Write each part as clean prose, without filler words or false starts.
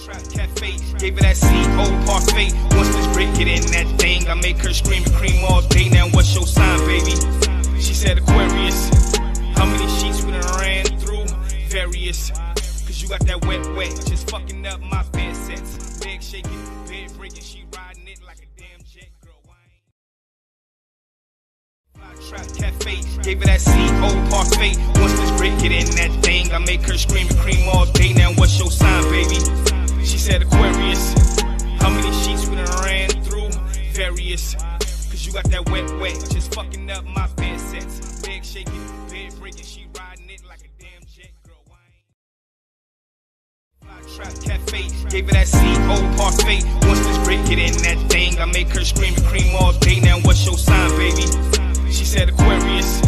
Trap cafe, gave her that C3o parfait. Once this brick get in that thing, I make her scream and cream all day. Now what's your sign, baby? She said Aquarius. How many sheets we done ran through? Various. Cause you got that wet, just fucking up my bed sets. Bed shaking, bed breaking, she riding it like a damn jet. Girl, I ain't Trap cafe, gave her that C3o parfait. Once this brick get in that thing, I make her scream and cream all day. Now what's your sign, baby? She said Aquarius. How many sheets we done ran through? Various. Cause you got that wet, just fucking up my bed sets. Bed shaking, bed breaking, she riding it like a damn jet. Girl, I ain't Trap cafe, gave her that C3o parfait. Once this brick get in that thing, I make her scream and cream all day. Now what's your sign, baby? She said Aquarius.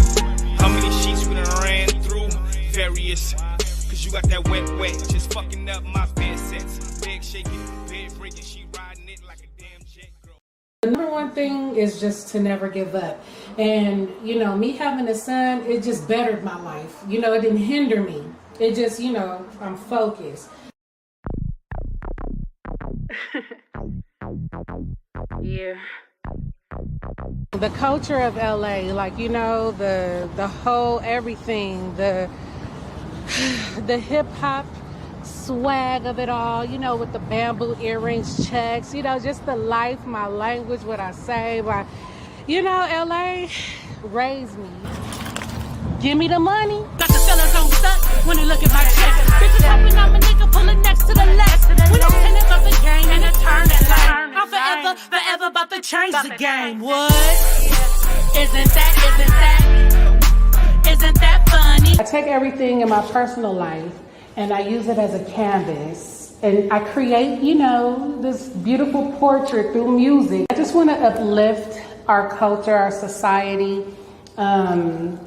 How many sheets we done ran through? Various. Cause you got that wet, just fucking up my bed sets. Bed shaking, bed breaking, she riding it like a damn jet. Girl. The number one thing is just to never give up. And, you know, me having a son, it just bettered my life. You know, it didn't hinder me. It just, you know, I'm focused. Yeah. The culture of LA, like, you know, the whole everything, the hip hop swag of it all, you know, with the bamboo earrings, checks, you know, just the life, my language, what I say, but you know, LA raised me. Give me the money. Got the sellers on stuck when they look at my chest. Bitches hoping I'm a nigga pulling next to the left. When I'm telling about the game and it turn it like I'm forever about to change the game. What? Isn't that funny? I take everything in my personal life and I use it as a canvas. And I create, you know, this beautiful portrait through music. I just want to uplift our culture, our society. And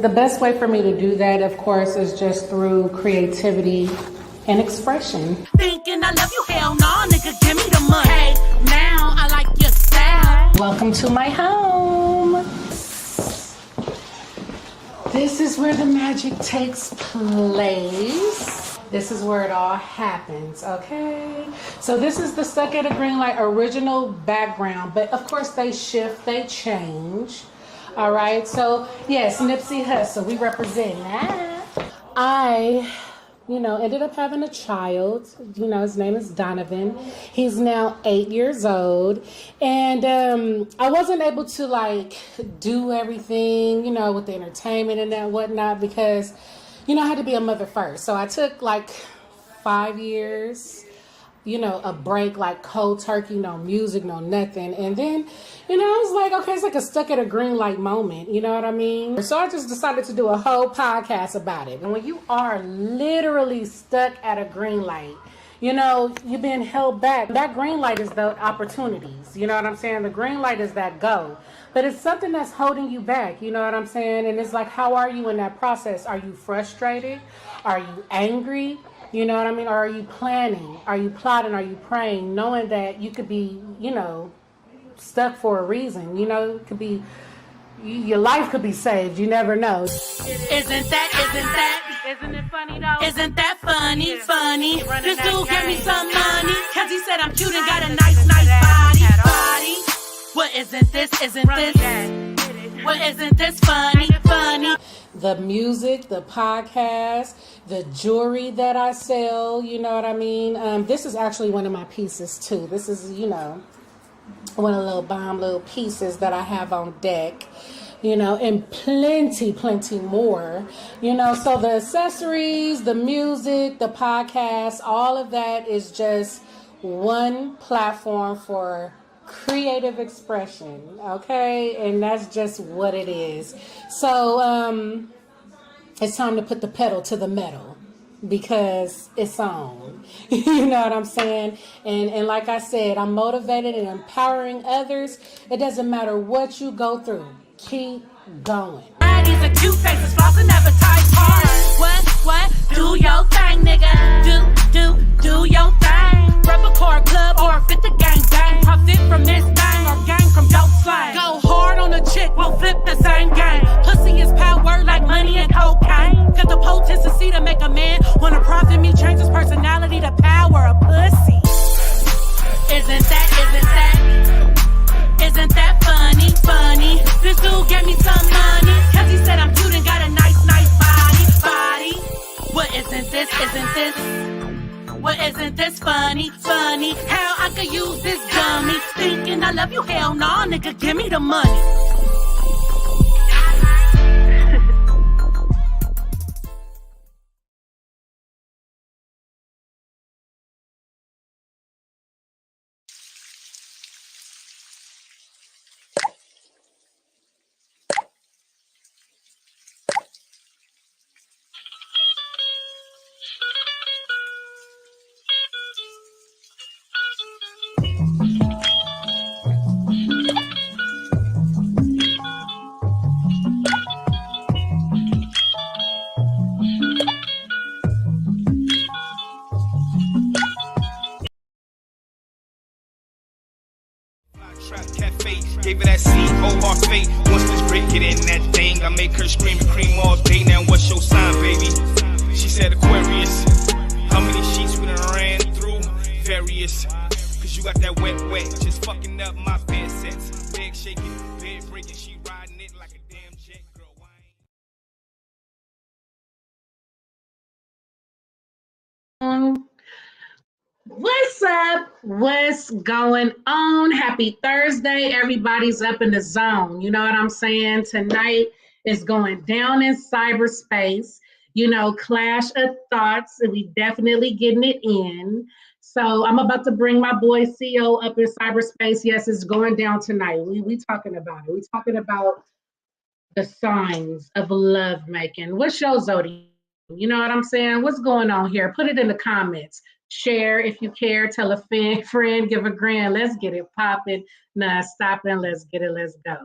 the best way for me to do that, of course, is just through creativity and expression. Thinking I love you, hell no, nigga, give me the money. Hey, now I like your style. Welcome to my home. This is where the magic takes place. This is where it all happens, okay? So this is the Stuck at a Green Light original background, but of course they shift, they change. All right, so yes, Nipsey Hussle, we represent that. I, you know, ended up having a child. You know, his name is Donovan. He's now 8 years old. And I wasn't able to like do everything, you know, with the entertainment and that whatnot because, you know, I had to be a mother first. So I took like 5 years, you know, a break, like cold turkey, no music, no nothing. And then, you know, I was like, okay, it's like a stuck at a green light moment. You know what I mean? So I just decided to do a whole podcast about it. And when you are literally stuck at a green light, you know, you're being held back. That green light is the opportunities. You know what I'm saying? The green light is that go. But it's something that's holding you back. You know what I'm saying? And it's like, how are you in that process? Are you frustrated? Are you angry? You know what I mean? Or are you planning? Are you plotting? Are you praying? Knowing that you could be, you know, stuck for a reason. You know, it could be, your life could be saved. You never know. Isn't it funny though? Isn't that funny? This dude gave me some money, cause he said I'm cute and got a nice body. What isn't this? What isn't this funny? The music, the podcast, the jewelry that I sell, you know what I mean? This is actually one of my pieces too. This is, you know, one of the little pieces that I have on deck, you know, and plenty more, you know. So the accessories, the music, the podcast, all of that is just one platform for creative expression, okay? And that's just what it is. So it's time to put the pedal to the metal because it's on. You know what I'm saying? And like I said, I'm motivated and empowering others. It doesn't matter what you go through. Keep going. These are cute faces, flossing advertise hard. What? Do your thing, nigga. Do your thing. Rep a car club or fit the gang. Profit from this thing or gang from your slang. Go hard on a chick, we'll flip the same game. Pussy is power like money and cocaine. Got the potency to make a man wanna profit me, change his person. personality, the power of pussy. Isn't that funny? This dude gave me some money, cause he said I'm cute and got a nice body. What isn't this? What isn't this funny? How I could use this dummy. Thinking I love you, hell nah, nigga, give me the money. Trap cafe, gave her that C3o heart fate. Once this break it in that thing, I make her scream and cream all day. Now what's your sign, baby? She said Aquarius. How many sheets we done ran through? Various. Cause you got that wet, just fucking up my bed sets. Bed shaking, bed breaking, she riding it like a damn jet. Girl, why ain't... What's up? What's going on? Happy Thursday. Everybody's up in the zone. You know what I'm saying? Tonight is going down in cyberspace. You know, clash of thoughts, and we definitely getting it in. So I'm about to bring my boy C3o up in cyberspace. Yes, it's going down tonight. We talking about it. We talking about the signs of love making. What's your zodiac? You know what I'm saying? What's going on here? Put it in the comments. Share if you care. Tell a friend, give a grin. Let's get it popping. Nah, stopping. Let's get it. Let's go.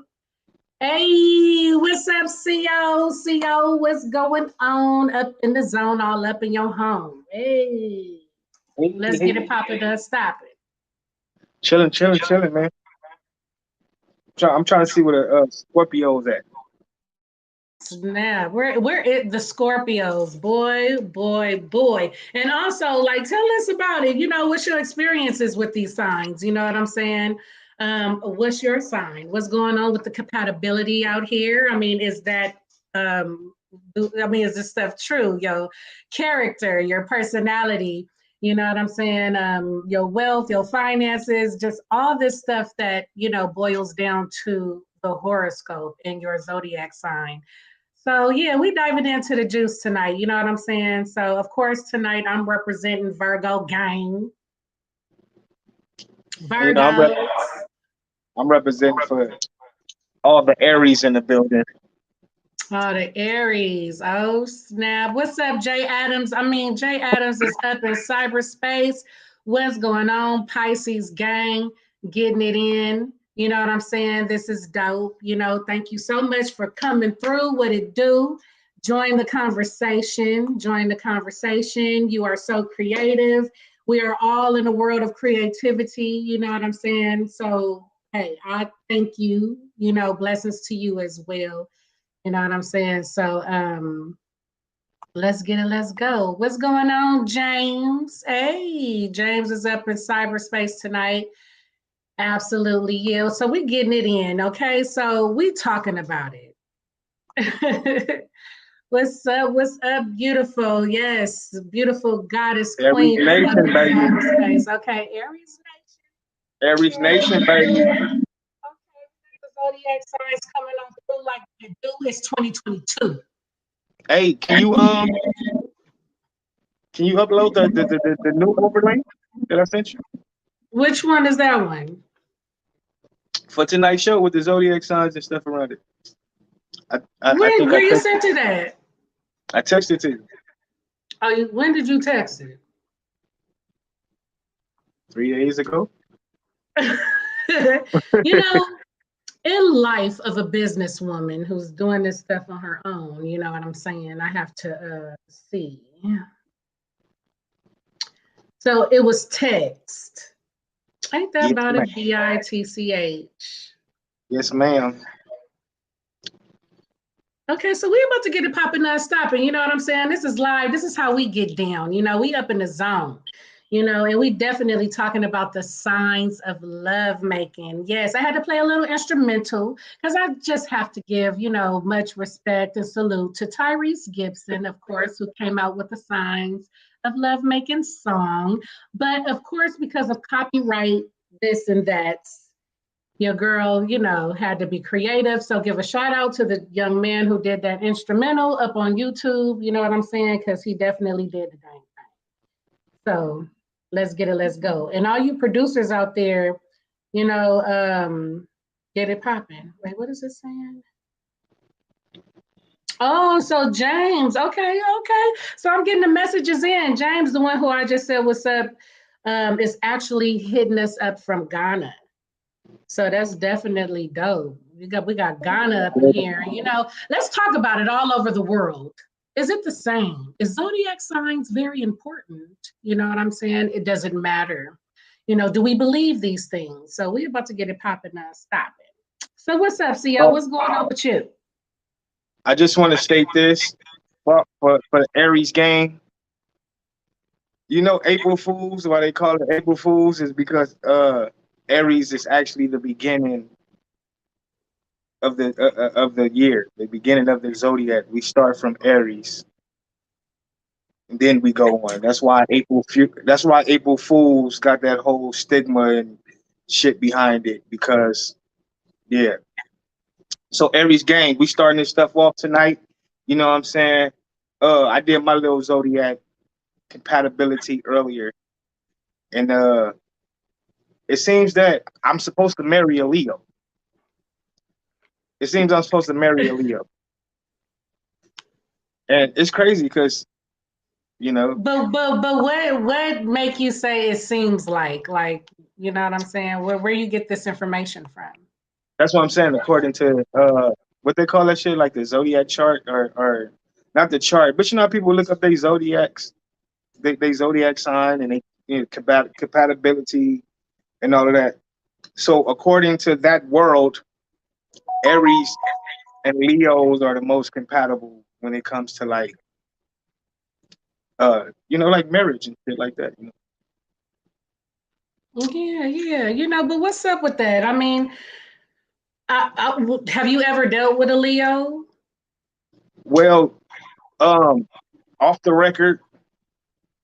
Hey, what's up, C3o? C3o, what's going on up in the zone, all up in your home? Hey, let's get it popping. Stop it. Chilling, man. I'm trying to see where the Scorpio's at. Snap, we're the Scorpios, boy. And also, like, tell us about it. You know, what's your experiences with these signs? You know what I'm saying? What's your sign? What's going on with the compatibility out here? I mean, is that is this stuff true? Your character, your personality, you know what I'm saying? Your wealth, your finances, just all this stuff that, you know, boils down to the horoscope and your zodiac sign. So yeah, we diving into the juice tonight. You know what I'm saying? So of course tonight I'm representing Virgo gang. Virgo. You know, I'm representing for all the Aries in the building. Oh, the Aries. Oh snap! What's up, Jay Adams? Jay Adams is up in cyberspace. What's going on, Pisces gang? Getting it in. You know what I'm saying? This is dope. You know, thank you so much for coming through. What it do? Join the conversation. You are so creative. We are all in a world of creativity. You know what I'm saying? So, hey, I thank you. You know, blessings to you as well. You know what I'm saying? So, let's get it. Let's go. What's going on, James? Hey, James is up in cyberspace tonight. Absolutely, yeah. So we're getting it in, okay? So we talking about it. What's up? What's up, beautiful? Yes, beautiful goddess queen. Aries Nation, baby. Okay, Aries Nation. Aries Nation, baby. Okay, the zodiac signs coming on through like they do. It's 2022. Hey, can you upload the new overlay that I sent you Which one is that one? for tonight's show with the zodiac signs and stuff around it? Where you sent it at? I texted it to you. Oh, when did you text it? 3 days ago. You know, in life of a businesswoman who's doing this stuff on her own, you know what I'm saying? I have to see. So it was text. Ain't that about it? Bitch. Yes, ma'am. Okay, so we about to get it popping, not stopping. You know what I'm saying? This is live. This is how we get down. You know, we up in the zone. You know, and we definitely talking about the signs of love making. Yes, I had to play a little instrumental because I just have to give, you know, much respect and salute to Tyrese Gibson, of course, who came out with the signs of love making song. But of course, because of copyright, this and that, your girl, you know, had to be creative. So give a shout out to the young man who did that instrumental up on YouTube. You know what I'm saying? Because he definitely did the dang thing. So let's get it, let's go. And all you producers out there, you know, get it popping. Wait, what is it saying? Oh, so James, okay. So I'm getting the messages in. James, the one who I just said what's up, is actually hitting us up from Ghana. So that's definitely dope. We got Ghana up in here. You know, let's talk about it all over the world. Is it the same? Is zodiac signs very important? You know what I'm saying? It doesn't matter. You know, do we believe these things? So we're about to get it popping now. Stop it. So what's up, CO? What's going on with you? I just want to state this for the Aries game. You know, April Fools, why they call it April Fools is because Aries is actually the beginning of the year, the beginning of the zodiac. We start from Aries, and then we go on. That's why April Fools got that whole stigma and shit behind it. Because yeah. So Aries gang, we starting this stuff off tonight. You know what I'm saying? I did my little zodiac compatibility earlier, and it seems that I'm supposed to marry a Leo. It seems I'm supposed to marry a Leo. And it's crazy because, you know. But what make you say it seems like you know what I'm saying? Where you get this information from? That's what I'm saying. According to what they call that shit, like the zodiac chart, or not the chart, but you know how people look up their zodiacs, they zodiac sign, and they, you know, compatibility and all of that. So according to that world, Aries and Leos are the most compatible when it comes to like you know, like marriage and shit like that. You know? Yeah. You know, but what's up with that? I mean, have you ever dealt with a Leo? Well, off the record,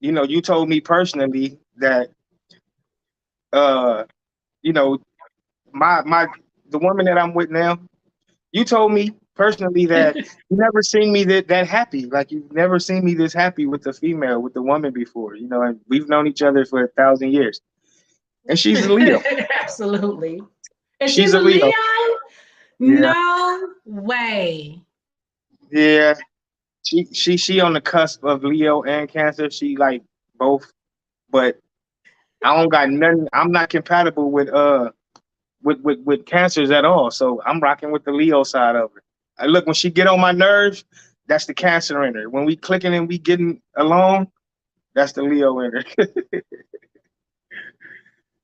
you know, you told me personally that you know, the woman that I'm with now, you told me personally that you never seen me that happy. Like you've never seen me this happy with a female, with a woman before. You know, and we've known each other for 1,000 years. And she's a Leo. Absolutely. And She's she's a a Leo. Leo? Yeah. No way. Yeah. She on the cusp of Leo and Cancer. She like both, but I don't got nothing. I'm not compatible with Cancers at all. So I'm rocking with the Leo side of her. I look, when she get on my nerves, that's the Cancer in her. When we clicking and we getting along, that's the Leo in her.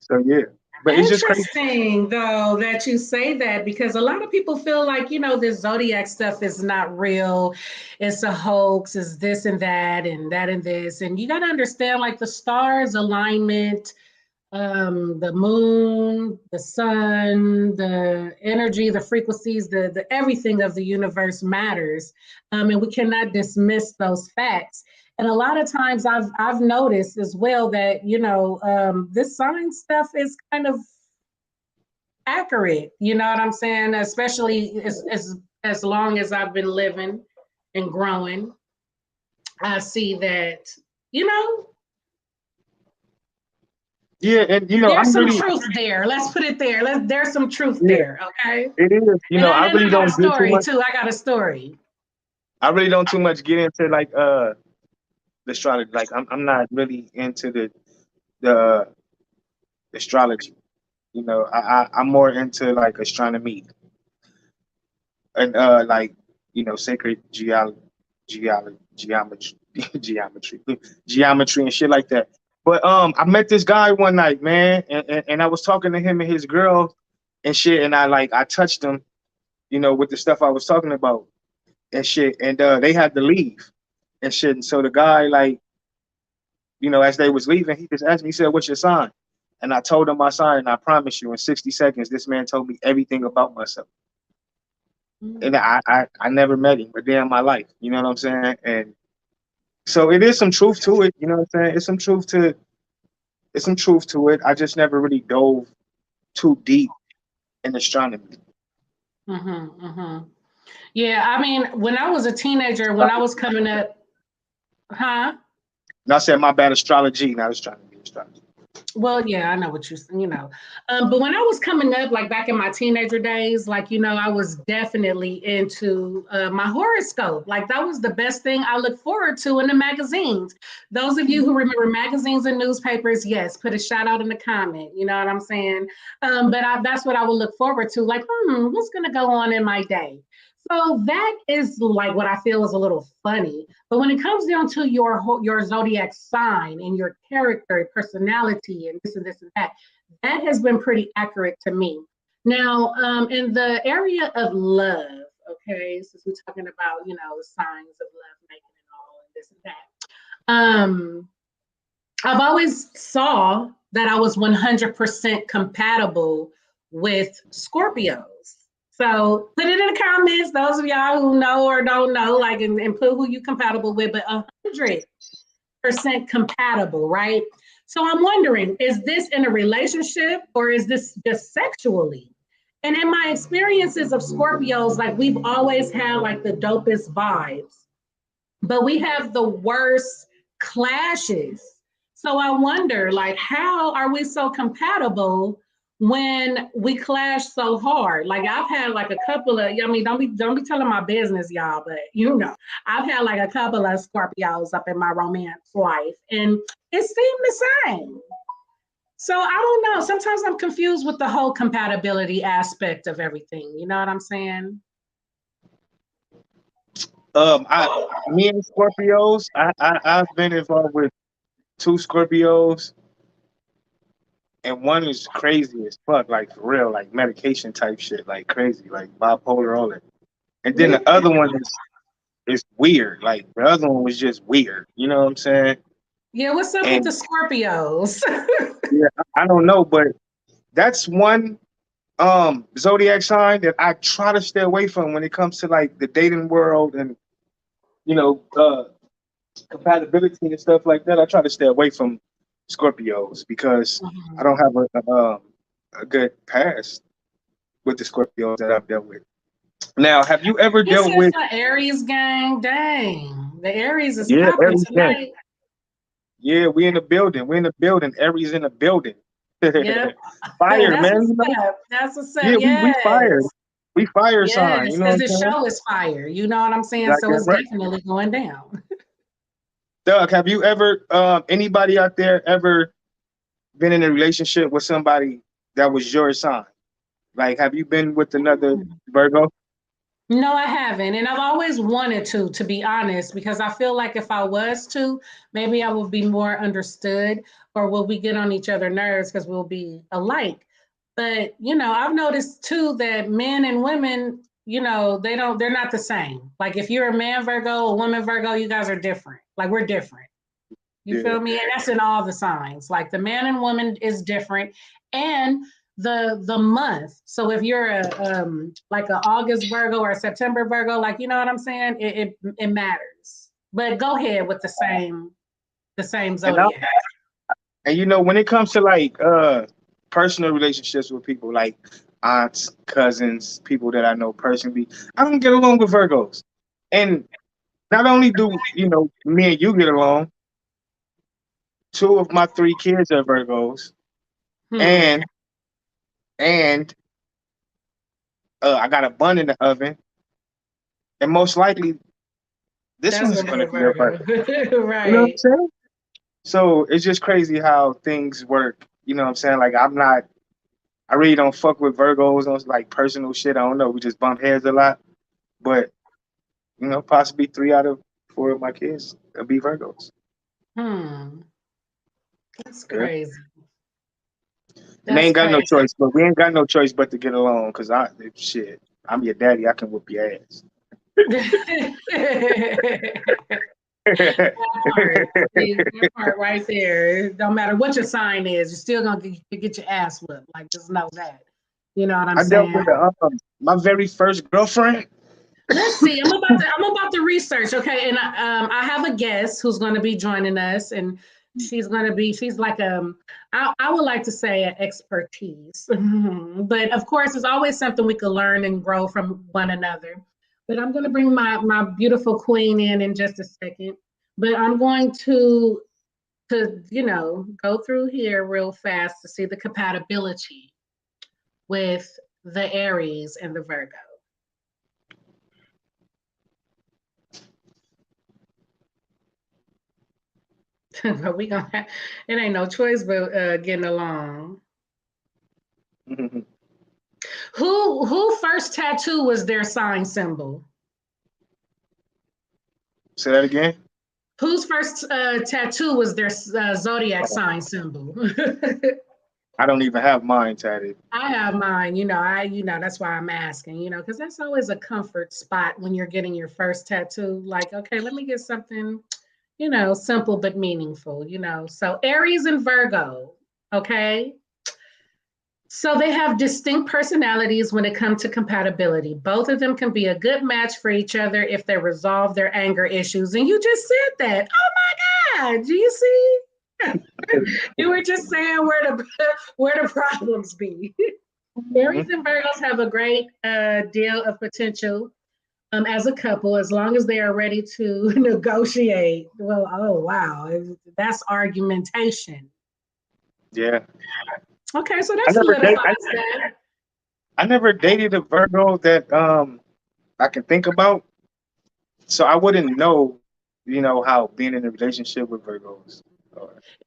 So yeah. But it's just crazy. Interesting, though, that you say that, because a lot of people feel like, you know, this zodiac stuff is not real. It's a hoax, it's this and that and this. And you got to understand, like, the stars alignment, the moon, the sun, the energy, the frequencies, the everything of the universe matters. And we cannot dismiss those facts. And a lot of times I've noticed as well that, you know, this sign stuff is kind of accurate. You know what I'm saying? Especially as long as I've been living and growing, I see that, you know, Yeah, and you know, there's I'm some really, truth there. Let's put it there. There's some truth there. Okay. it is. You And know, I, I and I really got a don't do too story much. too. I got a story. I really don't too much get into like the astrology. Like I'm not really into the astrology. You know, I'm more into like astronomy and like, you know, sacred geometry, geometry, geometry and shit like that. But I met this guy one night, man, and I was talking to him and his girl and shit, and I touched him, you know, with the stuff I was talking about. and shit. And they had to leave and shit. And so the guy, like, you know, as they was leaving, he just asked me, he said, "What's your sign?" And I told him my sign, and I promise you, in 60 seconds, this man told me everything about myself. And I never met him a day in my life. You know what I'm saying? And so it is some truth to it. You know what I'm saying? It's some truth to it. I just never really dove too deep in astronomy. Yeah, I mean, when I was a teenager, when I was coming up, huh? And I said, my bad, astrology, not astronomy, astrology. Well, yeah, I know what you know. But when I was coming up, like back in my teenager days, like, you know, I was definitely into my horoscope. Like that was the best thing I look forward to in the magazines. Those of you who remember magazines and newspapers, yes, put a shout out in the comment. You know what I'm saying? That's what I would look forward to. Like, what's going to go on in my day? So that is like what I feel is a little funny. But when it comes down to your zodiac sign and your character, personality, and this and that, that has been pretty accurate to me. Now, in the area of love, okay, since we're talking about, you know, the signs of love making and all and this and that, I've always saw that I was 100% compatible with Scorpios. So put it in the comments, those of y'all who know or don't know, like, and put who you compatible with, but 100% compatible, right? So I'm wondering, is this in a relationship or is this just sexually? And in my experiences of Scorpios, like we've always had like the dopest vibes, but we have the worst clashes. So I wonder, like, how are we so compatible when we clash so hard? Like I've had like a couple of, I mean, don't be telling my business, y'all, but you know, I've had like a couple of Scorpios up in my romance life, and it seemed the same. So I don't know. Sometimes I'm confused with the whole compatibility aspect of everything. You know what I'm saying? Me and Scorpios, I've been involved with 2 Scorpios, and one is crazy as fuck, like for real, like medication type shit, like crazy, like bipolar, all that. And then the other one is weird. Like the other one was just weird. You know what I'm saying? Yeah, what's up with the Scorpios? Yeah, I don't know, but that's one zodiac sign that I try to stay away from when it comes to like the dating world and, you know, compatibility and stuff like that. I try to stay away from Scorpios because I don't have a good past with the Scorpios that I've dealt with. Now, have you ever dealt with the Aries gang? Dang, the Aries is yeah, popping Aries tonight. gang. Yeah, we in the building. We're in the building. Aries in the building. Yep. Fire, That's man. what's up. That's what's up. Yeah, we fired. We fire Yes, sign. You know what I'm because the saying? show is fire. You know what I'm saying? So it's definitely going down. Doug, have you ever, anybody out there ever been in a relationship with somebody that was your sign? Like, have you been with another Virgo? No, I haven't. And I've always wanted to be honest, because I feel like if I was to, maybe I would be more understood, or will we get on each other's nerves because we'll be alike. But, you know, I've noticed too that men and women, you know, they're not the same. Like if you're a man Virgo, a woman Virgo, you guys are different. Like we're different. You feel me? And that's in all the signs. Like the man and woman is different. And the month. So if you're a like an August Virgo or a September Virgo, like, you know what I'm saying? It matters. But go ahead with the same zodiac. And you know, when it comes to like personal relationships with people, like aunts, cousins, people that I know personally, I don't get along with Virgos. And not only do, you know, me and you get along, 2 of my 3 kids are Virgos. And I got a bun in the oven, and most likely this one's going to be a Virgo. Right. You know what I'm saying? So it's just crazy how things work. You know what I'm saying? Like I really don't fuck with Virgos on like personal shit. I don't know. We just bump heads a lot. But, you know, possibly 3 out of 4 of my kids will be Virgos. That's crazy. And they ain't got no choice, but we ain't got no choice but to get along, because I'm your daddy. I can whoop your ass. That part right there. It don't matter what your sign is, you're still gonna get your ass whipped. Like, just know that. You know what I'm I dealt saying? with my very first girlfriend. Let's see. I'm about to research. Okay, and I have a guest who's going to be joining us, and she's like I would like to say an expertise, but of course, it's always something we can learn and grow from one another. But I'm going to bring my beautiful queen in just a second. But I'm going to go through here real fast to see the compatibility with the Aries and the Virgo. But it ain't no choice but getting along. Who first tattoo was their sign symbol? Say that again. Whose first tattoo was their zodiac sign symbol? I don't even have mine tatted. I have mine. That's why I'm asking. Because that's always a comfort spot when you're getting your first tattoo. Like, okay, let me get something, simple but meaningful. So Aries and Virgo. Okay. So they have distinct personalities when it comes to compatibility. Both of them can be a good match for each other if they resolve their anger issues. And you just said that. Oh my God, do you see? You were just saying where the problems be. Aries and Virgos have a great deal of potential as a couple, as long as they are ready to negotiate. Well, oh wow, that's argumentation. Yeah. Okay, so that's solidifies that. I never dated a Virgo that I can think about, so I wouldn't know, how being in a relationship with Virgos.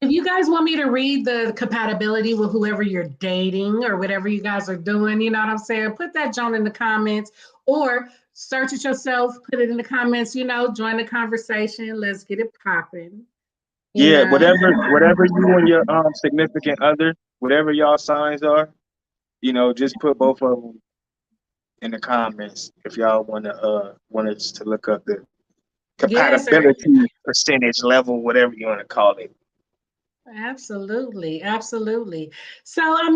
If you guys want me to read the compatibility with whoever you're dating or whatever you guys are doing, you know what I'm saying? Put that Joan in the comments or search it yourself, put it in the comments, join the conversation. Let's get it popping. Yeah, whatever you and your significant other, whatever y'all signs are, just put both of them in the comments if y'all want us to look up the compatibility percentage level, whatever you want to call it. Absolutely, absolutely. So, I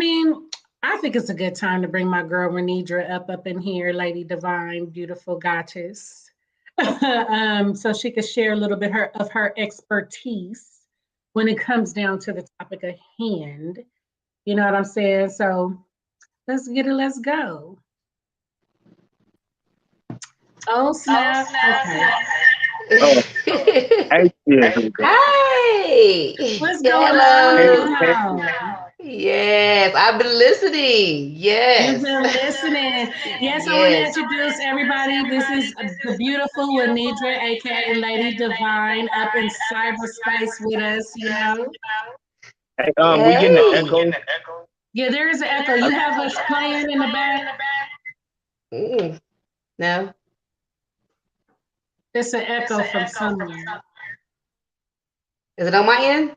think it's a good time to bring my girl Renidra up in here, Lady Divine, beautiful goddess, so she could share a little bit of her expertise when it comes down to the topic at hand. You know what I'm saying? So let's get it. Let's go. Oh, snap. Okay. Oh, hey, Hey. What's going on? Yes, I've been listening. Yes. You've been listening. Yes, I want to introduce everybody. This is the beautiful Lenidra, aka Lady Divine, up in cyberspace with us, Hey, we getting an echo. Yeah, there is an echo. You have us playing in the back? No. It's an echo from somewhere. Is it on my end?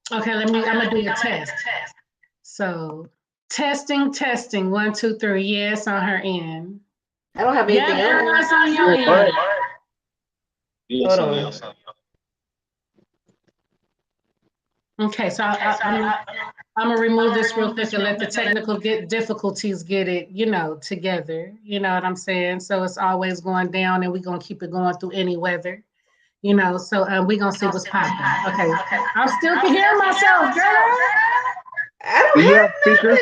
Okay, I'm gonna do a test. So testing, 1, 2, 3. Yes, on her end. I don't have anything else. On your end. Hold on. Okay, so I'm gonna remove this real quick and let the technical difficulties get it, together. You know what I'm saying? So it's always going down, and we're gonna keep it going through any weather. So we're gonna see what's popping. Okay, I still can hear myself, girl. I don't have speakers?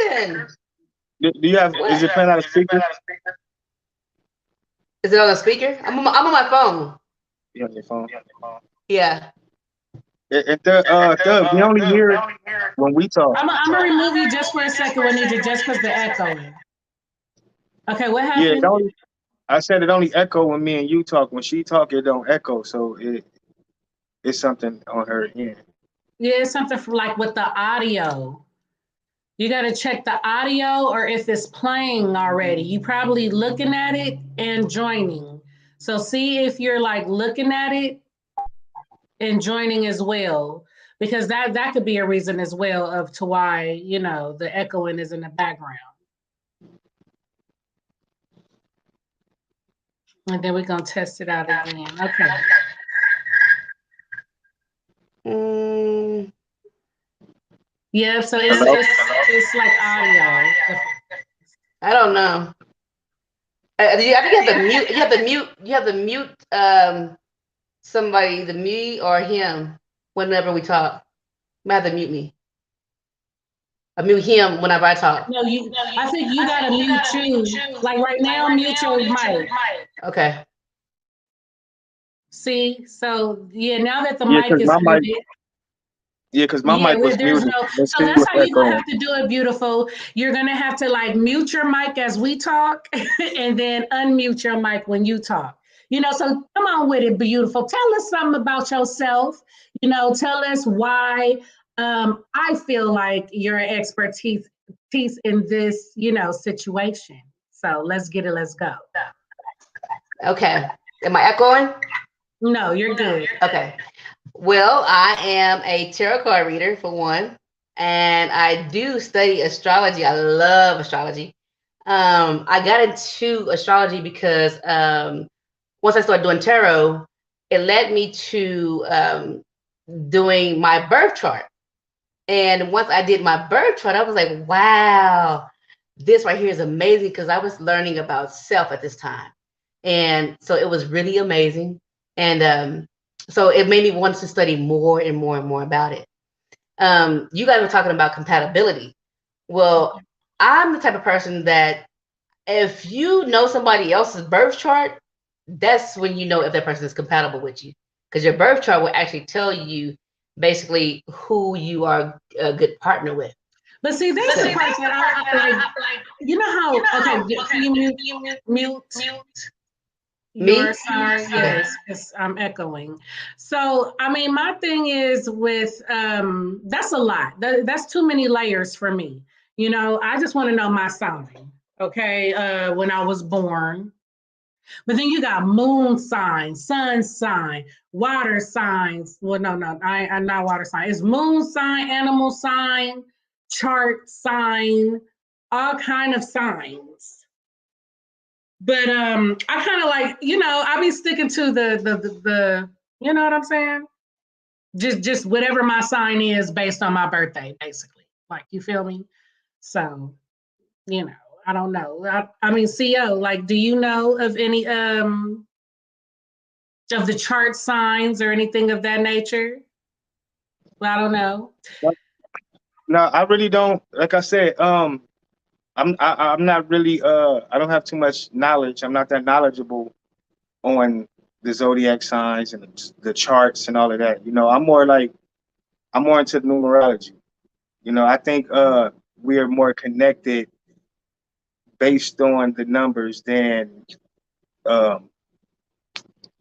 Do you have? Is it playing out of speaker? Is it on a speaker? I'm on my phone. You on your phone? Yeah. Doug, we only hear it when we talk. I'm gonna remove you just for a second, Juanita, just because the echo. Okay, what happened? Yeah, I said it only echo when me and you talk. When she talk, it don't echo. So it's something on her end. Yeah, it's something like with the audio. You got to check the audio or if it's playing already. You probably looking at it and joining. So see if you're like looking at it and joining as well, because that could be a reason as well of to why, the echoing is in the background. And then we're going to test it out again. Okay. Yeah, so it's like audio. I don't know. I think you have to mute. You have to mute somebody, either me or him, whenever we talk. You have to mute me. I mute him whenever I talk. No, I think you gotta mute you. Like right now, mute your mic. Okay. See, so yeah, now that the mic is muted. Yeah, because my mic was muted. So that's how you're gonna have to do it, beautiful. You're gonna have to like mute your mic as we talk, and then unmute your mic when you talk. You know, so come on with it, beautiful. Tell us something about yourself. You know, tell us why I feel like your expertise in this, you know, situation. So let's get it. Let's go. Okay. Am I echoing? No, you're good. Okay. Well, I am a tarot card reader for one, and I do study astrology. I love astrology. I got into astrology because once I started doing tarot, it led me to doing my birth chart. And once I did my birth chart, I was like, wow, this right here is amazing, because I was learning about self at this time. And so it was really amazing. And so it made me want to study more and more and more about it. You guys were talking about compatibility. Well, I'm the type of person that if you know somebody else's birth chart, that's when you know if that person is compatible with you, because your birth chart will actually tell you basically who you are a good partner with. But see, that's the part that I like. You know how? Okay, can you mute? Me? Sorry, yes, I'm echoing. So, I mean, my thing is with that's a lot. That's too many layers for me. You know, I just want to know my sign. Okay, when I was born. But then you got moon sign, sun sign, water signs. Well, no, I'm not water sign. It's moon sign, animal sign, chart sign, all kind of signs. But I kind of like, you know, I be sticking to the you know what I'm saying? Just whatever my sign is based on my birthday, basically. Like, you feel me? So, you know. I don't know. I mean, C.O., like, do you know of any of the chart signs or anything of that nature? Well, I don't know. No, I really don't. Like I said, I'm not really I don't have too much knowledge. I'm not that knowledgeable on the zodiac signs and the charts and all of that. You know, I'm more into numerology. You know, I think we are more connected based on the numbers than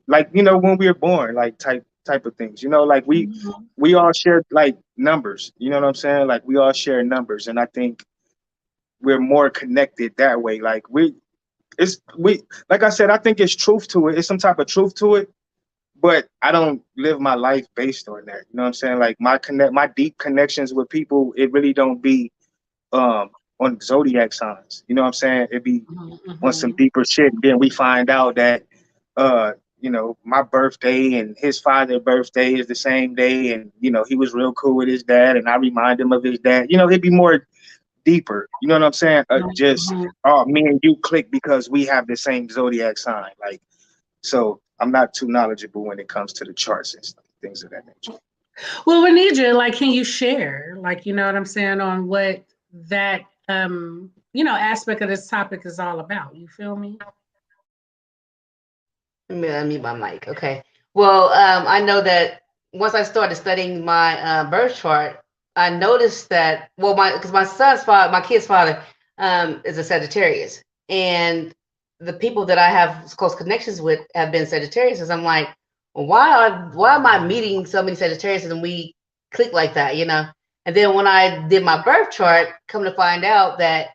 like, you know, when we were born, like type of things, you know, like we all share like numbers, you know what I'm saying? Like we all share numbers, and I think we're more connected that way. Like like I said, I think it's truth to it. It's some type of truth to it, but I don't live my life based on that. You know what I'm saying? Like my deep connections with people, it really don't be on zodiac signs. You know what I'm saying? It be on some deeper shit. And then we find out that you know, my birthday and his father's birthday is the same day, and you know, he was real cool with his dad, and I remind him of his dad. You know, it'd be more deeper. You know what I'm saying? Just me and you click because we have the same zodiac sign. Like, so I'm not too knowledgeable when it comes to the charts and stuff, things of that nature. Well, we need you. Like, can you share? Like, you know what I'm saying, on what that you know, aspect of this topic is all about? You feel me? Let me mute my mic. Okay. Well, I know that once I started studying my birth chart, I noticed that, well, because my son's father, my kid's father, is a Sagittarius, and the people that I have close connections with have been Sagittarius. I'm like, well, why am I meeting so many Sagittarius and we click like that, you know? And then when I did my birth chart, come to find out that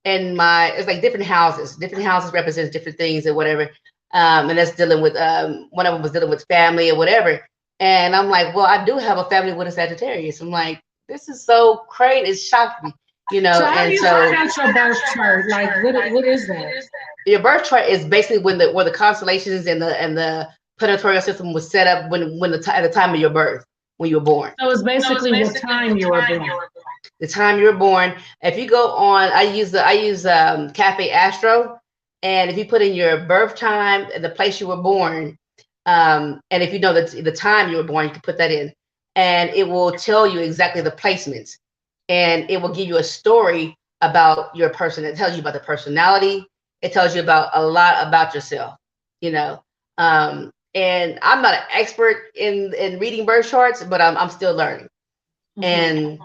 it's like different houses represents different things or whatever. And that's dealing with one of them was dealing with family or whatever. And I'm like, well, I do have a family with a Sagittarius. I'm like, this is so crazy. It shocked me. you know. So how do And you so find out your birth chart? Like, what is that? your birth chart is basically when the constellations and the planetary system was set up at the time of your birth, when you were born. So it's basically what time you were born. The time you were born. If you go on, I use Cafe Astro, and if you put in your birth time and the place you were born, and if you know the time you were born, you can put that in, and it will tell you exactly the placements, and it will give you a story about your person. It tells you about the personality. It tells you about a lot about yourself, you know. And I'm not an expert in reading birth charts, but I'm still learning. Mm-hmm. And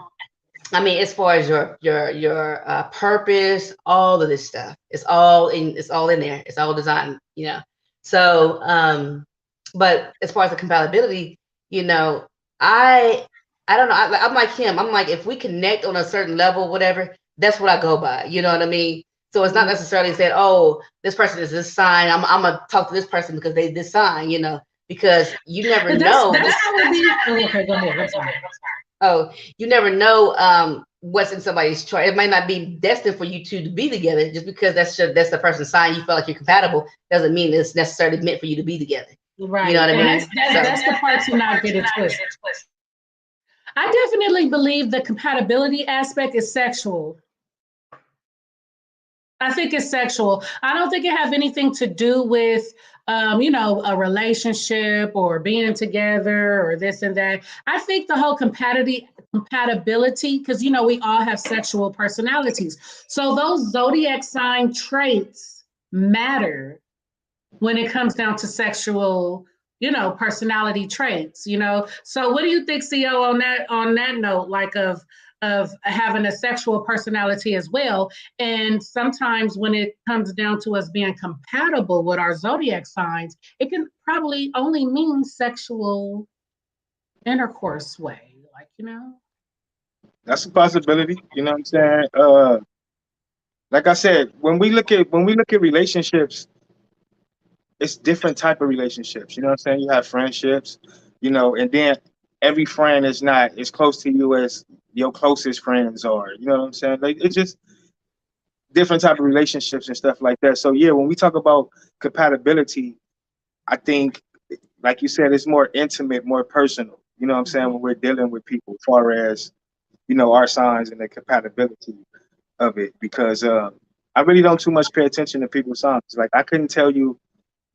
I mean, as far as your purpose, all of this stuff, it's all in there. It's all designed, you know. So, but as far as the compatibility, you know, I don't know. I'm like him. I'm like, if we connect on a certain level, whatever, that's what I go by. You know what I mean? So it's not necessarily said, oh, this person is this sign. I'm gonna talk to this person because they this sign, you know, because you never know. That's how it be. Okay, go ahead. I'm sorry. Oh, you never know what's in somebody's chart. It might not be destined for you two to be together. Just because that's the person's sign, you feel like you're compatible, doesn't mean it's necessarily meant for you to be together. Right. You know what I mean? That's the part to not get it twisted. I definitely believe the compatibility aspect is sexual. I think it's sexual. I don't think it has anything to do with, you know, a relationship or being together or this and that. I think the whole compatibility, because, you know, we all have sexual personalities. So those zodiac sign traits matter when it comes down to sexual, you know, personality traits, you know. So what do you think, CO, on that note, like of having a sexual personality as well? And sometimes when it comes down to us being compatible with our zodiac signs, it can probably only mean sexual intercourse way, like, you know. That's a possibility. You know what I'm saying? Like I said, when we look at relationships, it's different type of relationships. You know what I'm saying? You have friendships, you know, and then every friend is not as close to you as your closest friends are. You know what I'm saying? Like, it's just different type of relationships and stuff like that. So yeah, when we talk about compatibility, I think, like you said, it's more intimate, more personal. You know what I'm saying? When we're dealing with people, as far as, you know, our signs and the compatibility of it, because I really don't too much pay attention to people's signs. Like, I couldn't tell you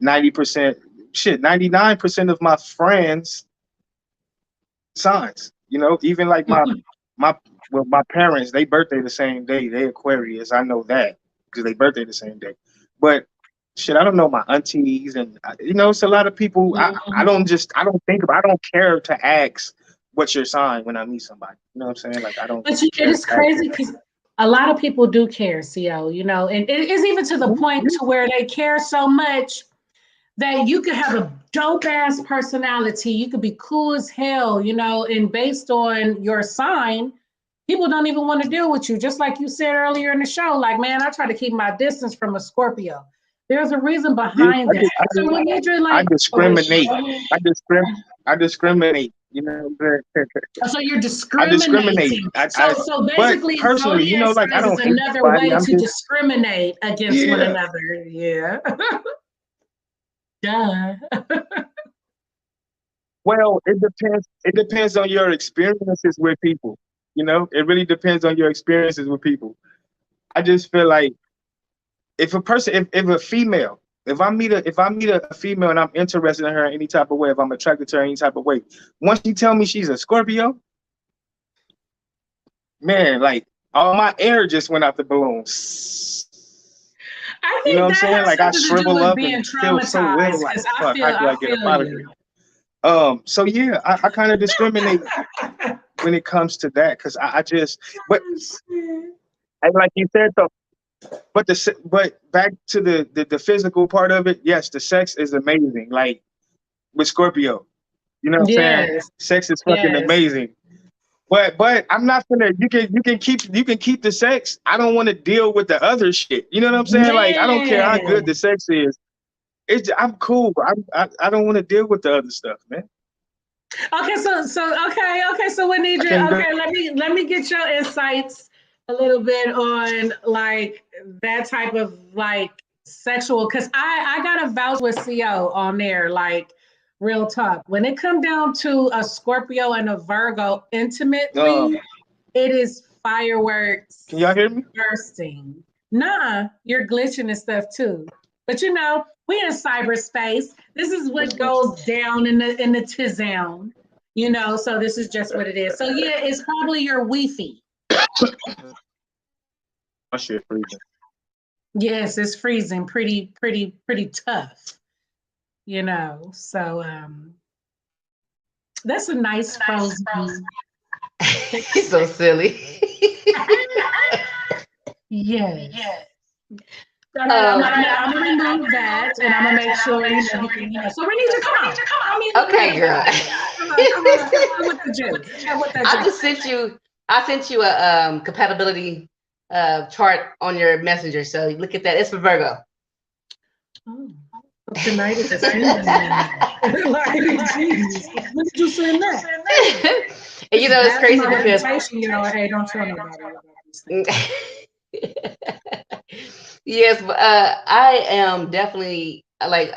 99% of my friends' signs. You know, even like my parents, they birthday the same day. They Aquarius. I know that because they birthday the same day. But shit, I don't know my aunties, and you know, it's a lot of people. I don't care to ask what's your sign when I meet somebody. You know what I'm saying? Like, I don't. But it is crazy because a lot of people do care, CO, you know, and it is even to the point to where they care so much that you could have a dope ass personality. You could be cool as hell, you know, and based on your sign, people don't even want to deal with you. Just like you said earlier in the show, like, man, I try to keep my distance from a Scorpio. There's a reason behind that. I discriminate. You know, so you're discriminating. So basically, personally, you know, like, I don't. Another way to discriminate against one another. Yeah. Duh. Well, it depends. It depends on your experiences with people. You know, it really depends on your experiences with people. I just feel like if a female, if I meet a female and I'm interested in her in any type of way, if I'm attracted to her in any type of way, once she tell me she's a Scorpio, man, like, all my air just went out the balloons. I think, you know what I'm saying? Like, I shrivel up and feel so ill. Like, fuck, how do I get up out of here? So yeah, I kind of discriminate when it comes to that, because I just, but and like you said though, but back to the physical part of it, yes, the sex is amazing. Like with Scorpio, you know what I'm saying? Sex is fucking amazing. But I'm not gonna. You can keep the sex. I don't want to deal with the other shit. You know what I'm saying? Like, I don't care how good the sex is. I'm cool. I don't want to deal with the other stuff, man. Okay, so we need you. Okay, let me get your insights a little bit on like that type of like sexual, because I got to vouch with CO on there, like real talk. When it come down to a Scorpio and a Virgo intimately, it is fireworks. Can y'all hear me? Bursting. Nah, you're glitching and stuff too. But you know, we in cyberspace. This is what goes down in the T-zone. You know, so this is just what it is. So yeah, it's probably your Wi-Fi. My shit freezing. Yes, it's freezing pretty tough. You know, so that's a nice frozen. He's so silly. Yes. I'm gonna remove that, and I'm gonna make sure you know. So we need to come. I mean, Okay, girl. come with the juice. I sent you a compatibility chart on your messenger. So look at that. It's for Virgo. Oh, tonight is a like, geez, when did you send that? And you know it's crazy because you know, hey, don't tell nobody about this. Yes, but I am definitely like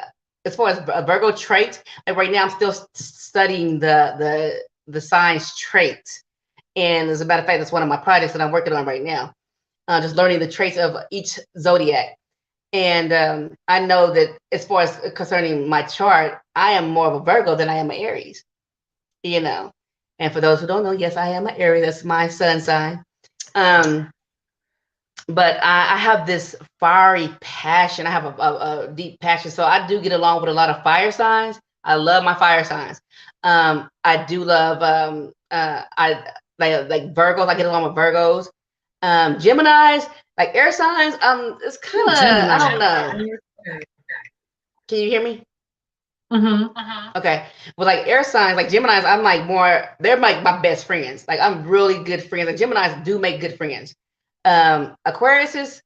as far as a Virgo trait. Like right now, I'm still studying the signs trait, and as a matter of fact, that's one of my projects that I'm working on right now. Just learning the traits of each zodiac, and I know that as far as concerning my chart, I am more of a Virgo than I am an Aries. You know, and for those who don't know, yes, I am an Aries. That's my sun sign. But I have this fiery passion. I have a deep passion. So I do get along with a lot of fire signs. I love my fire signs. I do love I like Virgos. I get along with Virgos. Geminis, like air signs. It's kind of I don't know. Can you hear me? Okay. Well, like air signs, like Geminis, I'm like more. They're like my best friends. Like I'm really good friends. Like Geminis do make good friends. Aquariuses,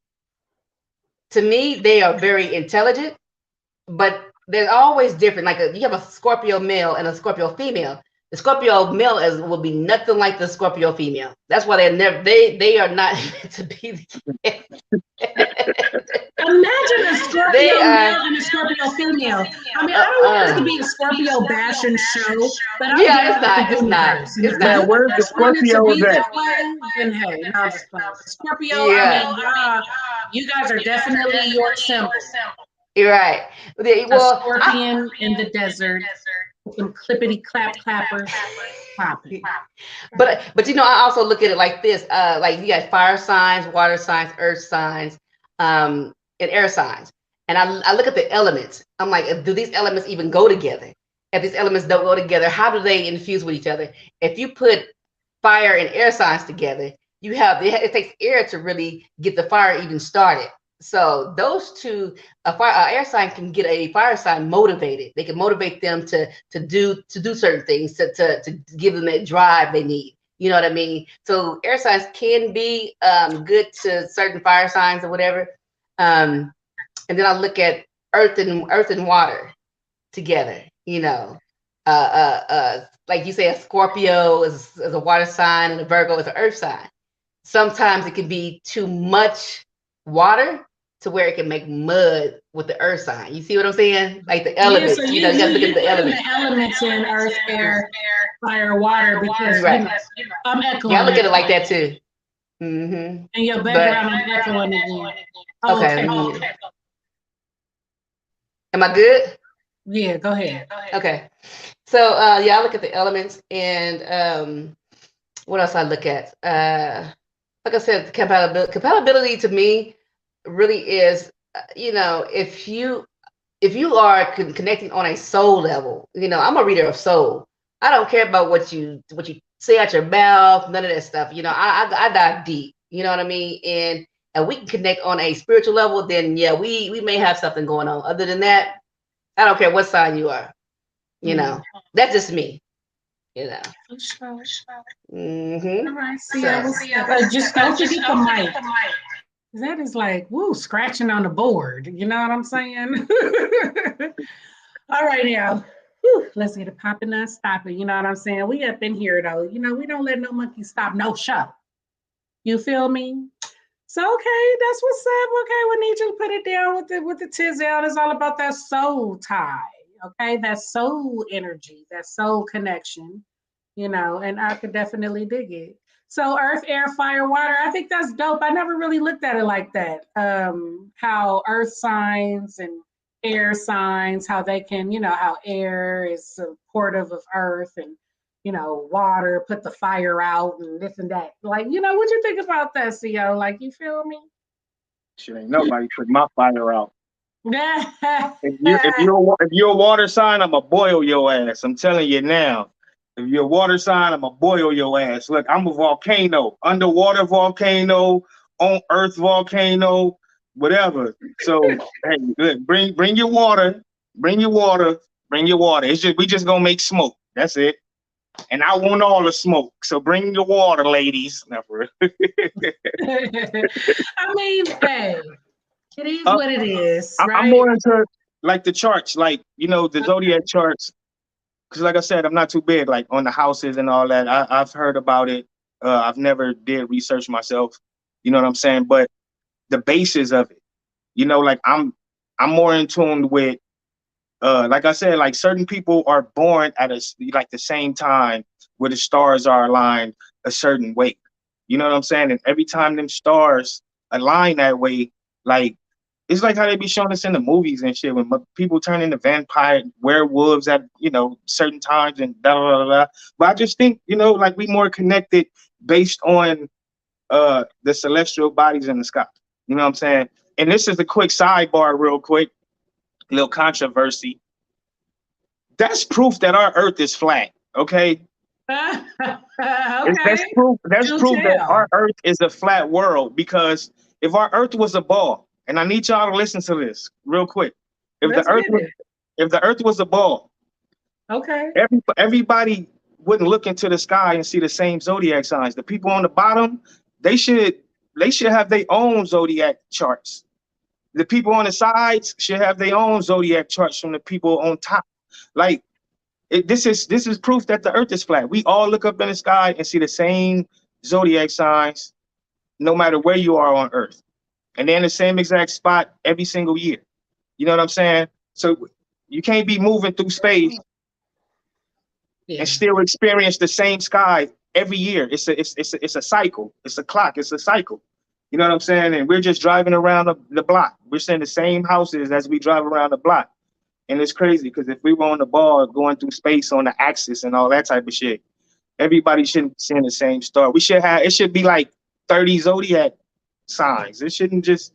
to me, they are very intelligent, but they're always different. Like you have a Scorpio male and a Scorpio female. The Scorpio male will be nothing like the Scorpio female. That's why they are not meant to be together. Imagine a Scorpio male and a Scorpio female. I mean, I don't want this to be a Scorpio bashing show, but it's not. Where's the Scorpio at? Then hey, no, I'm just playing. Scorpio, I mean, you guys are definitely your symbol. You're right. Well, a scorpion in the desert, some clippity clappers popping. But you know, I also look at it like this. Like you got fire signs, water signs, earth signs, and air signs. And I look at the elements. I'm like, do these elements even go together? If these elements don't go together, how do they infuse with each other? If you put fire and air signs together, it takes air to really get the fire even started. So those two, air sign can get a fire sign motivated. They can motivate them to do certain things, to give them that drive they need. You know what I mean? So air signs can be good to certain fire signs or whatever. And then I look at earth and water together. You know, like you say, a Scorpio is a water sign and a Virgo is an earth sign. Sometimes it can be too much water to where it can make mud with the earth sign. You see what I'm saying? Like the elements. Yeah, so you know, you gotta look at the elements. The elements in earth, air, fire, water, because right. You know, I'm echoing. Yeah, I look at it like that too. Mm-hmm. And your background, I'm echoing again. Oh, okay. Am I good? Yeah, go ahead. Okay. So I look at the elements, and what else I look at? Like I said, compatibility to me really is, you know, if you are connecting on a soul level, you know, I'm a reader of soul. I don't care about what you say out your mouth, none of that stuff. You know, I dive deep. You know what I mean? And we can connect on a spiritual level. Then yeah, we may have something going on. Other than that, I don't care what sign you are. You know, that's just me. You know. Mm-hmm. All right. Just don't forget the mic. That is like, woo, scratching on the board. You know what I'm saying? All right, now. Whew, let's get it popping and stop it. You know what I'm saying? We up in here, though. You know, we don't let no monkey stop no show. You feel me? So okay, that's what's up. Okay, we need you to put it down with the tizel. It's all about that soul tie. Okay, that soul energy, that soul connection, you know, and I could definitely dig it. So earth, air, fire, water. I think that's dope. I never really looked at it like that. How earth signs and air signs, how they can, you know, how air is supportive of earth and you know, water, put the fire out and this and that. Like, you know, what you think about that, CO? Like, you feel me? Shit, ain't nobody put my fire out. Yeah. If you're a water sign, I'ma boil your ass. I'm telling you now. If you're a water sign, I'ma boil your ass. Look, I'm a volcano, underwater volcano, on earth volcano, whatever. So hey, good. Bring your water, bring your water, bring your water. It's just we just gonna make smoke. That's it. And I want all the smoke. So bring your water, ladies. No, for real. I mean, hey, it is what it is, right? I'm more into like the charts, like you know, the zodiac charts. Because like I said, I'm not too big like on the houses and all that. I've heard about it. I've never did research myself. You know what I'm saying? But the basis of it, you know, like I'm more in tune with like I said, like certain people are born at like the same time where the stars are aligned a certain way. You know what I'm saying? And every time them stars align that way, like it's like how they be showing us in the movies and shit when people turn into vampire werewolves at you know certain times and da da da da. But I just think you know like we more connected based on the celestial bodies in the sky. You know what I'm saying? And this is a quick sidebar, real quick. Little controversy. That's proof that our Earth is flat. Okay. Okay. That's proof. That's proof that our Earth is a flat world. Because if our Earth was a ball, and I need y'all to listen to this real quick. If the Earth was a ball, okay, everybody wouldn't look into the sky and see the same zodiac signs. The people on the bottom, they should have their own zodiac charts. The people on the sides should have their own zodiac charts from the people on top. Like this is proof that the Earth is flat. We all look up in the sky and see the same zodiac signs, no matter where you are on Earth, and they're in the same exact spot every single year. You know what I'm saying? So you can't be moving through space and still experience the same sky every year. It's a cycle. It's a clock. It's a cycle. You know what I'm saying? And we're just driving around the block. We're seeing the same houses as we drive around the block. And it's crazy because if we were on the ball going through space on the axis and all that type of shit, everybody shouldn't be seeing the same star. It should be like 30 zodiac signs. It shouldn't just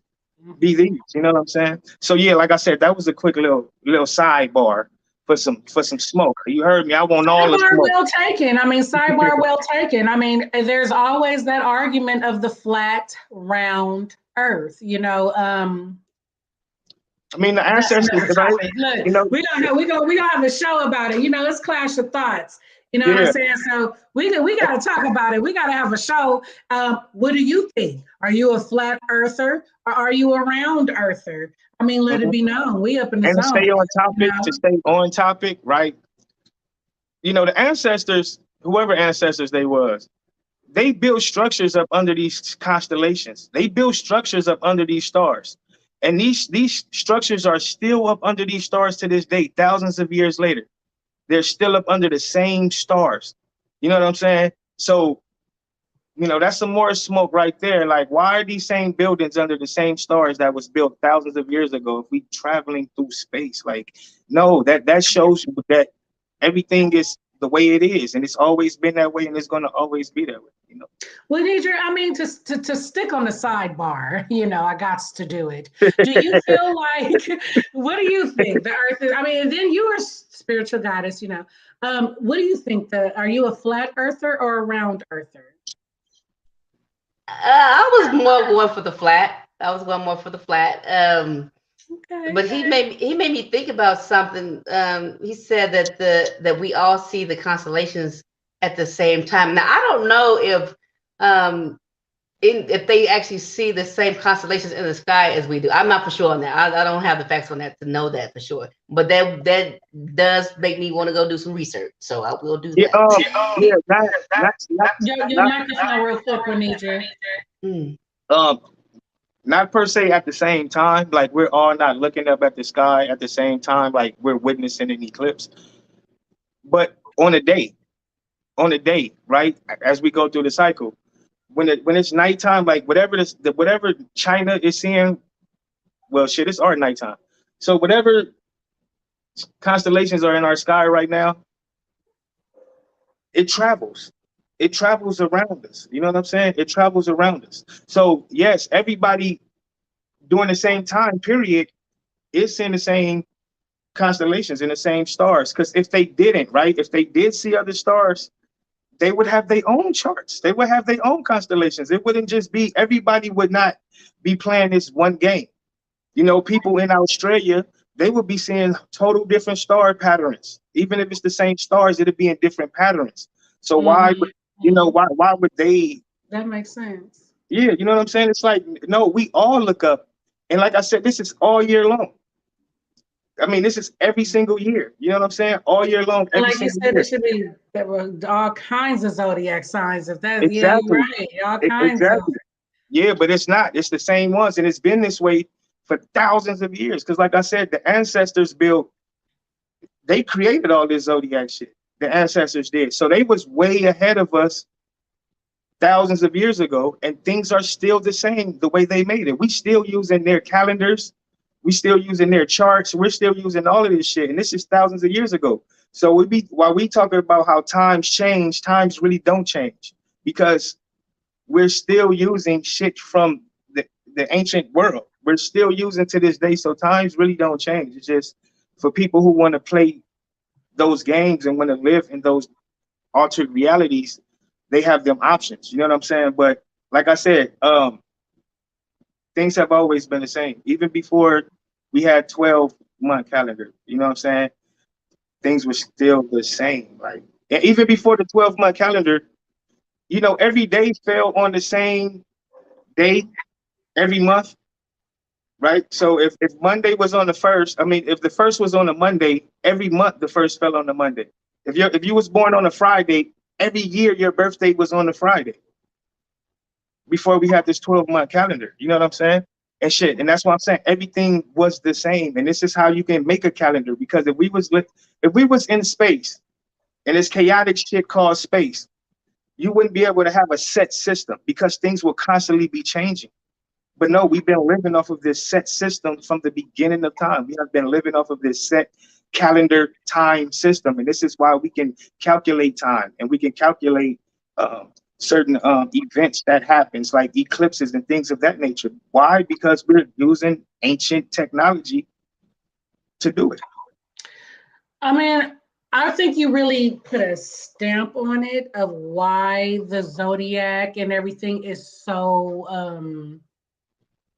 be these. You know what I'm saying? So yeah, like I said, that was a quick little sidebar for some smoke. You heard me. I want all the smoke. Well taken. I mean, sidebar well taken. I mean, there's always that argument of the flat, round Earth. You know, I mean, the ancestors, right? Look, you know, we gonna have a show about it. You know, it's Clash of Thoughts. You know what I'm saying? So we got to talk about it. We got to have a show. What do you think? Are you a flat earther or are you a round earther? I mean, let it be known. We up in the zone. And stay on topic, you know? To stay on topic, right? You know, the ancestors, whoever ancestors they was, they built structures up under these constellations. They built structures up under these stars. And these structures are still up under these stars to this day, thousands of years later. They're still up under the same stars. You know what I'm saying? So, you know, that's some more smoke right there. Like, why are these same buildings under the same stars that was built thousands of years ago if we traveling through space? Like, no, that shows you that everything is the way it is, and it's always been that way, and it's going to always be that way. You know. Well, Deidre, I mean, to stick on the sidebar, you know, I got to do it. Do you feel like, what do you think the Earth is? I mean, and then you are spiritual goddess, you know. What do you think? Are you a flat earther or a round earther? I was more going for the flat. Okay. But he made me think about something. He said that we all see the constellations at the same time. Now I don't know if they actually see the same constellations in the sky as we do. I'm not for sure on that. I don't have the facts on that to know that for sure. But that does make me want to go do some research. So I will do Yeah, that. yeah, Your microphone real quick, Renitra. um, not per se at the same time. Like we're all not looking up at the sky at the same time, like we're witnessing an eclipse. But on a day, right? As we go through the cycle, when it's nighttime, like whatever China is seeing, well, shit, it's our nighttime. So whatever constellations are in our sky right now, it travels. It travels around us. You know what I'm saying? It travels around us. So yes, everybody during the same time period is seeing the same constellations in the same stars. Because if they didn't, right? If they did see other stars, they would have their own charts. They would have their own constellations. It wouldn't just be everybody would not be playing this one game. You know, people in Australia, they would be seeing total different star patterns. Even if it's the same stars, it'd be in different patterns. So why would why would they? That makes sense. Yeah, you know what I'm saying? It's like, no, we all look up. And like I said, this is all year long. I mean, this is every single year. You know what I'm saying? All year long. Every Like you single said, year. it should be there were all kinds of zodiac signs. If that's Exactly. yeah, you're right. All kinds Exactly. Yeah, but it's not. It's the same ones. And it's been this way for thousands of years. Because like I said, the ancestors built, they created all this zodiac shit. The ancestors did. So they was way ahead of us thousands of years ago. And things are still the same the way they made it. We still using their calendars. We still using their charts. We're still using all of this shit. And this is thousands of years ago. So while we talking about how times change, times really don't change. Because we're still using shit from the ancient world. We're still using to this day. So times really don't change. It's just for people who want to play those games and want to live in those altered realities, they have them options. You know what I'm saying? But like I said, things have always been the same. Even before we had 12-month calendar, you know what I'm saying? Things were still the same. Like, and even before the 12-month calendar, you know, every day fell on the same day every month, right? So if Monday was on the first, I mean, if the first was on a Monday, every month the first fell on the Monday. If you was born on a Friday, every year your birthday was on a Friday. Before we had this 12-month calendar, you know what I'm saying? And shit, and that's why I'm saying everything was the same. And this is how you can make a calendar. Because if we was in space and this chaotic shit called space, you wouldn't be able to have a set system because things will constantly be changing. But no, we've been living off of this set system from the beginning of time. We have been living off of this set calendar time system. And this is why we can calculate time and we can calculate certain events that happens, like eclipses and things of that nature. Why? Because we're using ancient technology to do it. I mean, I think you really put a stamp on it of why the zodiac and everything is so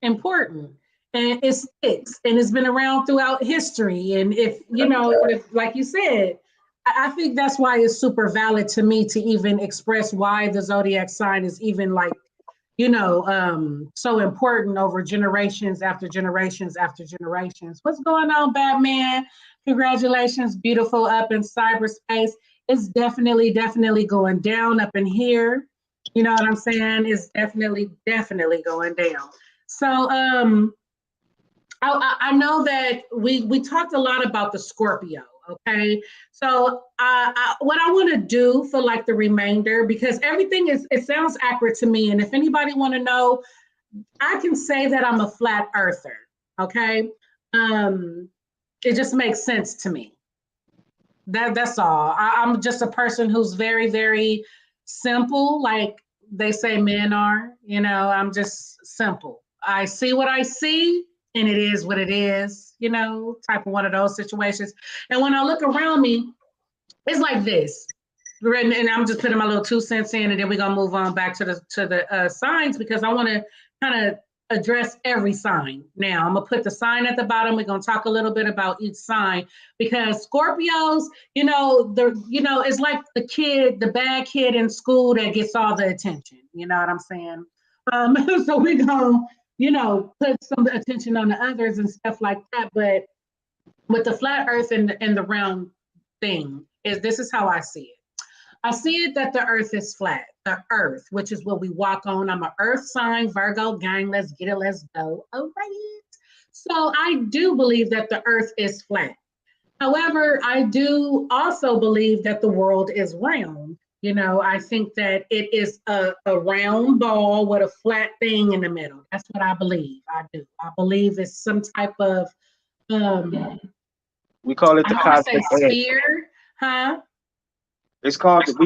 important. And it sticks and it's been around throughout history. And if, you know, if, like you said, I think that's why it's super valid to me to even express why the zodiac sign is even like, you know, so important over generations after generations after generations. What's going on, Batman? Congratulations, beautiful up in cyberspace. It's definitely going down up in here. You know what I'm saying? It's definitely going down. So I know that we talked a lot about the Scorpio. Okay, so what I want to do for like the remainder, because everything it sounds accurate to me, and if anybody want to know, I can say that I'm a flat earther. Okay, it just makes sense to me. That's all. I'm just a person who's very, very simple, like they say men are. You know, I'm just simple. I see what I see, and it is what it is, you know, type of one of those situations. And when I look around me, it's like this. And I'm just putting my little 2 cents in, and then we're gonna move on back to the signs, because I want to kind of address every sign. Now I'm gonna put the sign at the bottom. We're gonna talk a little bit about each sign, because Scorpios, you know, it's like the bad kid in school that gets all the attention. You know what I'm saying? So we're gonna, put some attention on the others and stuff like that. But with the flat earth and the round thing, this is how I see it. I see it that the earth is flat. The earth, which is what we walk on. I'm an earth sign, Virgo, gang, let's get it, let's go. All right. So I do believe that the earth is flat. However, I do also believe that the world is round. I think that it is a round ball with a flat thing in the middle. That's what I believe. I do. I believe it's some type of we call it the cosmic egg. Sphere, huh? We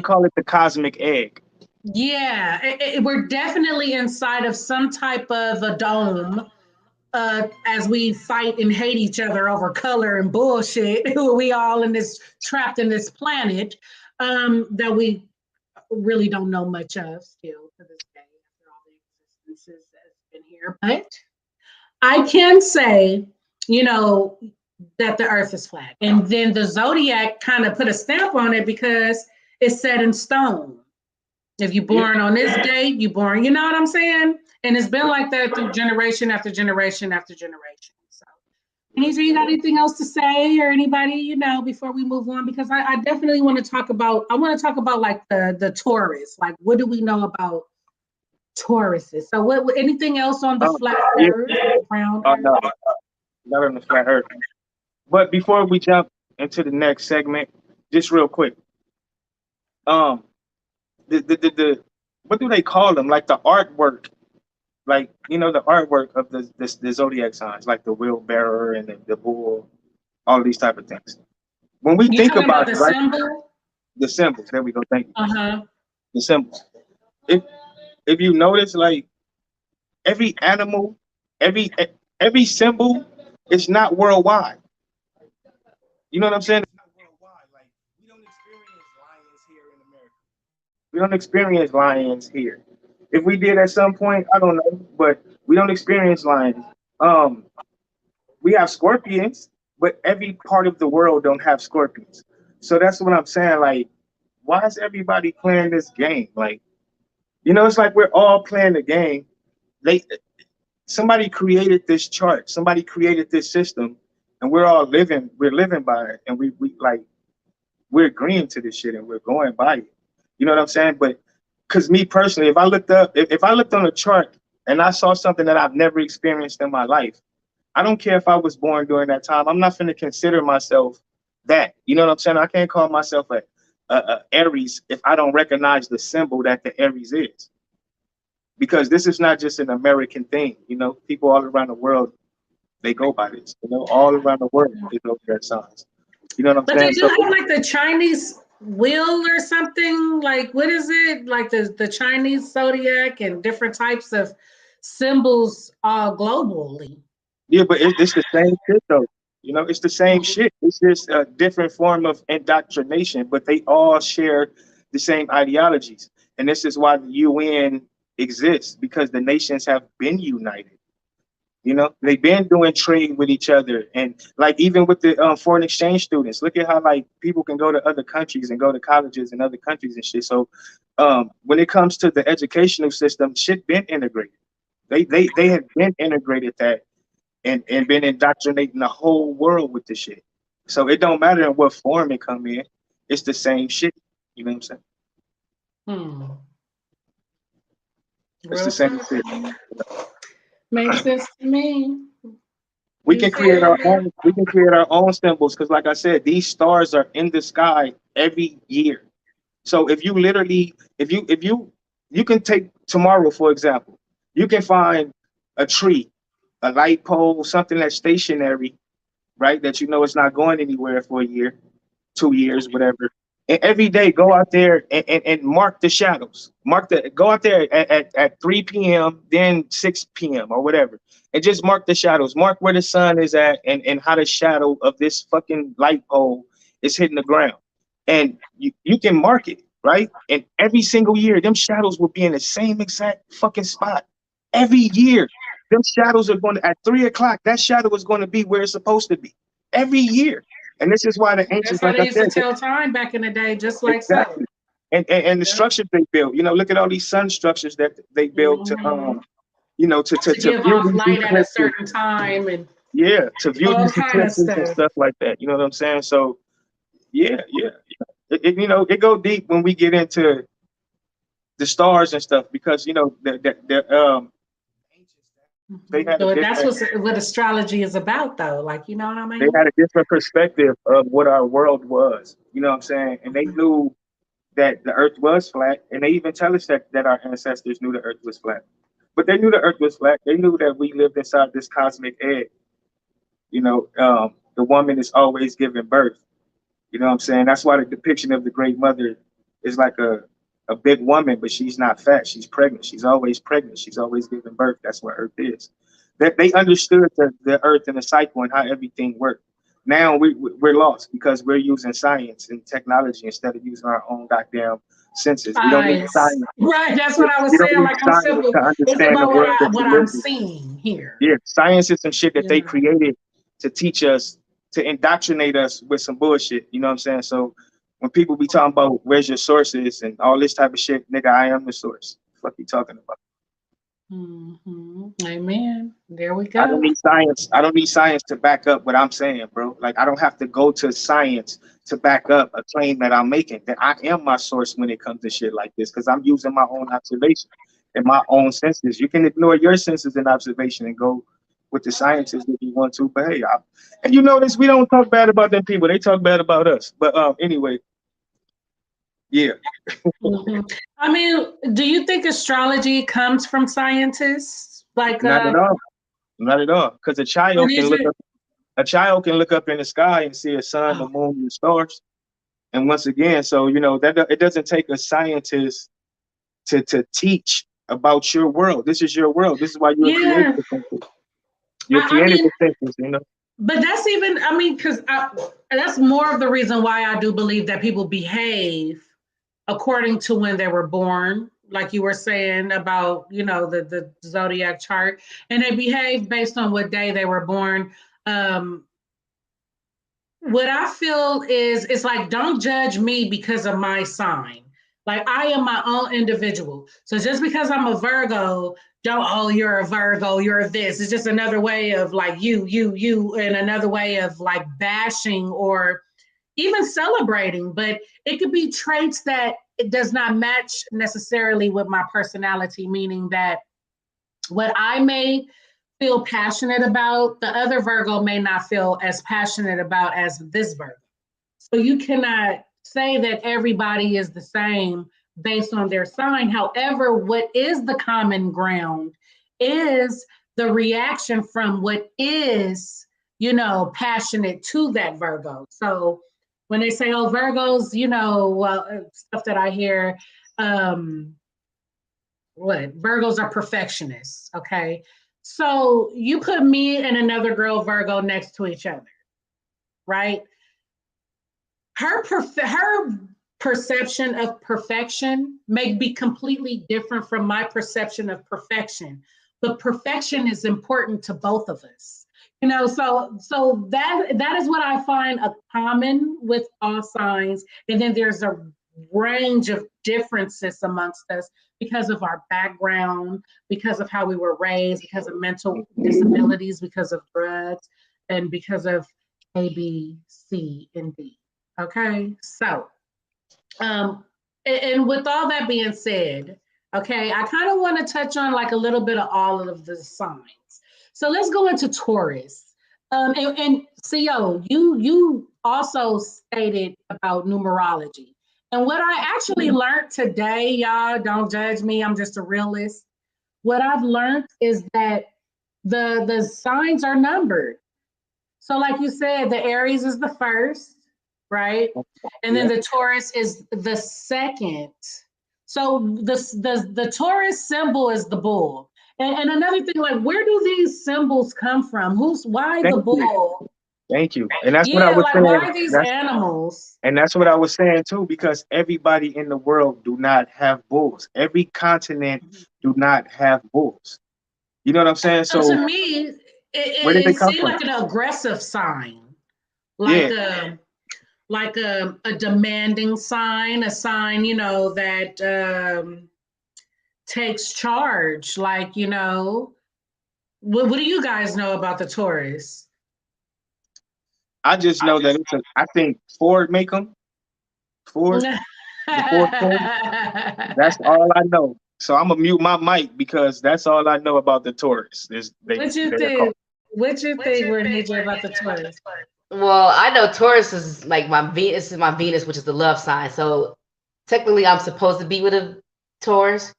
call it the cosmic egg. Yeah, we're definitely inside of some type of a dome as we fight and hate each other over color and bullshit. We all trapped in this planet that we really don't know much of still to this day after all the existences that's been here. But I can say, that the earth is flat. And then the Zodiac kind of put a stamp on it because it's set in stone. If you're born on this date, you're born, you know what I'm saying? And it's been like that through generation after generation after generation. So, Anitra, you got anything else to say, or anybody, before we move on? Because I definitely want to talk about, like the Taurus. Like, what do we know about Tauruses? So what anything else on the flat earth, round earth? No, not on the flat earth. But before we jump into the next segment, just real quick. The what do they call them? Like the artwork, like the artwork of the zodiac signs, like the wheelbarrow and the bull, all these type of things. When we think about it, right? The symbols. There we go. Thank you. The symbols. If you notice, like every animal, every symbol, it's not worldwide. You know what I'm saying? It's not worldwide. Like we don't experience lions here in America. We don't experience lions here. If we did at some point, I don't know, but we don't experience lions. We have scorpions, but every part of the world don't have scorpions. So that's what I'm saying. Like, why is everybody playing this game? Like, it's like we're all playing the game. Somebody created this chart. Somebody created this system, and we're living by it. And we're agreeing to this shit and we're going by it. You know what I'm saying? But because me personally, if I looked on a chart and I saw something that I've never experienced in my life, I don't care if I was born during that time. I'm not going to consider myself that. You know what I'm saying? I can't call myself a Aries if I don't recognize the symbol that the Aries is. Because this is not just an American thing. People all around the world, they go by this. All around the world, they go their signs. You know what I'm saying? But they do have like the Chinese wheel or something. Like, what is it? Like the Chinese zodiac and different types of symbols globally. Yeah, but it's the same shit though. It's the same shit. It's just a different form of indoctrination, but they all share the same ideologies. And this is why the UN exists, because the nations have been united. They've been doing trade with each other, and like even with the foreign exchange students, look at how like people can go to other countries and go to colleges in other countries and shit. So when it comes to the educational system, shit been integrated. They have been integrated that and been indoctrinating the whole world with the shit. So it don't matter in what form it come in, it's the same shit. You know what I'm saying? It's the same shit. Makes sense to me. We can create our own symbols, because like I said, these stars are in the sky every year. So if you can take tomorrow, for example, you can find a tree, a light pole, something that's stationary, right? That it's not going anywhere for a year, 2 years, whatever. And every day go out there and mark the shadows. Go out there at 3 p.m., then 6 p.m. or whatever. And just mark the shadows. Mark where the sun is at and how the shadow of this fucking light pole is hitting the ground. And you can mark it, right? And every single year, them shadows will be in the same exact fucking spot. Every year, them shadows are going to, at 3 o'clock, that shadow is going to be where it's supposed to be. Every year. And this is why the ancients, that's how they used to tell time back in the day, just like exactly. So. and the structures they built. You know, look at all these sun structures that they built to you know, to give view off these light at a eclipses. certain time and Yeah, to view all these kind of eclipses and stuff. stuff like that. You know what I'm saying? So yeah. You know, it go deep when we get into the stars and stuff because you know they had a So that's different what astrology is about, though. Like, you know what I they mean? had a different perspective of what our world was. You know what I'm saying? And they knew that the earth was flat, and they even tell us that our ancestors knew the earth was flat. But they knew the earth was flat. They knew that we lived inside this cosmic egg. You know, the woman is always giving birth. You know what I'm saying? That's why the depiction of the Great Mother is like a big woman, but she's not fat. She's pregnant. She's always pregnant. She's always giving birth. That's what Earth is. That they understood the Earth and the cycle and how everything worked. Now we're lost because we're using science and technology instead of using our own goddamn senses. We don't need Science. science. Right, that's what I was We don't saying. need Like, I'm science simple. to It's understand the about world that what we live I'm in. seeing here. Yeah, science is some shit that they Yeah. created to teach us, to indoctrinate us with some bullshit. You know what I'm saying? So when people be talking about where's your sources and all this type of shit, nigga, I am the source. What you talking about? Amen. There we I don't go. need science. I don't need science to back up what I'm saying, bro. Like I don't have to go to science to back up a claim that I'm making. That I am my source when it comes to shit like this, because I'm using my own observation and my own senses. You can ignore your senses and observation and go with the scientists if you want to. But hey, and you notice we don't talk bad about them people. They talk bad about us. But anyway, yeah. I mean, do you think astrology comes from scientists? Like, Not at all. Not at all. Because a child can look up. A child can look up in the sky and see a sun, the moon, and the stars. And once again, so you know that it doesn't take a scientist to teach about your world. This is your world. This is why you were created. You're created with senses, you know. But that's even, I mean, because that's more of the reason why I do believe that people behave according to when they were born, like you were saying about, you know, the Zodiac chart, and they behave based on what day they were born. What I feel is, it's like, don't judge me because of my sign. Like, I am my own individual. So just because I'm a Virgo, don't, oh, you're a Virgo, you're this. It's just another way of like you, and another way of like bashing or even celebrating. But it could be traits that it does not match necessarily with my personality, meaning that what I may feel passionate about, the other Virgo may not feel as passionate about as this Virgo. So you cannot say that everybody is the same based on their sign. However, what is the common ground is the reaction from what is, you know, passionate to that Virgo. So when they say, oh, Virgos, you know, well, stuff that I hear, Virgos are perfectionists, okay? So you put me and another girl Virgo next to each other, right? Her perception of perfection may be completely different from my perception of perfection, but perfection is important to both of us. You know, so that is what I find a common with all signs. And then there's a range of differences amongst us because of our background, because of how we were raised, because of mental disabilities, because of drugs, and because of A, B, C, and D. Okay, so, and with all that being said, okay, I kind of want to touch on like a little bit of all of the signs. So let's go into Taurus. And C3o, you also stated about numerology. And what I actually learned today, y'all, don't judge me, I'm just a realist. What I've learned is that the signs are numbered. So like you said, the Aries is the first, right? And then the Taurus is the second. So the Taurus symbol is the bull. And another thing, like, where do these symbols come from? Why the bull? Thank you. And that's what I was saying. Why are these animals? And that's what I was saying too, because everybody in the world do not have bulls. Every continent do not have bulls. You know what I'm saying? So to me, where did they it come seemed from? like an aggressive sign. Like like a demanding sign, a sign, you know, that takes charge. Like, you know, what do you guys know about the Taurus? I just know that I think Ford make them. Ford, the Ford Taurus. That's all I know. So I'm gonna mute my mic because that's all I know about the Taurus. What you They're think? called. What you think, Renee, about the Taurus? Well, I know Taurus is like my Venus, which is the love sign. So technically, I'm supposed to be with a Taurus.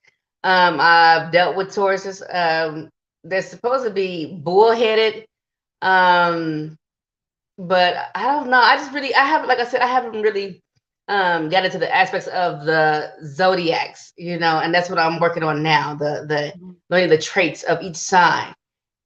I've dealt with Tauruses. They're supposed to be bullheaded. But I don't know. Like I said, I haven't really got into the aspects of the zodiacs, you know, and that's what I'm working on now. The learning the traits of each sign.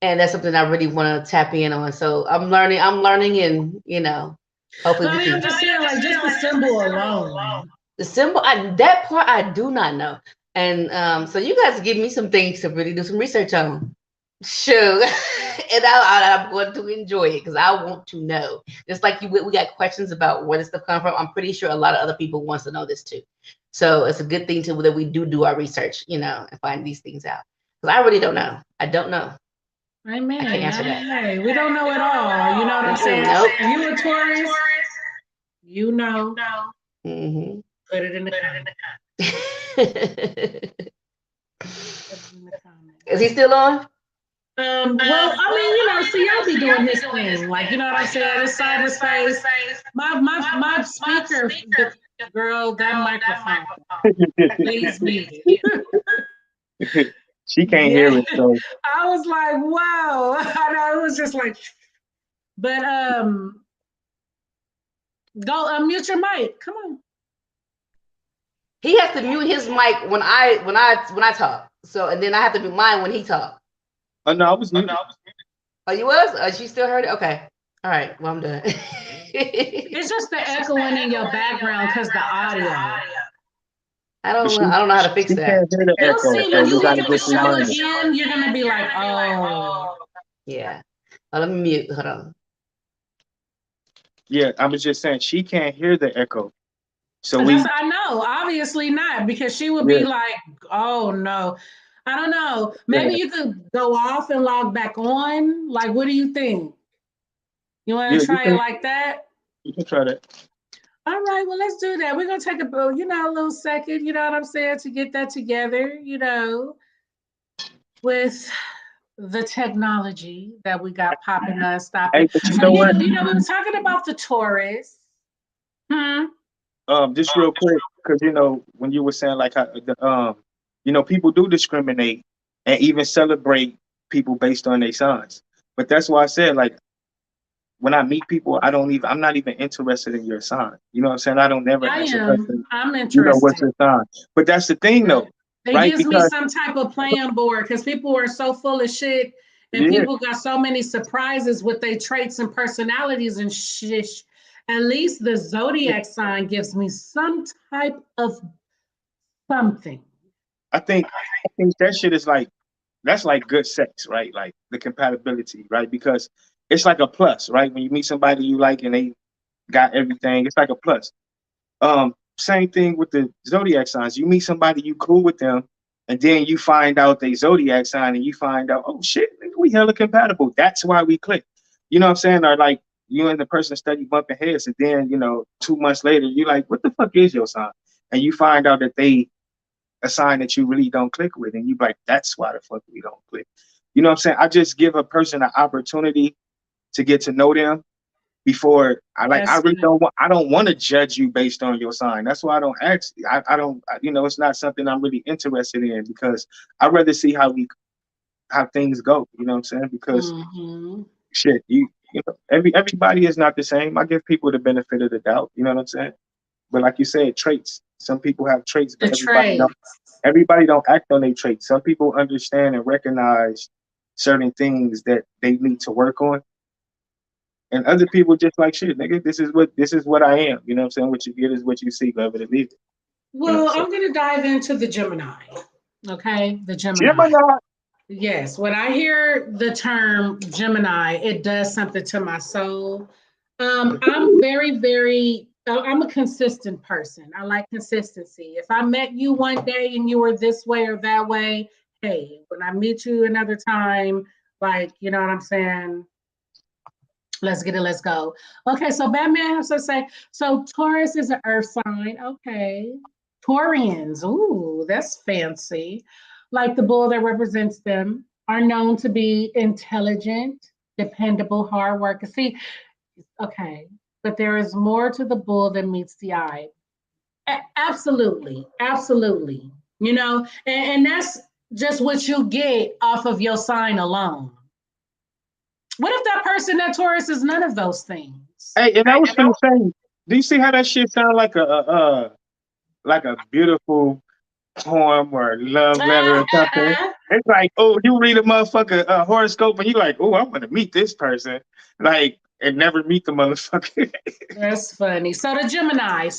And that's something I really want to tap in on. So I'm learning, and you know, hopefully we can. I'm just saying, like, just the symbol alone. The symbol, that part I do not know. And so you guys give me some things to really do some research on. Sure. And I'm going to enjoy it because I want to know. Just like we got questions about where this stuff comes from. I'm pretty sure a lot of other people wants to know this too. So it's a good thing that we do our research, you know, and find these things out. Because I really don't know. I don't know. Amen. I can't answer that. Hey, we don't know it all. You know what I'm saying? Nope. You a Taurus? You know. Mm-hmm. Put it in the comments. Is he still on? Well, I mean, you know, see, y'all be doing his thing, like, you know what I'm saying? It's cyberspace. My speaker, girl, that microphone, please mute it. She can't hear it, so I was like, wow. I know, it was just like, but go unmute your mic. Come on. He has to mute his mic when I talk. So, and then I have to mute mine when he talks. Oh no, I was muted. Oh, you was? Oh, she still heard it? Okay. All right. Well, I'm done. It's just the echoing in your background because the audio. I don't know how to fix that. Can't hear the You'll echo, see so when we you gotta look at the get show reminded. again, you're gonna be like, oh. Yeah. Oh, let me mute. Hold on. Yeah, I was just saying she can't hear the echo. So I know, obviously not, because she would be like, oh no. I don't know. Maybe you could go off and log back on. Like, what do you think? You want to try it like that? You can try that. All right, well, let's do that. We're going to take a little second, you know what I'm saying, to get that together, you know, with the technology that we got popping nonstop. Hey, but you know what? You know, we were talking about the Taurus. Just real quick, because you know, when you were saying like how you know, people do discriminate and even celebrate people based on their signs. But that's why I said, like, when I meet people, I'm not even interested in your sign. You know what I'm saying? I don't never ask a person, I'm interested. you know, what's your sign? But that's the thing though. It right? gives me some type of plan board because people are so full of shit and people got so many surprises with their traits and personalities and shit. At least the zodiac sign gives me some type of something. I think that shit is like, that's like good sex, right? Like the compatibility, right? Because it's like a plus, right? When you meet somebody you like and they got everything, it's like a plus. Same thing with the zodiac signs. You meet somebody, you cool with them, and then you find out they zodiac sign and you find out, oh shit, we hella compatible. That's why we click. You know what I'm saying? Or like you and the person study bumping heads, and then, you know, 2 months later, you're like, what the fuck is your sign? And you find out that they a sign that you really don't click with, and you like, that's why the fuck we don't click. You know what I'm saying? I just give a person an opportunity to get to know them before I don't want to judge you based on your sign. That's why I don't ask. I don't, you know, it's not something I'm really interested in, because I'd rather see how things go. You know what I'm saying? Because shit, you know, everybody is not the same. I give people the benefit of the doubt. You know what I'm saying? But like you said, traits. Some people have traits, but everybody don't act on their traits. Some people understand and recognize certain things that they need to work on. And other people just like, shit, nigga, this is what I am. You know what I'm saying? What you get is what you see, love it or leave it. Well, you know, I'm going to dive into the Gemini. Okay? The Gemini. Yes. When I hear the term Gemini, it does something to my soul. I'm very, very I'm a consistent person. I like consistency. If I met you one day and you were this way or that way, hey, when I meet you another time, like, you know what I'm saying? Let's get it, let's go. Okay, so Batman has to say, so Taurus is an earth sign. Okay. Taurians, ooh, that's fancy. Like the bull that represents them, are known to be intelligent, dependable, hard worker. See, okay, but there is more to the bull than meets the eye. Absolutely, absolutely. You know, and that's just what you get off of your sign alone. What if that person, that Taurus, is none of those things? Hey, and I was gonna say, do you see how that shit sound like a beautiful poem or love letter or something? It's like, oh, you read a motherfucker horoscope and you like, oh, I'm gonna meet this person, like, and never meet the motherfucker. That's funny. So the Gemini,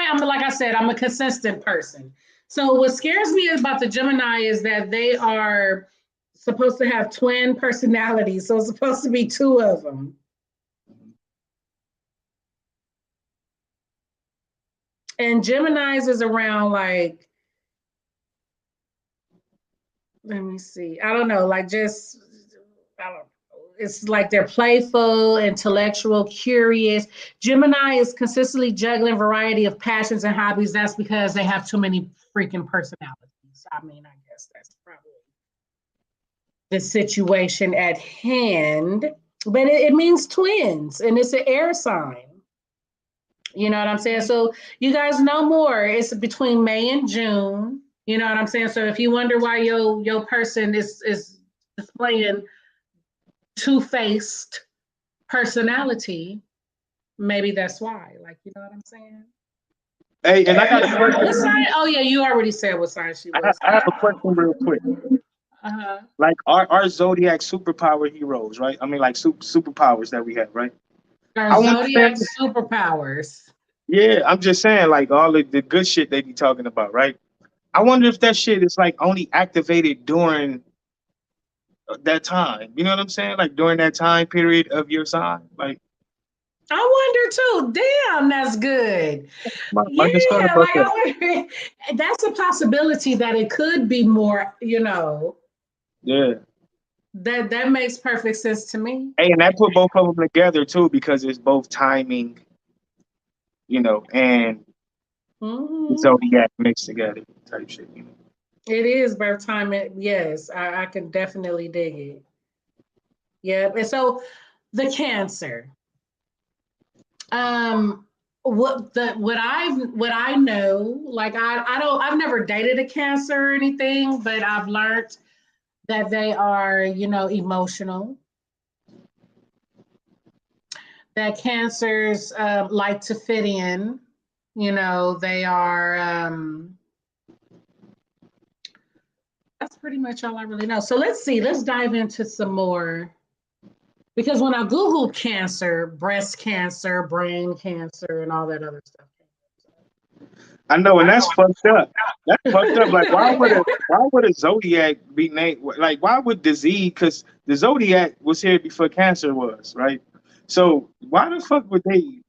I'm like I said, I'm a consistent person. So what scares me about the Gemini is that they are supposed to have twin personalities. So it's supposed to be two of them. And Geminis is around like, let me see. I don't know, like just, I don't know. It's like they're playful, intellectual, curious. Gemini is consistently juggling variety of passions and hobbies. That's because they have too many freaking personalities. I mean, I guess that's probably the situation at hand. But it means twins, and it's an air sign. You know what I'm saying? So you guys know more. It's between May and June. You know what I'm saying? So if you wonder why your person is displaying two-faced personality, maybe that's why. Like, you know what I'm saying? Hey, and I got a What question. sign? Oh yeah, you already said what sign she was. I have a question real quick. Uh-huh. Like our Zodiac superpower heroes, right? I mean, like superpowers that we have, right? Our Zodiac superpowers. Yeah, I'm just saying, like all of the good shit they be talking about, right? I wonder if that shit is like only activated during that time. You know what I'm saying? Like during that time period of your sign. Like I wonder too. Damn, that's good. I just thought Yeah, about like that. I wonder. That's a possibility that it could be more. You know, Yeah. that makes perfect sense to me. Hey, and that put both of them together too because it's both timing, you know, and Zodiac mixed together type shit. You know? It is birth time. Yes, I can definitely dig it. Yeah, and so the Cancer. What I know, like I've never dated a Cancer or anything, but I've learned that they are, you know, emotional. That Cancers like to fit in. You know, they are. That's pretty much all I really know. So let's see. Let's dive into some more. Because when I Googled cancer, breast cancer, brain cancer, and all that other stuff. I know, and that's fucked up. That's fucked up. Like, why would a Zodiac be named? Like, why would disease? Because the Zodiac was here before cancer was, right? So why the fuck would they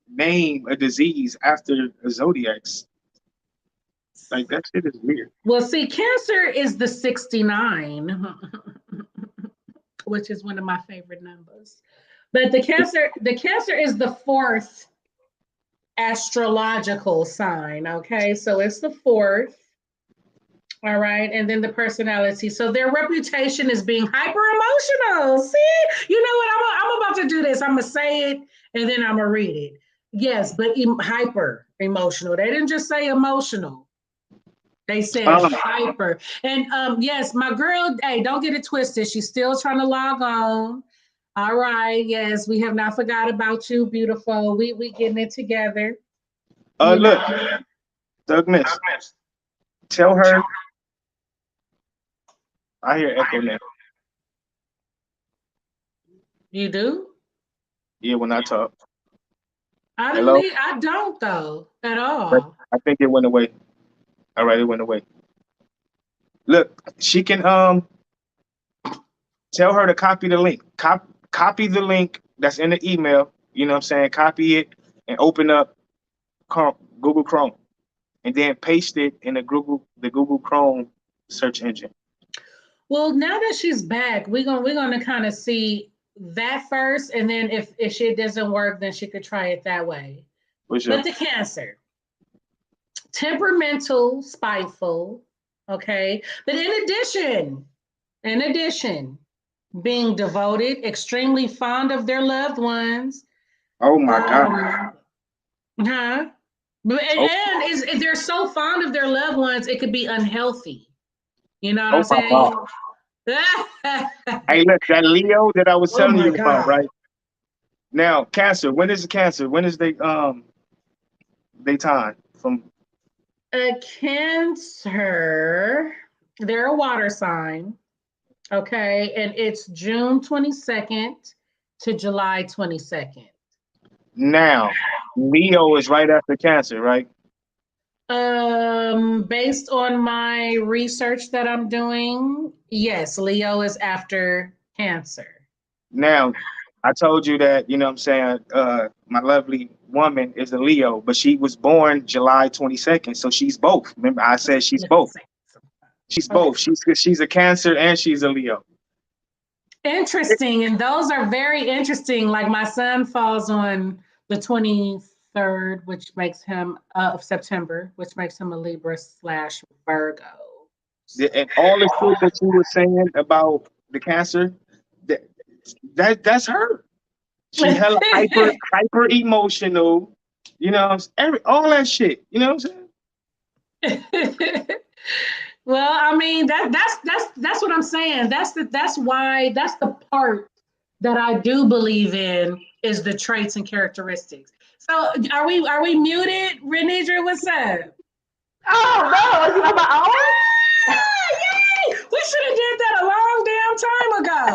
name a disease after a Zodiac's? Like that shit is weird. Well, see, Cancer is the 69, which is one of my favorite numbers. But the Cancer is the fourth astrological sign. Okay, so it's the fourth. All right, and then the personality. So their reputation is being hyper emotional. See, you know what? I'm about to do this. I'm gonna say it and then I'm gonna read it. Yes, but hyper emotional. They didn't just say emotional. They said hyper. And yes, my girl, hey, don't get it twisted. She's still trying to log on. All right, yes, we have not forgot about you, beautiful. We getting it together. Look, Douglas, tell her. I hear echo now. You do? Yeah, when I talk. I don't though at all. I think it went away. All right, it went away. Look, she can tell her to copy the link. Copy the link that's in the email. You know what I'm saying? Copy it and open up Google Chrome, and then paste it in the Google Chrome search engine. Well, now that she's back, we're gonna kind of see that first, and then if shit doesn't work, then she could try it that way. But the Cancer, temperamental, spiteful, okay. But in addition, being devoted, extremely fond of their loved ones. Oh my God. Huh? And is they're so fond of their loved ones, it could be unhealthy. You know what I'm saying? Hey, look, that Leo that I was telling you about, right? Now, Cancer. When is the Cancer? When is they time from? A Cancer, they're a water sign, okay, and it's June 22nd to July 22nd. Now, Leo is right after Cancer, right? Based on my research that I'm doing, yes, Leo is after Cancer. Now, I told you that, you know what I'm saying, my lovely woman is a Leo, but she was born July 22nd, so she's both. Remember, I said she's both. She's both. She's a Cancer and she's a Leo. Interesting, and those are very interesting. Like my son falls on the 23rd, which makes him of September, which makes him a Libra/Virgo. And all the shit that you were saying about the Cancer, that's her. She's hella hyper emotional, you know, all that shit. You know what I'm saying? Well, I mean that's what I'm saying. That's the part that I do believe in is the traits and characteristics. So are we muted, Renidra? What's up? Oh no, is it on my own? Yay! We should have did that a long damn time ago.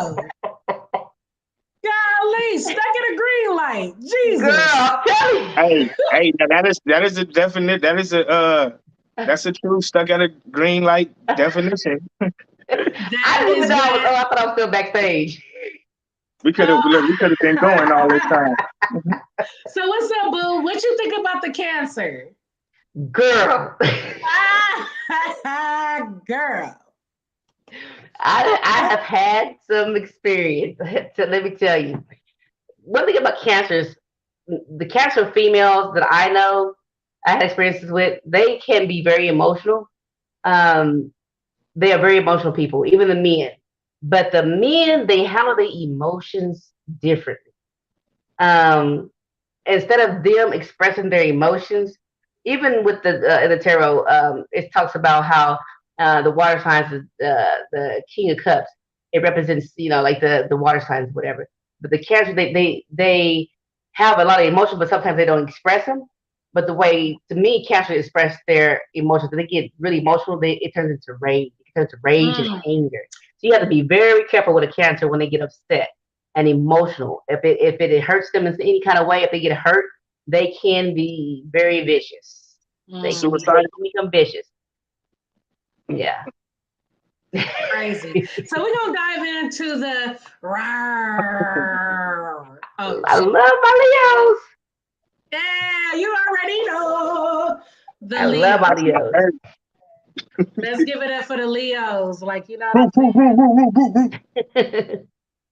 Golly, stuck at a green light. Jesus. Girl, Hey, now that is a definite. That's a true stuck at a green light definition. I didn't even know. I thought I was still backstage. We could have been going all this time. So what's up, boo? What you think about the Cancer? Girl. Girl. I have had some experience. So let me tell you. One thing about Cancers, the Cancer females that I know, I had experiences with, they can be very emotional. They are very emotional people, even the men. But the men, they handle the emotions differently. Instead of them expressing their emotions, even with the tarot, it talks about how the water signs is the King of Cups. It represents, like the water signs, whatever. But the Cancer, they have a lot of emotion, but sometimes they don't express them. But the way, to me, Cancer express their emotions, when they get really emotional, it turns into rage. It turns to rage and anger. So you have to be very careful with a Cancer when they get upset and emotional. If it hurts them in any kind of way, if they get hurt, they can be very vicious. They can become vicious. Yeah. Crazy. So we're gonna dive into the I love my Leos. Yeah, you already know. I love my Leos. Let's give it up for the Leos. Like, you know what I'm saying?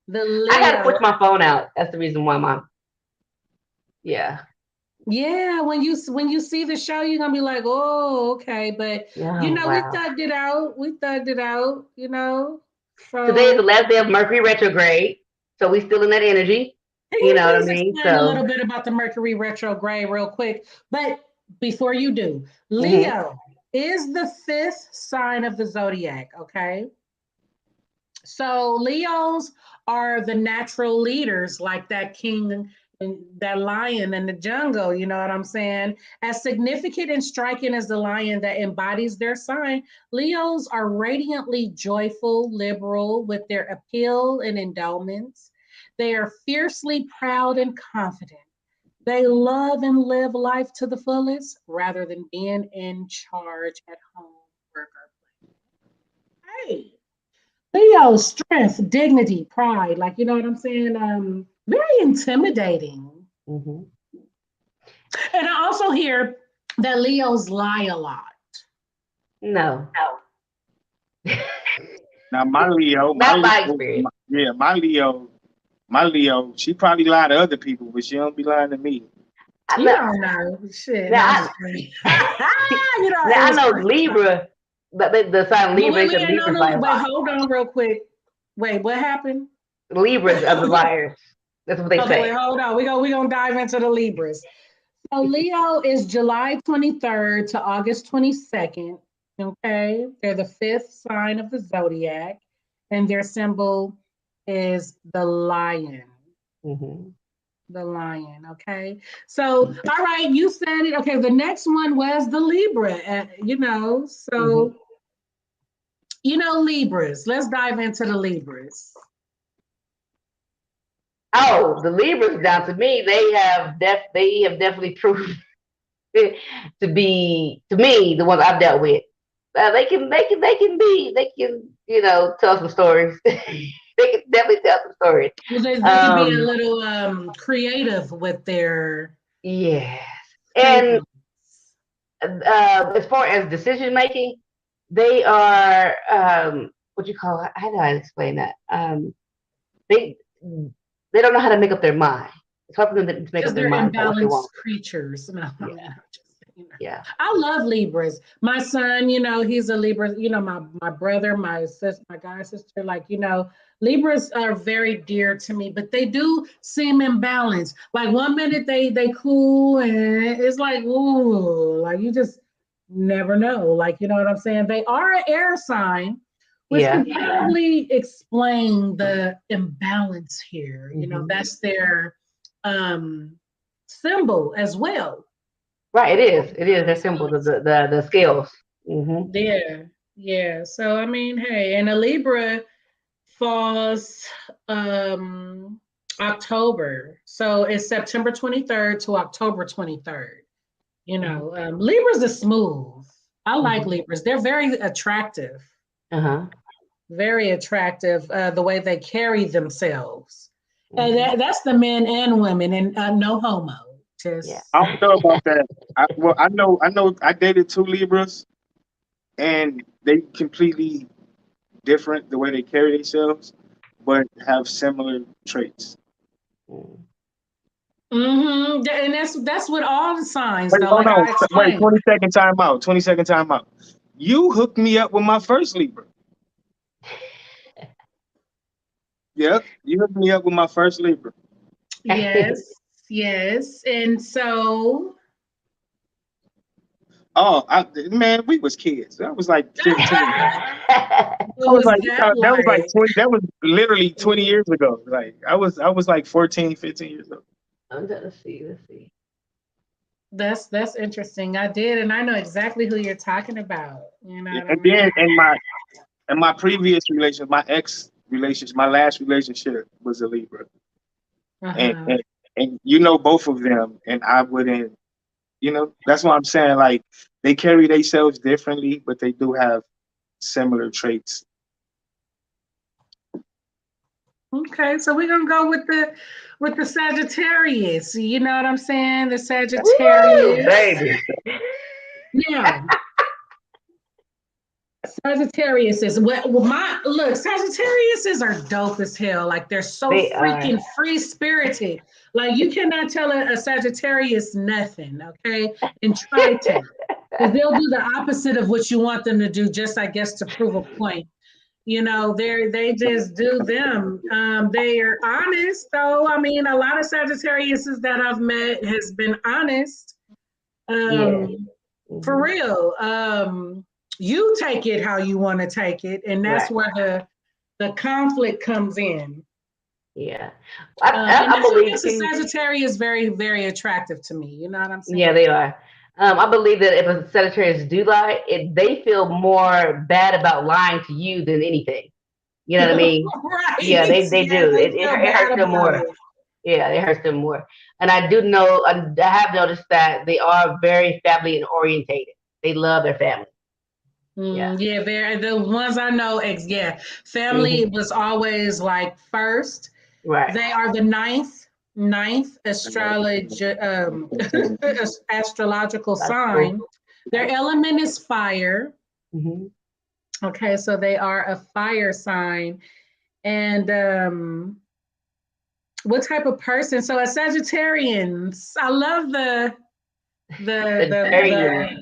The Leo. I gotta switch my phone out. That's the reason why Yeah, when you see the show, you're gonna be like, oh, okay. But we thugged it out. So, today is the last day of Mercury retrograde, so we still in that energy. You know what I mean? So a little bit about the Mercury retrograde real quick. But before you do, Leo is the 5th sign of the zodiac, okay? So Leos are the natural leaders, like that king and that lion in the jungle, you know what I'm saying? As significant and striking as the lion that embodies their sign, Leos are radiantly joyful, liberal with their appeal and endowments. They are fiercely proud and confident. They love and live life to the fullest rather than being in charge at home, work, or play. Hey, Leo, strength, dignity, pride, like, you know what I'm saying? Very intimidating. And I also hear that Leos lie a lot. No. Now my Leo, Not my experience. my Leo, she probably lie to other people, but she don't be lying to me. You don't know. Shit. Now, I know Libra, the sign Libra. Wait, hold on real quick. Wait, what happened? Libras are the liars. That's what they say. Wait, hold on. We're gonna dive into the Libras. So Leo is July 23rd to August 22nd. Okay, they're the 5th sign of the zodiac, and their symbol is the lion. Mm-hmm. The lion. Okay, so all right, you said it. Okay, the next one was the Libra. So Libras. Let's dive into the Libras. Oh, the Libras, down to me, they have definitely proved to be, to me, the ones I've dealt with. They can tell some stories. They can definitely tell some stories. They can be a little creative with their yes. And as far as decision making, they are what you call it? How do I explain that? They don't know how to make up their mind. It's hard for them to make up their mind about what they want. Creatures. Yeah. I love Libras. My son, he's a Libra. My brother, my sister, my god sister, Libras are very dear to me, but they do seem imbalanced. Like one minute they cool, and it's like, ooh, like you just never know. Like, you know what I'm saying? They are an air sign, which can probably explain the imbalance here. That's their symbol as well. Right, it is their symbol, the scales. Mm-hmm. Yeah. So I mean, hey, and a Libra falls October, so it's September 23rd to October 23rd. Libras are smooth. I like Libras. They're very attractive. Very attractive, the way they carry themselves. And that's the men and women, and no homo. I don't know about that. I know I dated 2 Libras, and they completely different the way they carry themselves, but have similar traits. And that's with all the signs. Wait, hold on. Wait, 20-second time out. 20-second time out. You hooked me up with my first Libra. Yep, you hooked me up with my first Libra. Yes. And so man, we was kids. That was like 15. That was literally 20 years ago. Like I was like 14, 15 years old. Let's see. That's interesting. I did, and I know exactly who you're talking about. Then in my previous relationship, my last relationship was a Libra. And both of them, and I wouldn't, that's what I'm saying. Like they carry themselves differently, but they do have similar traits. Okay, so we're gonna go with the Sagittarius. You know what I'm saying? The Sagittarius. Woo, baby. Yeah. Sagittariuses. Sagittariuses are dope as hell. Like they're so freaking free spirited. Like you cannot tell a Sagittarius nothing, okay? And try to, because they'll do the opposite of what you want them to do, just I guess to prove a point. They just do them. They are honest, though. I mean, a lot of Sagittariuses that I've met has been honest. For real. You take it how you want to take it, and that's where the conflict comes in. Yeah, I believe the Sagittarius is very, very attractive to me. You know what I'm saying? Yeah, they are. I believe that if a Sagittarius do lie, they feel more bad about lying to you than anything. You know what I mean? Right. Yeah, they do. It hurts them more. Yeah, it hurts them more. And I do know, I have noticed that they are very family orientated. They love their family. They're the ones I know. Family was always like first. Right. They are the 9th ninth astrological sign. Their element is fire. Mm-hmm. Okay, so they are a fire sign. And what type of person? So as Sagittarians, I love the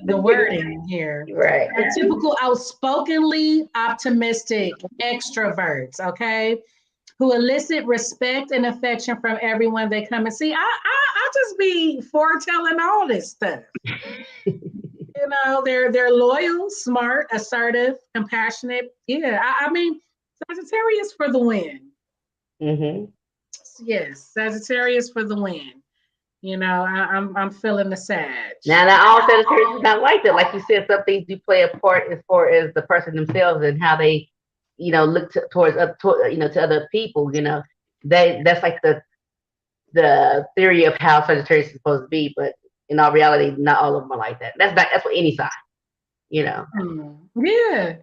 wording here. Right. A typical outspokenly optimistic extroverts, okay, who elicit respect and affection from everyone they come and see. I just be foretelling all this stuff. You know, they're loyal, smart, assertive, compassionate. Yeah, I mean, Sagittarius for the win. Mm-hmm. Yes, Sagittarius for the win. You know, I'm feeling the Sag. Now all Sagittarius is not like that. Like you said, some things do play a part as far as the person themselves and how they, you know, look towards to other people. You know, that's like the theory of how Sagittarius is supposed to be, but in all reality, not all of them are like that. That's for any sign, you know. Yeah.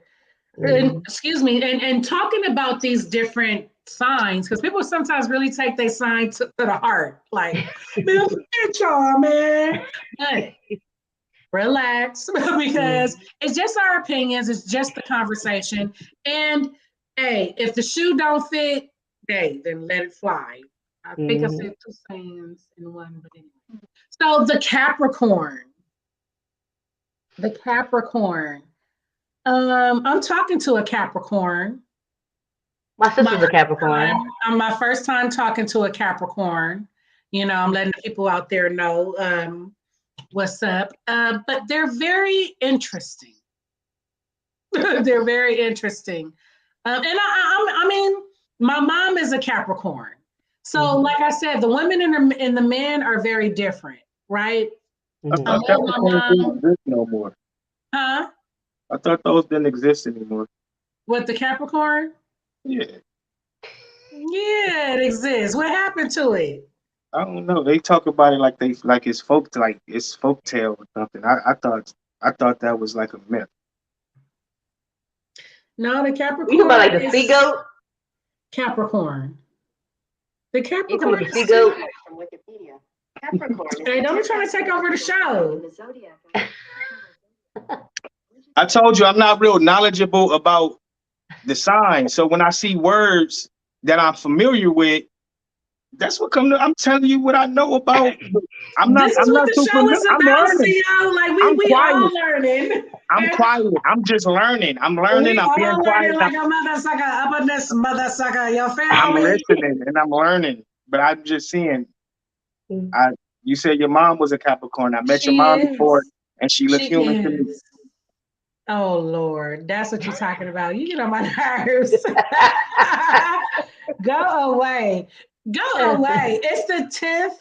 Mm-hmm. Excuse me. And talking about these different signs, because people sometimes really take their sign to the heart. Like, man, forget y'all, man. But relax, because it's just our opinions. It's just the conversation. And hey, if the shoe don't fit, hey, then let it fly. I think I said two sayings in one, but anyway. So the Capricorn. I'm talking to a Capricorn. My sister's a Capricorn. My first time talking to a Capricorn. You know, I'm letting the people out there know what's up. But they're very interesting. They're very interesting. And I mean, my mom is a Capricorn. So, like I said, the women and the men are very different, right? I thought Capricorn didn't exist no more. Huh? I thought those didn't exist anymore. What, the Capricorn? Yeah. Yeah, it exists. What happened to it? I don't know. They talk about it like it's folk tale or something. I thought that was like a myth. No, the Capricorn. You about like the C3o? Capricorn. The Capricorn. The C3o? From Wikipedia. Capricorn. Hey, don't be trying to take over the show. The Zodiac. I told you I'm not real knowledgeable about the signs. So when I see words that I'm familiar with, that's what comes to. I'm telling you what I know about. I'm not. This is I'm what not the too show is I'm about, learning. C3o. Like we all learning. I'm quiet. I'm just learning. I'm learning. I'm being quiet. Like a mother sucker, up on this mother sucker. Your family. I'm listening and I'm learning. But I'm just seeing. You said your mom was a Capricorn. I met your mom before, and she looked human to me. Oh Lord, that's what you're talking about. You get on my nerves. Go away. Go away. It's the 10th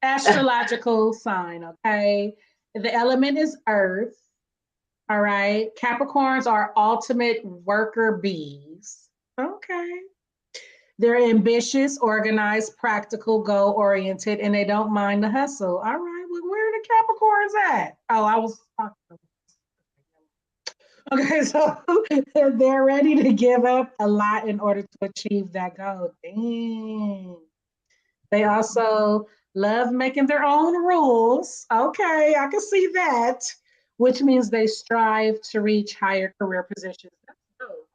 astrological sign, okay? The element is earth. All right. Capricorns are ultimate worker bees. Okay. They're ambitious, organized, practical, goal-oriented, and they don't mind the hustle. All right. Well, where are the Capricorns at? Oh, I was talking about. Okay, so they're ready to give up a lot in order to achieve that goal. Dang. They also love making their own rules. Okay, I can see that, which means they strive to reach higher career positions. That's dope.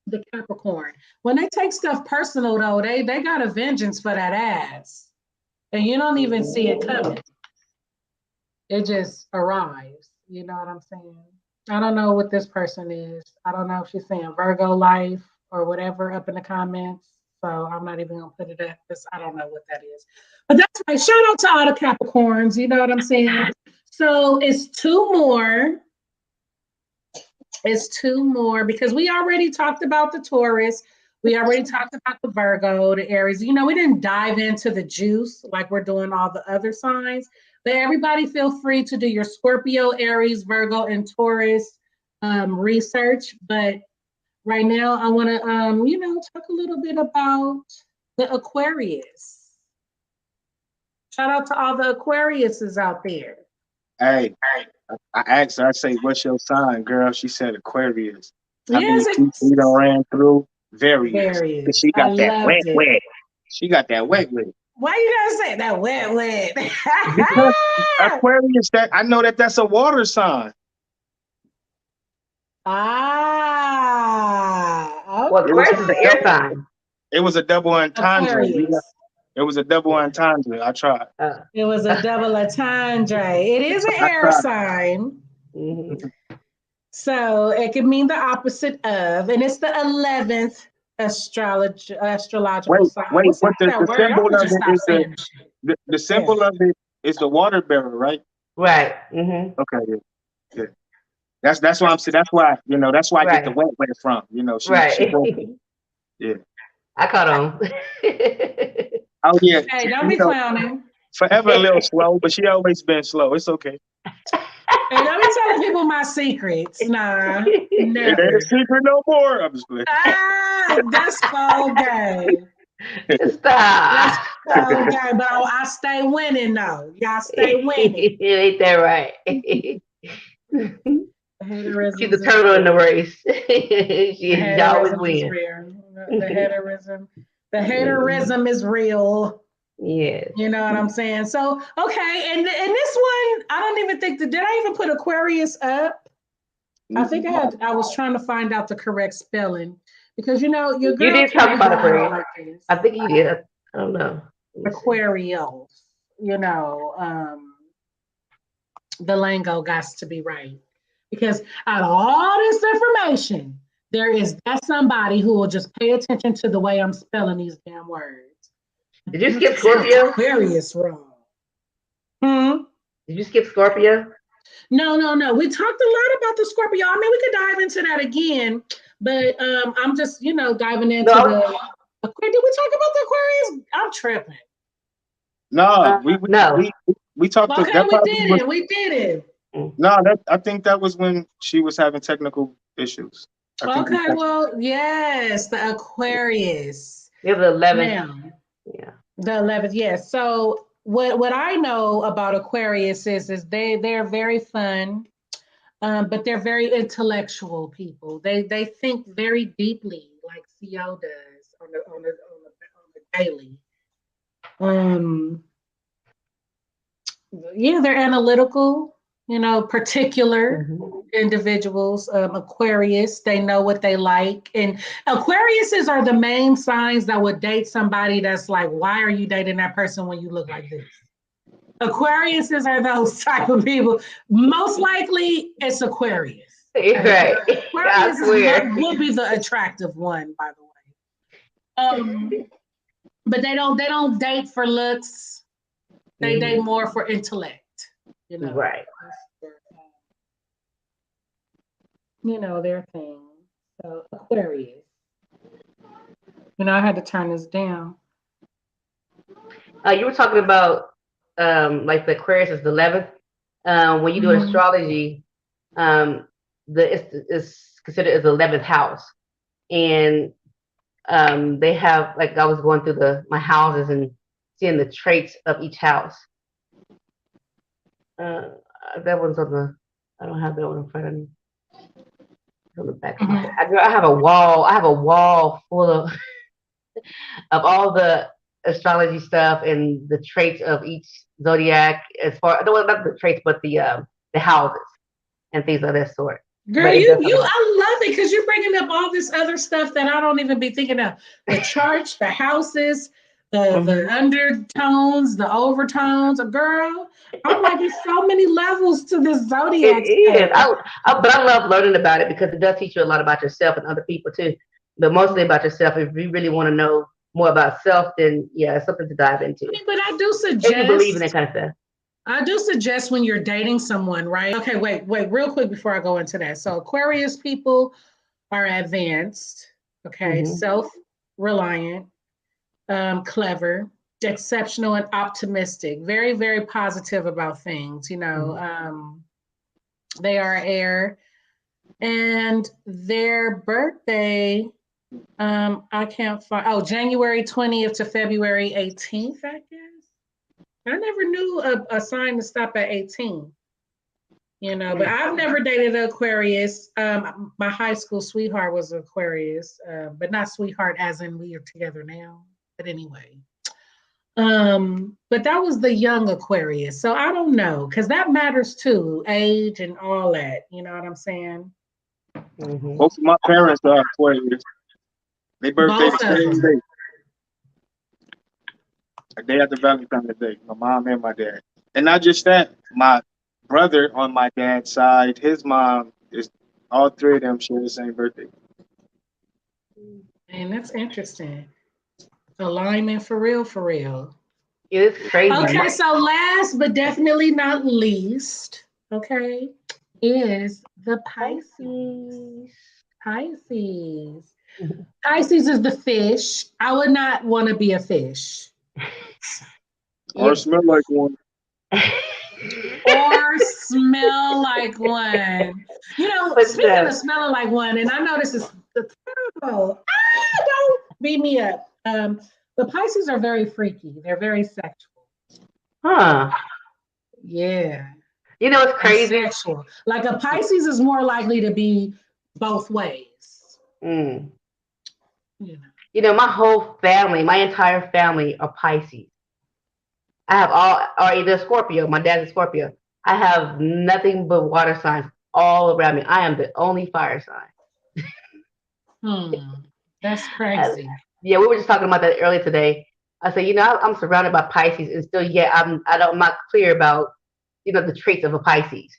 The Capricorn. When they take stuff personal, though, they got a vengeance for that ass. And you don't even see it coming. It just arrives. You know what I'm saying? I don't know what this person is. I don't know if she's saying Virgo life or whatever up in the comments. So I'm not even going to put it up because I don't know what that is. But that's right. Shout out to all the Capricorns. You know what I'm saying? So it's two more. It's two more because we already talked about the Taurus. We already talked about the Virgo, the Aries. You know, we didn't dive into the juice like we're doing all the other signs. But everybody feel free to do your Scorpio, Aries, Virgo, and Taurus research. But right now, I want to, talk a little bit about the Aquarius. Shout out to all the Aquariuses out there. Hey, I asked her, I say, what's your sign, girl? She said Aquarius. Yes, she done ran through? Various. Various. She got that wet. It. She got that wet. Why you gotta say that wet? Because Aquarius, that I know that's a water sign. Well, Okay. It was Aquarius is the air sign. it was a double entendre. Aquarius. It was a double entendre. I tried. It was a double entendre. It is an I air tried. sign. Mhm. So it could mean the opposite of, and it's the 11th astrological sign. Wait. What's up What with that the word? I'm symbol gonna of just it stop is saying this shit. the symbol of it is the water bearer, right? Right. Mm-hmm. Okay. Yeah. That's why I'm saying. That's why That's why I get the Right. wet from. She Right. yeah. I caught on. Oh yeah. Hey, don't be clowning. Forever a little slow, but she always been slow. It's okay. Hey, don't be telling people my secrets. Nah, It ain't never. a secret no more. I'm just playing. That's so gay. That's Stop. so gay. But I stay winning though. Y'all stay winning. Ain't that right? She's the Haterism turtle in the race. She always is wins. real. The haterism is real. Yes. You know what I'm saying? So okay, and this one, I don't even think did I even put Aquarius up? I think I was trying to find out the correct spelling because your You girl did can talk be about wrong Aquarius. like this. I think you did. I don't know. Aquarius, the lingo got to be right because out of all this information, there is that somebody who will just pay attention to the way I'm spelling these damn words. Did you skip Scorpio? Aquarius wrong. Did you skip Scorpio? No. We talked a lot about the Scorpio. I mean, we could dive into that again, but I'm just, diving into No. did we talk about the Aquarius? I'm tripping. No, we talked. Okay, we did it. No, I think that was when she was having technical issues. Okay, well, yes, the Aquarius. It was 11. Now, Yeah. the 11th, yes. So what I know about Aquarius is they're very fun, but they're very intellectual people. They think very deeply, like C3o does on the daily. Yeah, they're analytical. Particular individuals. Aquarius, they know what they like, and Aquariuses are the main signs that would date somebody that's like, why are you dating that person when you look like this? Aquariuses are those type of people. Most likely, it's Aquarius. Right. Aquarius would be the attractive one, by the way. But they don't date for looks. They date more for intellect. Right. Their thing. So Aquarius. I had to turn this down. You were talking about like the Aquarius is the 11th. When you do astrology, it's considered as the 11th house, and they have, like, I was going through my houses and seeing the traits of each house. That one's I don't have that one in front of me. On the back. I have a wall full of all the astrology stuff and the traits of each zodiac, not the traits, but the houses and things of that sort. Girl, I love it because you're bringing up all this other stuff that I don't even be thinking of. The charts, the houses, the undertones, the overtones. Girl, I'm like, there's so many levels to this zodiac. It is. But I love learning about it because it does teach you a lot about yourself and other people too. But mostly about yourself. If you really want to know more about self, then yeah, it's something to dive into. But I do suggest, if you believe in that kind of stuff. I do suggest when you're dating someone, right? Okay, wait, real quick before I go into that. So Aquarius people are advanced, okay, self-reliant, clever, exceptional, and optimistic. Very, very positive about things. They are air, and their birthday. I can't find. January 20th to February 18th, I guess. I never knew a sign to stop at 18, but I've never dated an Aquarius. My high school sweetheart was Aquarius, but not sweetheart as in we are together now. But anyway, But that was the young Aquarius. So I don't know, because that matters too, age and all that. You know what I'm saying? Mhm. Both of my parents are Aquarius. They birthday Both the of same them. day. A day after Valentine's Day. My mom and my dad. And not just that, my brother on my dad's side, his mom is all three of them share the same birthday. And that's interesting. Alignment for real, for real. It's crazy. Okay, so last but definitely not least, okay, is the Pisces. Pisces. Pisces is the fish. I would not want to be a fish. Or smell like one. Or smell like one. You know, But, speaking of smelling like one, and I know this is terrible. Don't beat me up. The Pisces are very freaky. They're very sexual. huh? Yeah. You know it's crazy. Sexual. Like a Pisces is more likely to be both ways. Mm. You know. You know, my whole family, my entire family are Pisces. I have all, or either Scorpio. My dad's a Scorpio. I have nothing but water signs all around me. I am the only fire sign. That's crazy. Yeah, we were just talking about that earlier today. I said, you know, I'm surrounded by Pisces, and still, I'm not clear about, you know, the traits of a Pisces.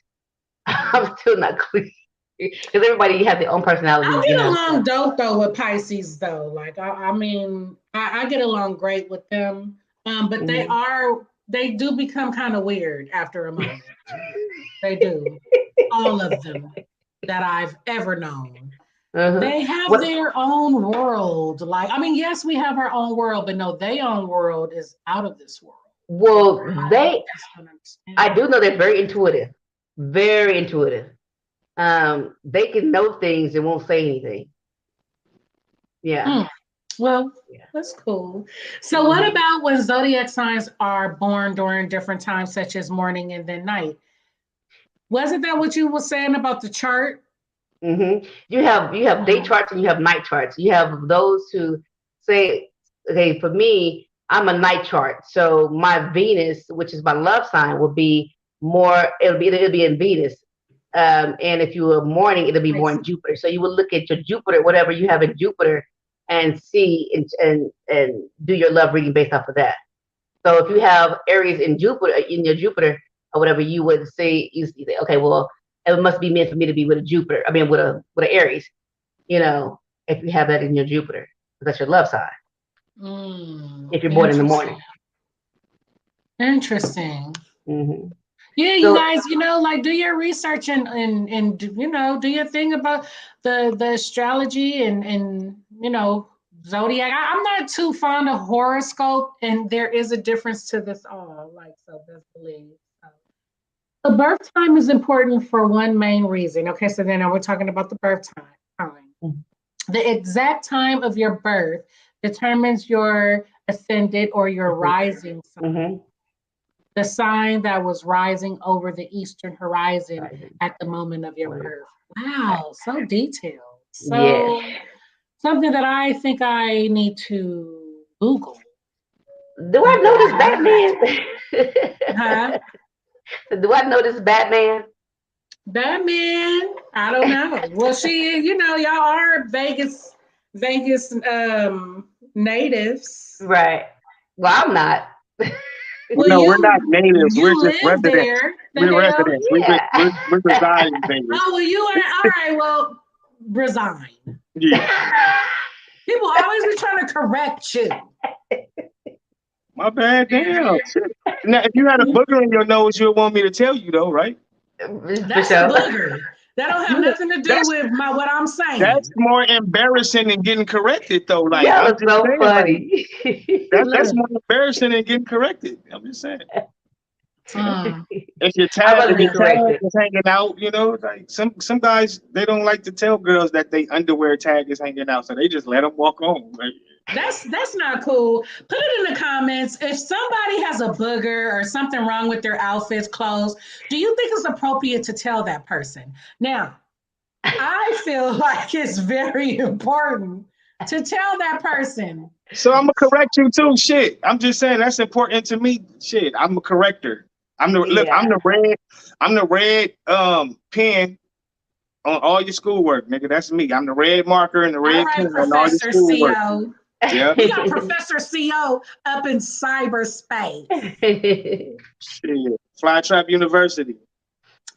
I'm still not clear because everybody has their own personality. I get along dope though with Pisces though. Like I mean, I get along great with them. But they do become kind of weird after a moment. They do. All of them that I've ever known. They have their own world. Like, I mean, yes, we have our own world, but no, their own world is out of this world. Well, I do know they're very intuitive. Very intuitive. They can know things and won't say anything. Yeah. Well, that's cool. So what about when zodiac signs are born during different times, such as morning and then night? Wasn't that what you were saying about the chart? Mm-hmm. You have day charts and you have night charts. You have those who say, okay, for me, I'm a night chart. So my Venus, which is my love sign, will be more, it'll be in Venus. And if you were morning, it'll be more in Jupiter. So you will look at your Jupiter, whatever you have in Jupiter, and see and do your love reading based off of that. So if you have Aries in Jupiter, in your Jupiter or whatever, you would say, okay, well, it must be meant for me to be with a Jupiter. I mean, with an Aries, you know, if you have that in your Jupiter, that's your love sign. If you're born in the morning. Interesting. Mm-hmm. Yeah, you guys, you know, like do your research and you know, do your thing about the astrology and you know, zodiac. I'm not too fond of horoscope, and there is a difference to this all. Like, so best believe. The birth time is important for one main reason. Okay, so then we're talking about the birth time. The exact time of your birth determines your ascendant or your rising sign. The sign that was rising over the eastern horizon at the moment of your birth. Wow, so detailed. So something that I think I need to Google. Do I know this Batman? Huh? Do I know this Batman? Batman? I don't know. Well, you know, y'all are Vegas natives. Right. Well, I'm not. Well, no, we're not natives. We're just residents. There. We're residents. Yeah. We reside in Vegas. Oh, well, you are all right. Well, resign. Yeah. People always be trying to correct you. My bad, damn. Now, if you had a booger in your nose, you'd want me to tell you, though, right? That's a booger. That don't have nothing to do with what I'm saying. That's more embarrassing than getting corrected, though. Like, yeah, that's so funny. That's more embarrassing than getting corrected. I'm just saying. If your tag is hanging out, you know, like some guys, they don't like to tell girls that they underwear tag is hanging out, so they just let them walk on. Like, that's not cool. Put it in the comments. If somebody has a booger or something wrong with their outfits, clothes, do you think it's appropriate to tell that person? Now, I feel like it's very important to tell that person. So I'm gonna correct you too. Shit, I'm just saying that's important to me. Shit, I'm a corrector. Look. Yeah. I'm the red pen on all your schoolwork, nigga. That's me. I'm the red marker and the All red right, pen on all your Professor schoolwork. CO. Yeah. We got Professor CO up in cyberspace. Shit. Flytrap University.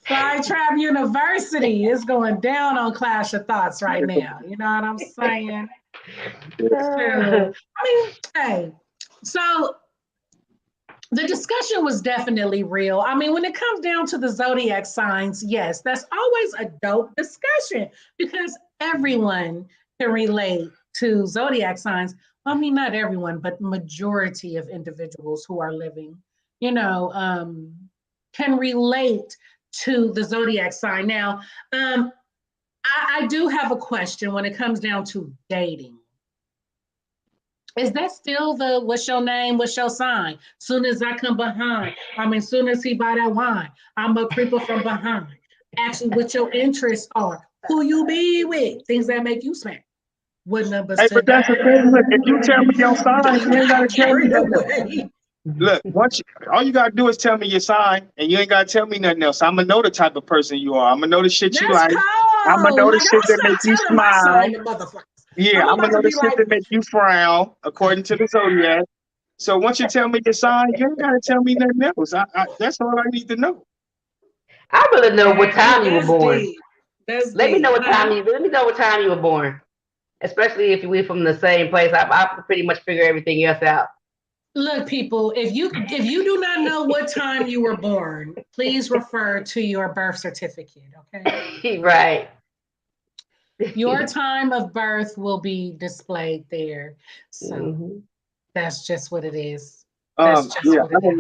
Flytrap University is going down on Clash of Thoughts right now. You know what I'm saying? So, I mean, hey, so the discussion was definitely real. I mean, when it comes down to the zodiac signs, yes, that's always a dope discussion because everyone can relate to zodiac signs. I mean, not everyone, but majority of individuals who are living, you know, can relate to the zodiac sign. Now, I do have a question when it comes down to dating. Is that still the what's your name, what's your sign? Soon as I come behind, soon as he buy that wine, I'm a creeper from behind. Actually, what your interests are, who you be with, things that make you smack. What numbers Hey, to but that's the thing. Look, if you tell me your sign, you ain't gotta tell me nothing. Look, all you gotta do is tell me your sign, and you ain't gotta tell me nothing else. I'm gonna know the type of person you are. I'm gonna know the shit you like. Cold. I'm gonna know the Like, shit that make you telling my smile. sign to motherfuckers. Yeah, I'm gonna know the shit that make you frown, according to the zodiac. So once you tell me your sign, you ain't gotta tell me nothing else. That's all I need to know. I really know what time you were born. Deep. That's Let me deep. know what time you were born. Especially if we're from the same place. I pretty much figure everything else out. Look, people, if you do not know what time you were born, please refer to your birth certificate, okay? Right. Your time of birth will be displayed there. So that's just what it is. That's just Yeah, what it is.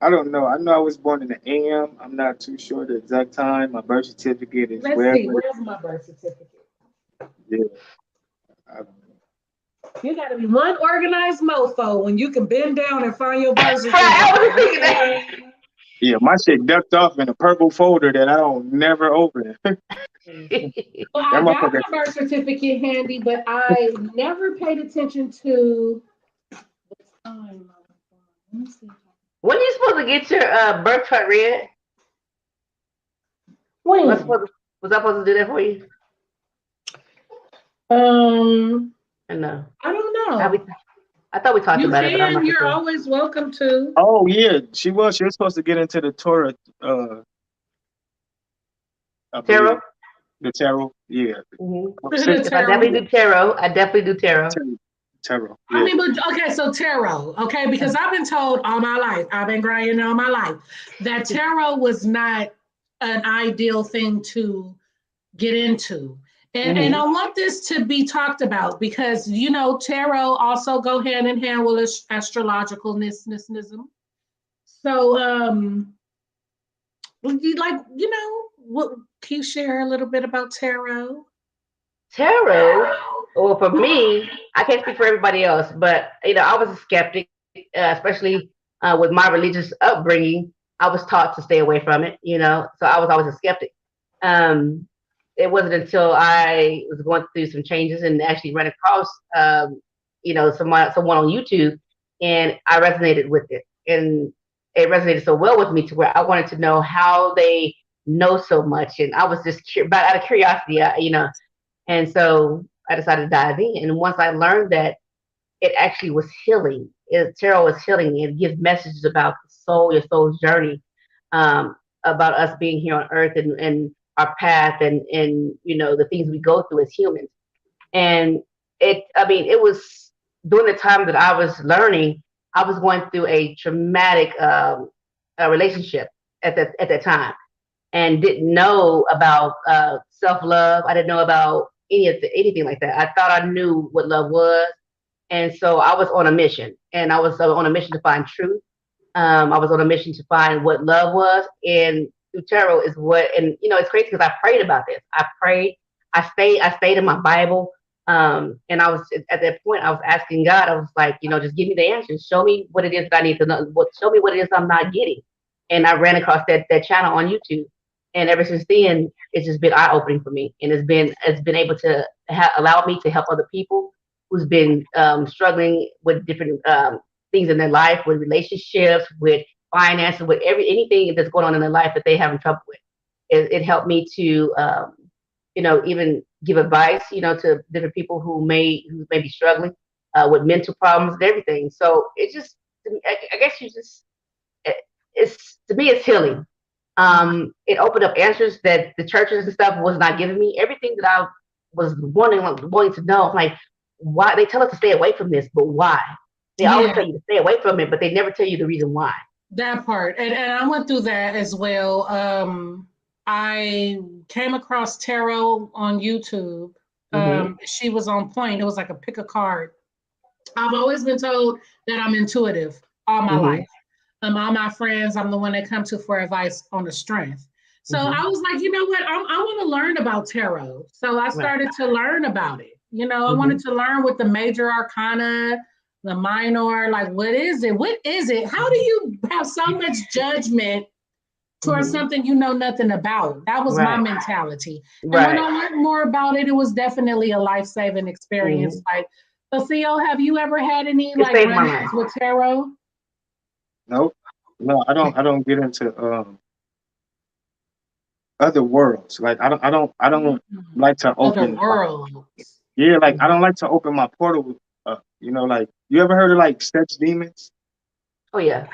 I don't know. I know I was born in the AM. I'm not too sure the exact time. My birth certificate is Let's see. Where's my birth certificate? Yeah. You got to be one organized mofo when you can bend down and find your birth certificate. Right, I was thinking that. Yeah, my shit ducked off in a purple folder that I don't never open. Well, I got my birth certificate handy, but I never paid attention to the time. Let me see. When are you supposed to get your birth chart read? When? Was I supposed to do that for you? No. I don't know. I thought we talked about it, but I'm not You're sure. always welcome to. Oh yeah, she was supposed to get into the Torah. Tarot. The tarot, yeah. If I definitely do tarot. I definitely do tarot. Tarot. Yeah. I mean, but okay, so tarot, okay, because I've been told all my life, I've been grinding all my life, that tarot was not an ideal thing to get into. And I want this to be talked about because, you know, tarot also go hand in hand with astrologicalness. So, what can you share a little bit about tarot? Tarot, well, for me, I can't speak for everybody else, but I was a skeptic, especially with my religious upbringing. I was taught to stay away from it, so I was always a skeptic. It wasn't until I was going through some changes and actually ran across, someone on YouTube, and I resonated with it, and it resonated so well with me to where I wanted to know how they know so much, and I was just out of curiosity, and so I decided to dive in. And once I learned that it actually was healing, tarot is healing. It gives messages about the soul, your soul's journey, about us being here on earth and our path and the things we go through as humans. And it was during the time that I was learning, I was going through a traumatic relationship at that time, and didn't know about self-love. I didn't know about anything like that. I thought I knew what love was. And so I was on a mission, and I was on a mission to find truth. I was on a mission to find what love was, and through tarot is what, and it's crazy because I prayed about this. I prayed, I stayed in my Bible. And I was at that point, I was asking God, I was like, just give me the answers. Show me what it is that I need to know. Show me what it is I'm not getting. And I ran across that channel on YouTube. And ever since then, it's just been eye-opening for me. And it's been able to allow me to help other people who's been struggling with different things in their life, with relationships, with finances, with anything that's going on in their life that they having trouble with. It helped me to, even give advice, to different people who may be struggling with mental problems and everything. So it just, I guess it's to me, it's healing. It opened up answers that the churches and stuff was not giving me. Everything that I was wanting to know, like, why they tell us to stay away from this, but why? They always tell you to stay away from it, but they never tell you the reason why. That part, and I went through that as well. I came across tarot on YouTube. She was on point. It was like a pick a card. I've always been told that I'm intuitive all my life. All my friends, I'm the one they come to for advice on the strength. So I was like, you know what? I want to learn about tarot. So I started to learn about it. I wanted to learn what the major arcana, the minor, like, what is it? What is it? How do you have so much judgment towards something you know nothing about? That was my mentality. And when I learned more about it, it was definitely a life-saving experience. Like, so Theo, have you ever had any like run-ins with tarot? No, I don't get into other worlds. Like I don't like to open other worlds. Like I don't like to open my portal up. Like, you ever heard of like sex demons? Oh yeah.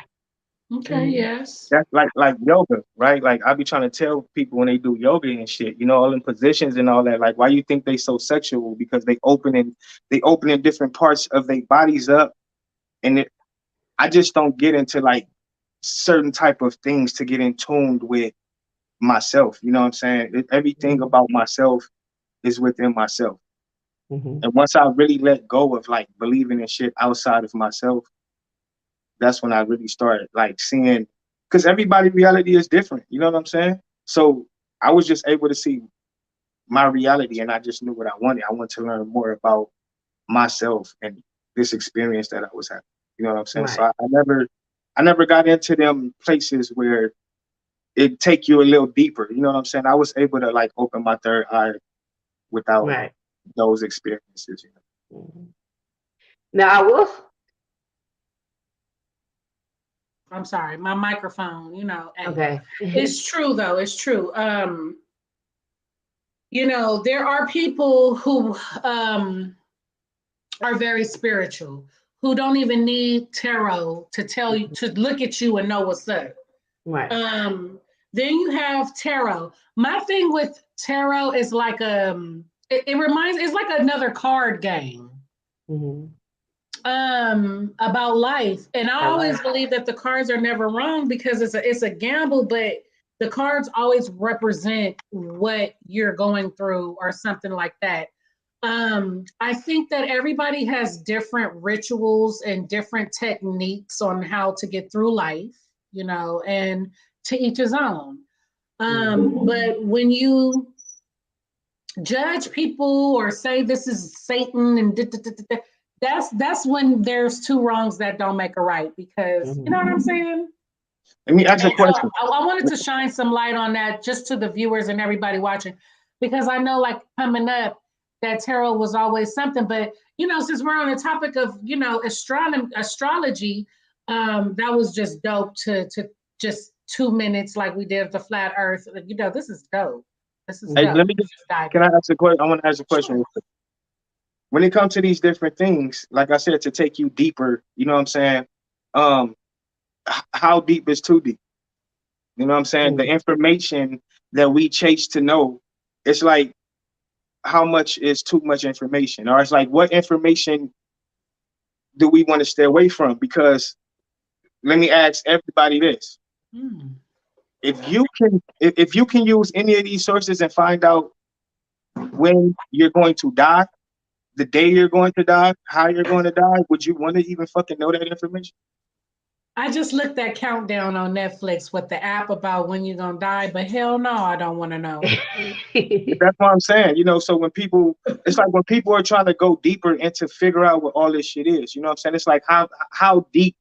Okay, yes. That's like yoga, right? Like I be trying to tell people when they do yoga and shit, all in positions and all that. Like, why you think they so sexual? Because they opening different parts of their bodies up, and I just don't get into like certain type of things to get in tuned with myself. You know what I'm saying? Everything about myself is within myself. And once I really let go of like believing in shit outside of myself, that's when I really started like seeing, because everybody's reality is different. You know what I'm saying? So I was just able to see my reality, and I just knew what I wanted. I wanted to learn more about myself and this experience that I was having. You know what I'm saying? So I never got into them places where it take you a little deeper. You know what I'm saying? I was able to like open my third eye without those experiences. Now I will. I'm sorry, my microphone. Okay. It's true though. It's true. There are people who are very spiritual, who don't even need tarot to tell you, to look at you and know what's up. Right. Then you have tarot. My thing with tarot is like it's like another card game. About life. And I always believe that the cards are never wrong, because it's a gamble, but the cards always represent what you're going through or something like that. I think that everybody has different rituals and different techniques on how to get through life, and to each his own. But when you judge people or say this is Satan and that's when there's two wrongs that don't make a right, because you know what I'm saying? Let me ask a question. I wanted to shine some light on that just to the viewers and everybody watching, because I know like coming up that tarot was always something, but since we're on the topic of astrology, that was just dope to just 2 minutes like we did the flat earth. This is dope. This is dope. Let me can I ask a question? I want to ask a question. Sure. When it comes to these different things, like I said, to take you deeper, you know what I'm saying? How deep is too deep? You know what I'm saying? The information that we chase to know, it's like, how much is too much information? Or it's like, what information do we want to stay away from? Because let me ask everybody this. If you can use any of these sources and find out when you're going to die, the day you're going to die, how you're going to die, would you want to even fucking know that information? I just looked at Countdown on Netflix with the app about when you're gonna die, but hell no, I don't want to know. That's what I'm saying. So when people, it's like when people are trying to go deeper and to figure out what all this shit is, you know what I'm saying? It's like how deep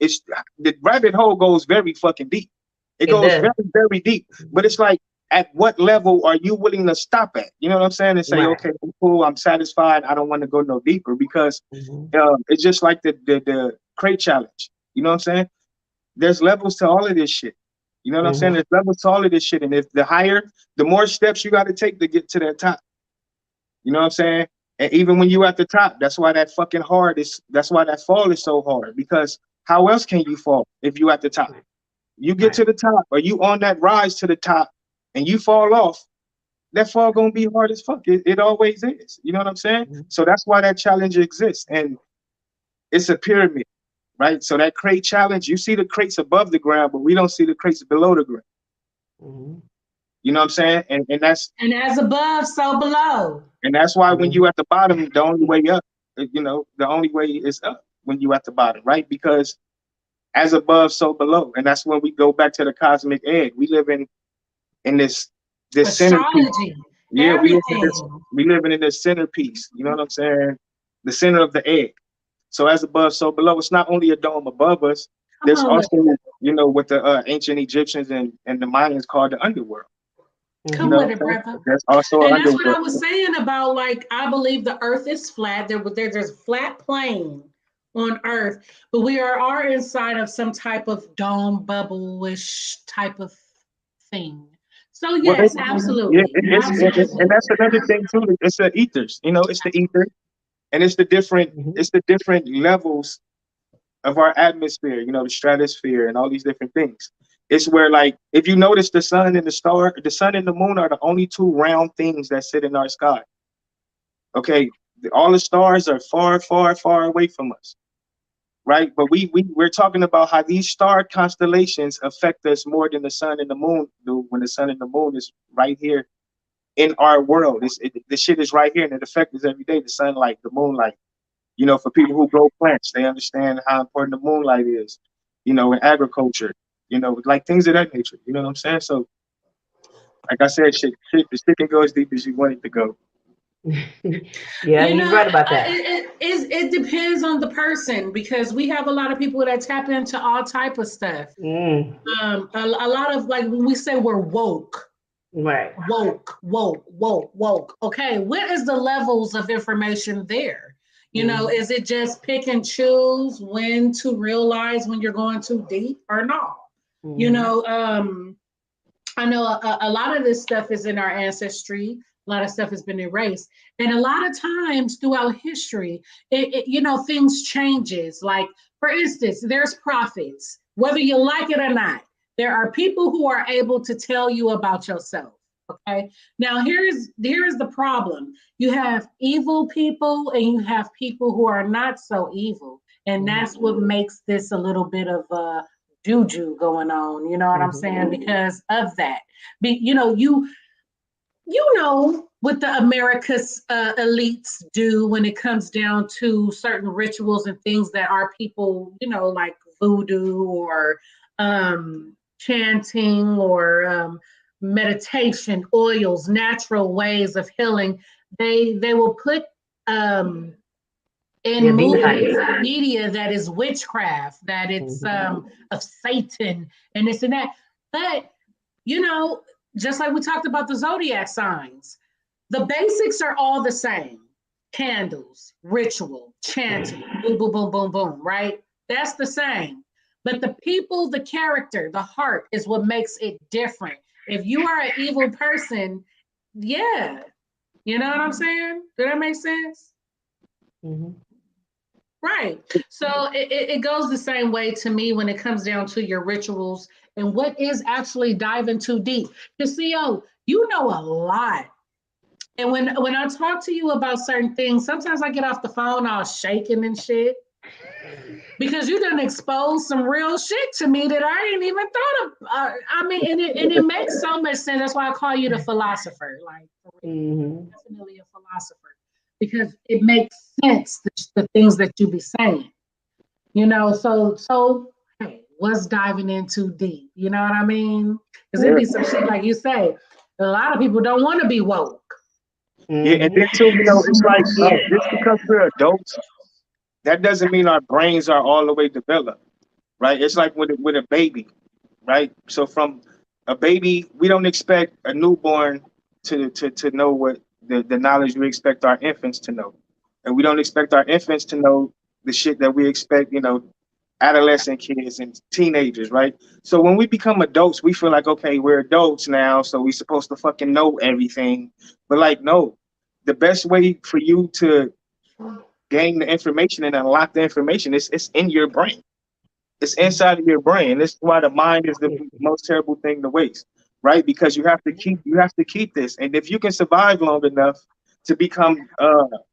the rabbit hole goes very fucking deep. It goes very, very deep. But it's like, at what level are you willing to stop at? You know what I'm saying? And say, Right. okay, cool, I'm satisfied. I don't want to go no deeper, because it's just like the crate challenge. You know what I'm saying? There's levels to all of this shit. You know what I'm saying? There's levels to all of this shit. And if the more steps you got to take to get to that top. You know what I'm saying? And even when you at the top, that's why that fucking hard is, that's why that fall is so hard, because how else can you fall if you at the top? You get to the top, or you on that rise to the top and you fall off, that fall gonna be hard as fuck. It always is. You know what I'm saying? So that's why that challenge exists. And it's a pyramid, right? So that crate challenge, you see the crates above the ground, but we don't see the crates below the ground. You know what I'm saying? And that's, And as above, so below. and that's why when you at the bottom, the only way up, you know, the only way is up when you at the bottom, right? Because as above, so below. And that's when we go back to the cosmic egg. We live in this centerpiece. Astrology. Yeah, Everything. we living in this centerpiece. You know what I'm saying? The center of the egg. So as above, so below. It's not only a dome above us. There's also, you know, what the ancient Egyptians and the Mayans called the underworld. Come with it, brother. There's also And that's underworld. what I was saying about, like, I believe the earth is flat. There's a flat plane on earth, but we are inside of some type of dome bubble-ish type of thing. So yes, absolutely. Yeah, Absolutely. and that's another thing too. It's the ethers, you know, it's the ether, and it's the different levels of our atmosphere, you know, the stratosphere and all these different things. It's where, like, if you notice, the sun and the moon are the only two round things that sit in our sky. Okay, all the stars are far, far, far away from us, right? But we're talking about how these star constellations affect us more than the sun and the moon do, when the sun and the moon is right here in our world. The shit is right here, and it affects us every day. The sunlight, the moonlight. You know, for people who grow plants, they understand how important the moonlight is, you know, in agriculture, you know, like things of that nature. You know what I'm saying? So, like I said, shit can go as deep as you want it to go. Yeah, you're right about that. It depends on the person, because we have a lot of people that tap into all type of stuff. A lot of, like, when we say we're woke, right? Woke. Okay, what is the levels of information there? You know, is it just pick and choose when to realize when you're going too deep or not? You know, I know a lot of this stuff is in our ancestry. A lot of stuff has been erased. And a lot of times throughout history, you know, things changes. Like, for instance, there's prophets, whether you like it or not. There are people who are able to tell you about yourself. Okay. Now here's the problem. You have evil people and you have people who are not so evil. And that's what makes this a little bit of juju going on. You know what I'm saying? Because of that. You know what the America's elites do when it comes down to certain rituals and things that our people, you know, like voodoo or chanting or meditation, oils, natural ways of healing. They will put in movies, media, that is witchcraft, that it's of Satan and this and that. But, you know, just like we talked about the Zodiac signs, the basics are all the same. Candles, ritual, chanting, boom, boom, boom, boom, boom, right? That's the same. But the people, the character, the heart is what makes it different. If you are an evil person, yeah. You know what I'm saying? Does that make sense? Right. So it goes the same way to me when it comes down to your rituals and what is actually diving too deep. Because, C3o, you know a lot. And when I talk to you about certain things, sometimes I get off the phone all shaking and shit. Because you done exposed some real shit to me that I ain't even thought of. I mean, and it makes so much sense. That's why I call you the philosopher. Like, definitely a philosopher. Because it makes sense, the things that you be saying. You know, so hey, what's diving in too deep? You know what I mean? Because it'd be some shit, like you say, a lot of people don't want to be woke. Yeah, and then too, you know, it's like, just because we're adults, that doesn't mean our brains are all the way developed, right? It's like with a baby, right? So from A baby, we don't expect a newborn to know what the knowledge we expect our infants to know. And we don't expect our infants to know the shit that we expect, you know, adolescent kids and teenagers, right? So when we become adults, we feel like, okay, we're adults now, so we're supposed to fucking know everything. But like, no, the best way for you to gain the information and unlock the information is it's in your brain. It's inside of your brain. This is why the mind is the most terrible thing to waste, right? Because you have to keep this. And if you can survive long enough to become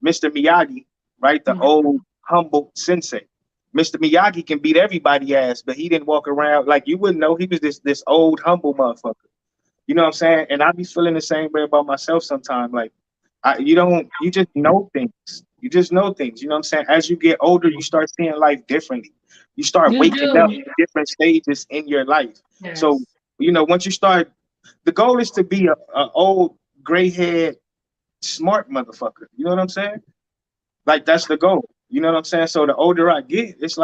Mr. Miyagi, right? The old humble sensei. Mr. Miyagi can beat everybody ass, but he didn't walk around like you wouldn't know he was this old humble motherfucker. You know what I'm saying? And I be feeling the same way about myself sometimes. Like you just know things. You just know things. You know what I'm saying? As you get older, you start seeing life differently. You start You waking up do. at different stages in your life. So, Yes. you know, once you start, the goal is to be a old gray haired smart motherfucker. You know what I'm saying? Like that's the goal. You know what I'm saying? So the older I get, it's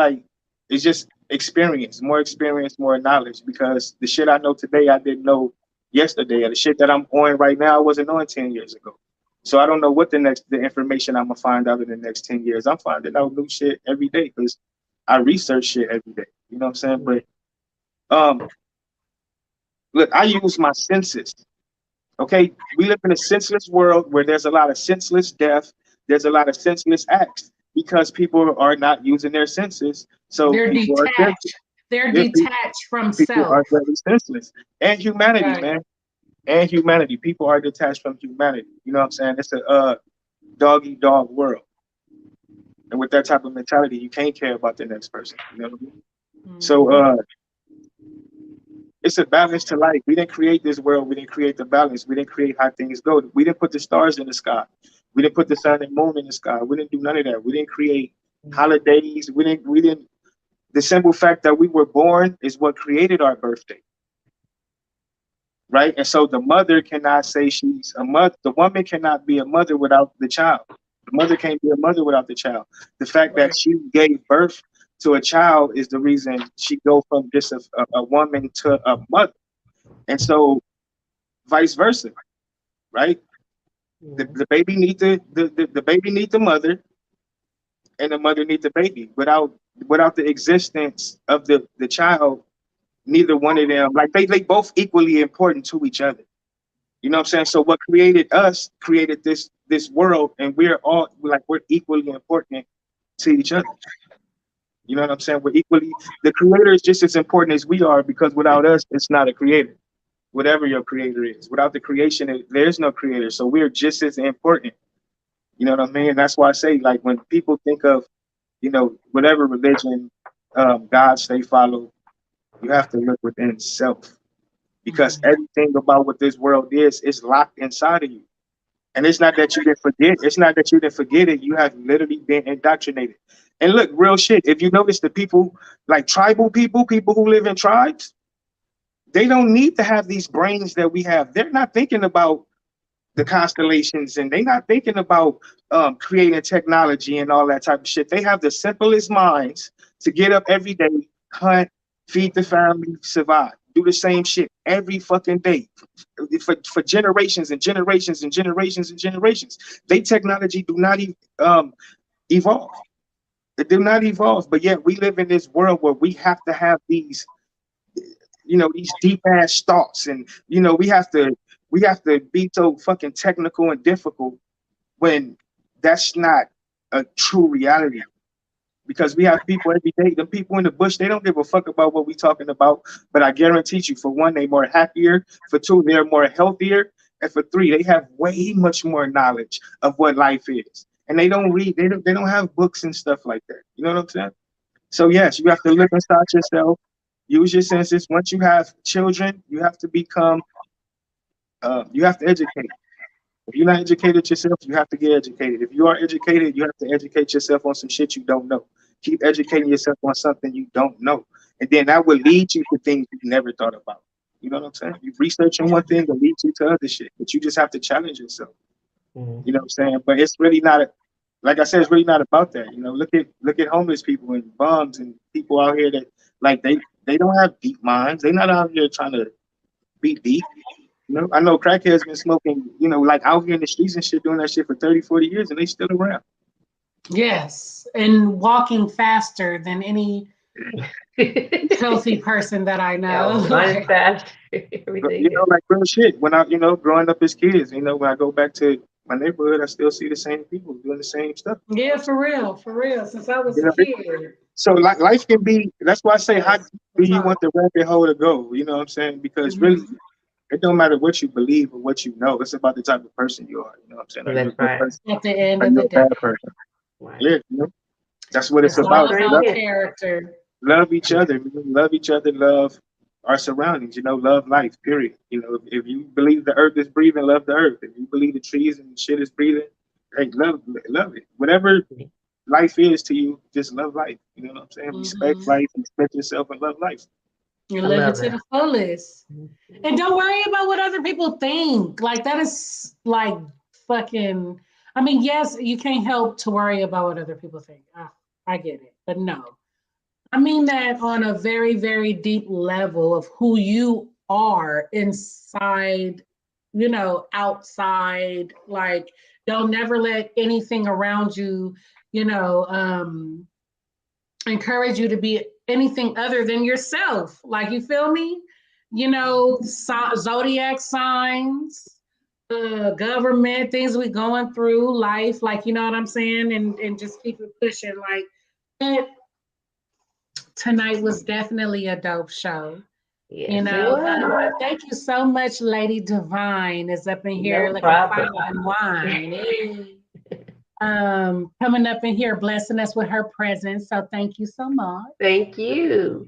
just experience, more knowledge. Because the shit I know today, I didn't know yesterday. And the shit that I'm on right now, I wasn't on 10 years ago. So I don't know what the information I'm gonna find out in the next 10 years. I'm finding out new shit every day because I research shit every day. You know what I'm saying? But look, I use my senses. Okay, we live in a senseless world where there's a lot of senseless death. There's a lot of senseless acts because people are not using their senses. So They're people are senseless. detached. They're Yeah, detached from people self. are very senseless. And humanity, Right. man. And humanity. People are detached from humanity. You know what I'm saying? It's a dog eat dog world. And with that type of mentality, you can't care about the next person. You know what I mean? So it's a balance to life. We didn't create this world. We didn't create the balance. We didn't create how things go. We didn't put the stars in the sky. We didn't put the sun and moon in the sky. We didn't do none of that. We didn't create holidays. We didn't. The simple fact that we were born is what created our birthday, right? And so the mother cannot say she's a mother. The woman cannot be a mother without the child. The mother can't be a mother without the child. The fact that she gave birth to a child is the reason she go from just a woman to a mother. And so vice versa, right? The baby need the baby need the mother, and the mother need the baby. Without the existence of the child, neither one of them, like they both equally important to each other. You know what I'm saying? So what created us created this world, and we're equally important to each other. You know what I'm saying? The creator is just as important as we are, because without us, it's not a creator. Whatever your creator is, without the creation, there's no creator. So we're just as important. You know what I mean? That's why I say, like, when people think of, you know, whatever religion, gods they follow, you have to look within self, because everything about what this world is locked inside of you. And it's not that you didn't forget. It's not that you didn't forget it. You have literally been indoctrinated. And look, real shit. If you notice the people, like tribal people who live in tribes, they don't need to have these brains that we have. They're not thinking about the constellations, and they're not thinking about creating technology and all that type of shit. They have the simplest minds to get up every day, hunt, feed the family, survive, do the same shit every fucking day for generations and generations and generations and generations. They technology do not evolve. It do not evolve, but yet we live in this world where we have to have these, you know, these deep ass thoughts, and you know, we have to be so fucking technical and difficult when that's not a true reality. Because we have people every day, the people in the bush, they don't give a fuck about what we talking about. But I guarantee you, for one, they're more happier. For two, they're more healthier. And for three, they have way much more knowledge of what life is. And they don't read, they don't have books and stuff like that. You know what I'm saying? So yes, you have to look inside yourself, use your senses. Once you have children, you have to become, you have to educate. If you're not educated yourself, you have to get educated. If you are educated, you have to educate yourself on some shit you don't know. Keep educating yourself on something you don't know. And then that will lead you to things you never thought about. You know what I'm saying? You researching one thing will lead you to other shit, but you just have to challenge yourself. You know what I'm saying? But it's really not, like I said, it's really not about that. You know, look at homeless people and bums and people out here that, like, they don't have deep minds. They're not out here trying to be deep. You know, I know crackheads been smoking, you know, like out here in the streets and shit, doing that shit for 30, 40 years, and they still around. Yes, and walking faster than any healthy person that I know. Run fast. Everything. You know, like real shit. When I, you know, growing up as kids, you know, when I go back to my neighborhood, I still see the same people doing the same stuff. Yeah, for real, for real. Since I was You a know, kid. so like life can be. That's why I say, how Yes. do you want the rabbit hole to go? You know what I'm saying? Because really, Mhm. it don't matter what you believe or what you know. It's about the type of person you are. You know what I'm saying? Are you a That's good right. person? At the end Are of you the a day, bad person? Right. Yeah, you know, that's what it's it's all about. Very about Love, good. character. love each other. Love each other. Love our surroundings. You know, love life. Period. You know, if you believe the earth is breathing, love the earth. If you believe the trees and shit is breathing, hey, love it. Whatever life is to you, just love life. You know what I'm saying? Respect Mhm. life, respect yourself, and love life. You I live it love to it. the fullest. And don't worry about what other people think. Like that is like fucking. I mean, yes, you can't help to worry about what other people think. I get it, but no. I mean that on a very, very deep level of who you are inside, you know, outside. Like, don't never let anything around you, you know, encourage you to be anything other than yourself. Like, you feel me? You know, zodiac signs, government, things we going through, life, like, you know what I'm saying? And just keep it pushing. Like, but tonight was definitely a dope show. You Yes, it know, was. thank you so much, Lady Divine is up in here No looking fine problem. and wine. Hey. Coming up in here, blessing us with her presence. So thank you so much. Thank you.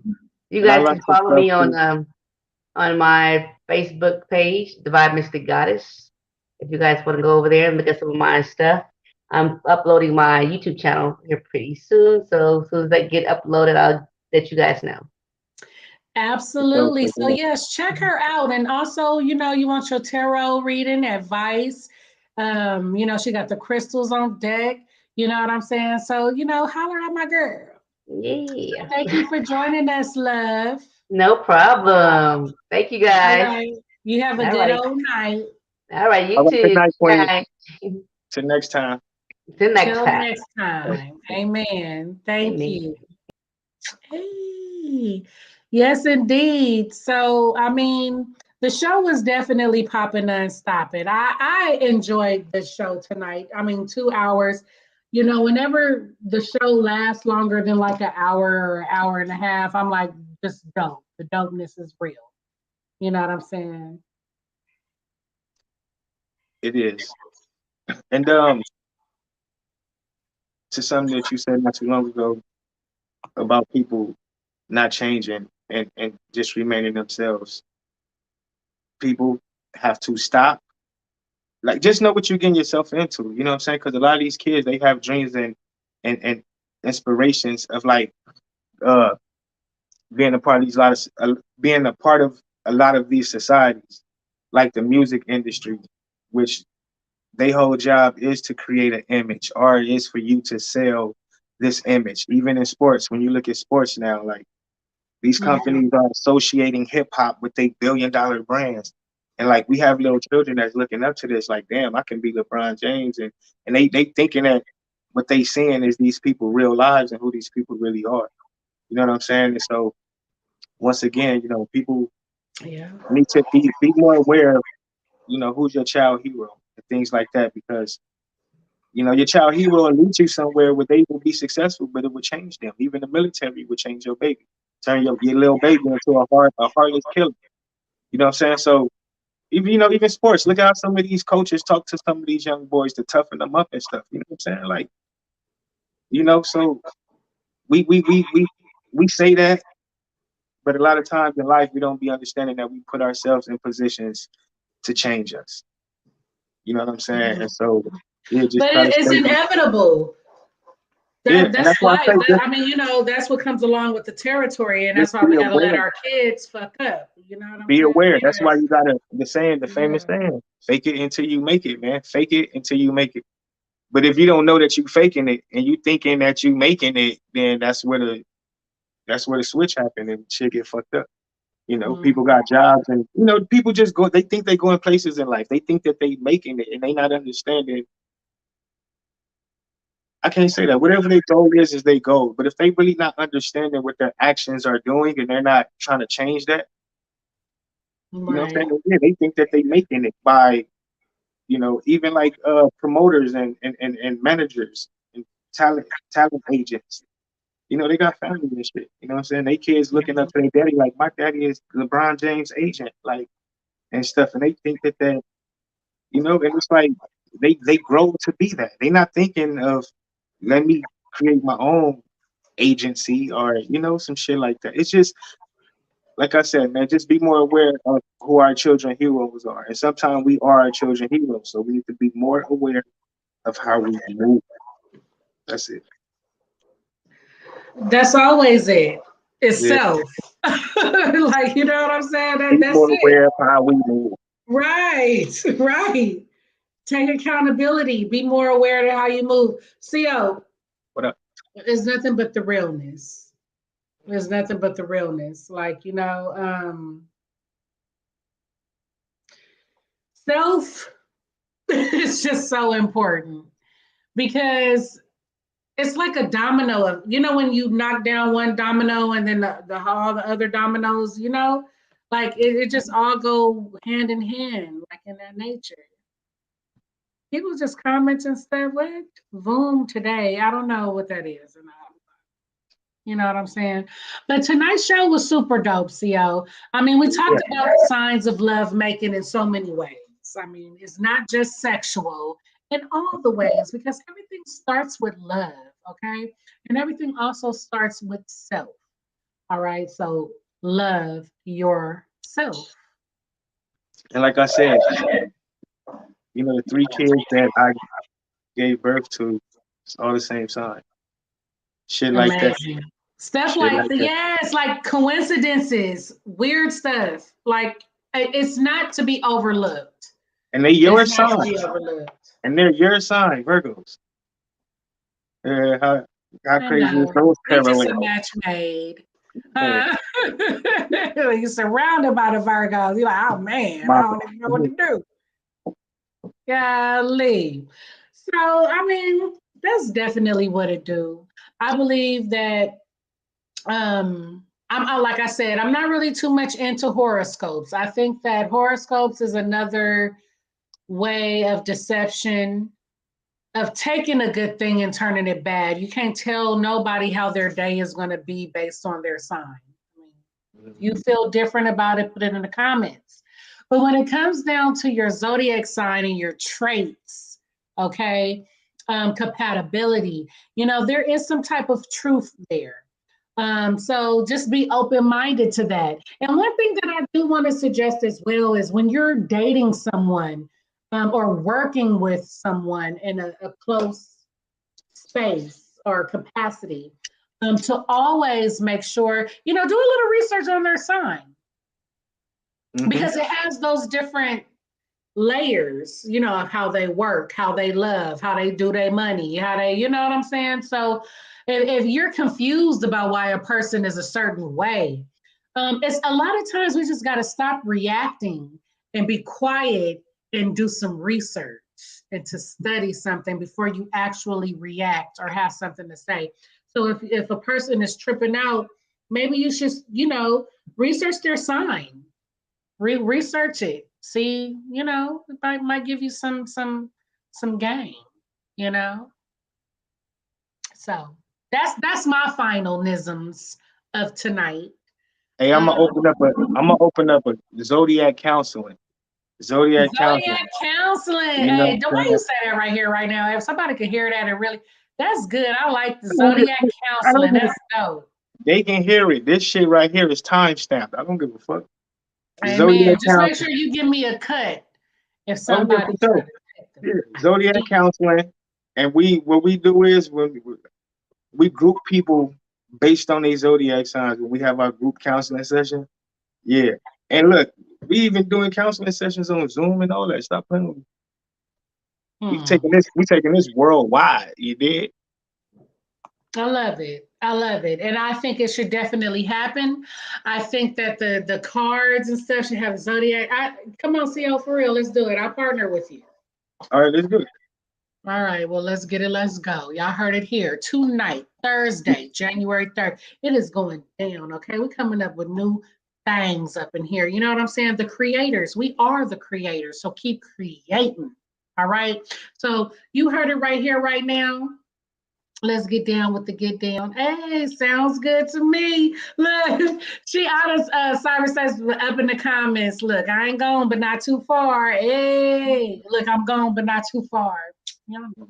You And I guys like can the follow stuff me too. on my Facebook page, Divine Mystic Goddess. If you guys want to go over there and look at some of my stuff, I'm uploading my YouTube channel here pretty soon. So as soon as they get uploaded, I'll let you guys know. So, Absolutely. So yes, check her out. And also, you know, you want your tarot reading advice. You know, she got the crystals on deck. You know what I'm saying? So, you know, holler at my girl. Yeah. Thank you for joining us, love. No problem. Thank you All guys. right. You have a All good right. old night. All right. all You right, good too. night, Queen. Bye. Till next time. Till next Till time. next time. Amen. Thank Amen. you. Hey. Yes, indeed. So, I mean, the show was definitely popping non-stopping. I enjoyed the show tonight. I mean, 2 hours. You know, whenever the show lasts longer than like an hour or an hour and a half, I'm like, just dope. The dopeness is real. You know what I'm saying? It is. And to something that you said not too long ago about people not changing and just remaining themselves. People have to stop. Like, just know what you're getting yourself into. You know what I'm saying? Because a lot of these kids, they have dreams and inspirations of like uh being a part of these lot of being a part of a lot of these societies, like the music industry, which their whole job is to create an image, or it is for you to sell this image. Even in sports, when you look at sports now, like these Mhm. companies are associating hip hop with their billion-dollar brands. And like we have little children that's looking up to this, like, damn, I can be LeBron James, and they thinking that what they seeing is these people real lives and who these people really are. You know what I'm saying? And so once again, you know, people Yeah. need to be more aware of, you know, who's your child hero and things like that, because you know your child hero will lead you somewhere where they will be successful, but it will change them. Even the military will change your baby, turn your little baby into a heartless killer. You know what I'm saying? So even, you know, even sports, look at how some of these coaches talk to some of these young boys to toughen them up and stuff. You know what I'm saying? Like, you know, so we we we we we say that, but a lot of times in life we don't be understanding that we put ourselves in positions to change us. You know what I'm saying? Mhm. And so yeah, just But try to it's stay. inevitable. Yeah, and That's that's why I life. say I mean, you know, that's what comes along with the territory, and just that's why be we gotta let aware. our kids fuck up. You know what I'm Be saying? aware. That's why you gotta the famous Yeah. saying, fake it until you make it, man. Fake it until you make it. But if you don't know that you faking it and you thinking that you making it, then that's where the switch happened and shit get fucked up. You know, people got jobs, and you know, people just go. They think they going places in life. They think that they making it, and they not understanding. I can't say that. Whatever their goal is they go. But if they really not understanding what their actions are doing, and they're not trying to change that, you know what I'm saying? Yeah, they think that they making it by, you know, even like promoters and managers and talent agents. You know, they got family and shit. You know what I'm saying? They kids looking up to their daddy like, my daddy is LeBron James' agent, like, and stuff. And they think that you know, and it's like they grow to be that. They're not thinking of, let me create my own agency or, you know, some shit like that. It's just, like I said, man, just be more aware of who our children heroes are. And sometimes we are our children heroes. So we need to be more aware of how we move. That's it. That's always it. It's self. Like, you know what I'm saying? That's more aware it. of how we move. Right, right. Take accountability. Be more aware of how you move. C3o. What up? It's nothing but the realness. There's nothing but the realness. Like, you know, self is just so important because it's like a domino of, you know, when you knock down one domino and then all the other dominoes, you know, like it just all go hand in hand, like in that nature. People just commenting stuff, what? Boom today. I don't know what that is. You know what I'm saying? But tonight's show was super dope, C3o. I mean, we talked about the signs of love making in so many ways. I mean, it's not just sexual in all the ways because everything starts with love, okay? And everything also starts with self. All right. So love yourself. And like I said, you know, the 3 kids that I gave birth to, it's all the same sign. Shit like that. Stuff Shit like that. yes, like coincidences, weird stuff. Like it's not to be overlooked. And they your sign. And they're your sign, Virgos. How crazy is those parallels? It's just a match made. You're surrounded by the Virgos. You're like, oh man, I don't even know what to do. Golly. So I mean, that's definitely what it do. I believe that I'm like I said, I'm not really too much into horoscopes. I think that horoscopes is another way of deception, of taking a good thing and turning it bad. You can't tell nobody how their day is going to be based on their sign. I mean, you feel different about it, put it in the comments. But when it comes down to your zodiac sign and your traits, okay, compatibility, you know, there is some type of truth there. So just be open-minded to that. And one thing that I do want to suggest as well is when you're dating someone or working with someone in a close space or capacity, to always make sure, you know, do a little research on their sign. Because it has those different layers, you know, of how they work, how they love, how they do their money, how they, you know what I'm saying? So if you're confused about why a person is a certain way, it's a lot of times we just got to stop reacting and be quiet and do some research and to study something before you actually react or have something to say. So if a person is tripping out, maybe you should, you know, research their sign, research it. See, you know, it might give you some game, you know. So that's my finalisms of tonight. Hey, I'm gonna open up a Zodiac counseling. Zodiac counseling. You know, hey, the way you say that right here, right now, if somebody could hear that and really, that's good. I like the Zodiac counseling. That's dope. They can hear it. This shit right here is time stamped. I don't give a fuck. Amen. Just make sure you give me a cut if somebody. Zodiac counseling, and what we do is when we group people based on these zodiac signs. When we have our group counseling session, yeah. And look, we even doing counseling sessions on Zoom and all that. Stop playing with me. We taking this worldwide. You did. I love it. I love it. And I think it should definitely happen. I think that the cards and stuff should have Zodiac. Come on, CO, for real. Let's do it. I'll partner with you. All right, let's do it. All right, well, let's get it. Let's go. Y'all heard it here. Tonight, Thursday, January 3rd. It is going down, okay? We're coming up with new things up in here. You know what I'm saying? The creators. We are the creators, so keep creating, all right? So you heard it right here, right now. Let's get down with the get down. Hey, sounds good to me. Look, she honest. Cyrus says up in the comments. Look, I ain't going, but not too far. Hey, look, I'm going, but not too far. You know?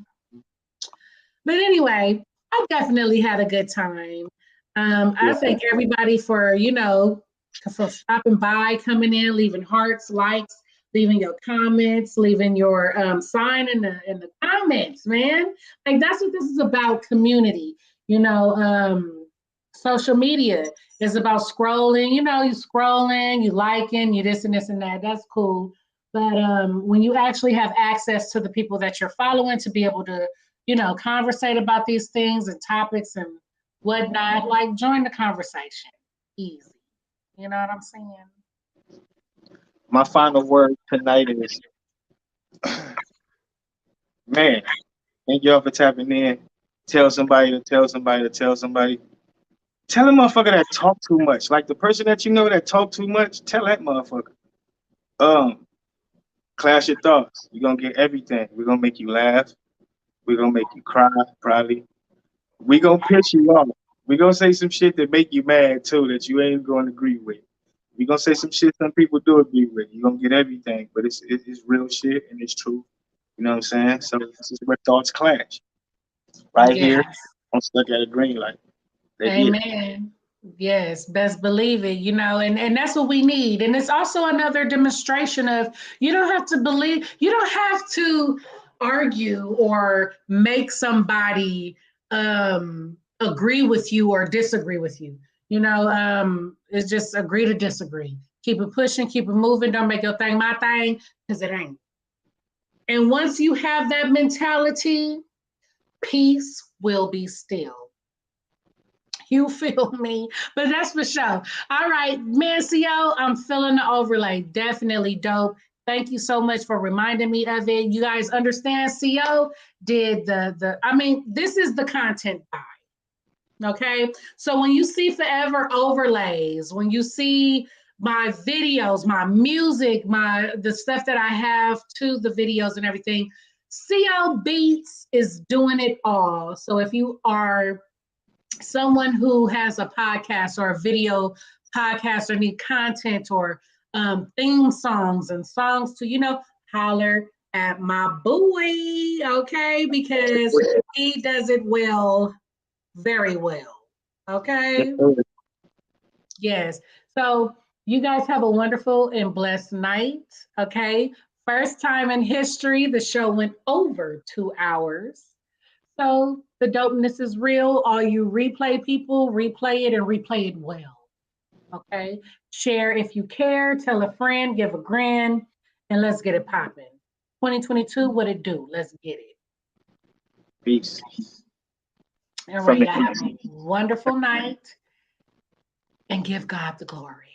But anyway, I definitely had a good time. I thank everybody for for stopping by, coming in, leaving hearts, likes, leaving your comments, leaving your sign in the comments, man. Like that's what this is about, community. Social media is about scrolling. You scrolling, you liking, you this and this and that. That's cool. But when you actually have access to the people that you're following to be able to, conversate about these things and topics and whatnot, like join the conversation. Easy. You know what I'm saying? My final word tonight is, man, thank y'all for tapping in. Tell somebody to tell somebody to tell somebody. Tell a motherfucker that talk too much. Like the person that you know that talk too much, tell that motherfucker. Clash your thoughts. We're gonna get everything. We're gonna make you laugh. We're gonna make you cry, probably. We're gonna piss you off. We're gonna say some shit that make you mad too, that you ain't gonna agree with. We're gonna say some shit some people do agree with. You're gonna get everything, but it's real shit and it's true. You know what I'm saying? So this is where thoughts clash. Right here on Stuck at a Green Light. Amen. Yes, best believe it, and that's what we need. And it's also another demonstration of you don't have to believe, you don't have to argue or make somebody agree with you or disagree with you. It's just agree to disagree. Keep it pushing, keep it moving. Don't make your thing my thing, because it ain't. And once you have that mentality, peace will be still. You feel me? But that's for sure. All right, man, CO, I'm feeling the overlay. Definitely dope. Thank you so much for reminding me of it. You guys understand CO did this is the content guide. Okay. So when you see forever overlays, when you see my videos, my music, the stuff that I have to the videos and everything, C3o Beats is doing it all. So if you are someone who has a podcast or a video podcast or need content or theme songs and songs to, holler at my boy, okay? Because he does it well, very well, okay? Yes. So you guys have a wonderful and blessed night, okay? First time in history, the show went over 2 hours. So the dopeness is real. All you replay people, replay it and replay it well. Okay. Share if you care. Tell a friend. Give a grin, and let's get it popping. 2022, what it do? Let's get it. Peace. All right, y'all have a wonderful night, and give God the glory.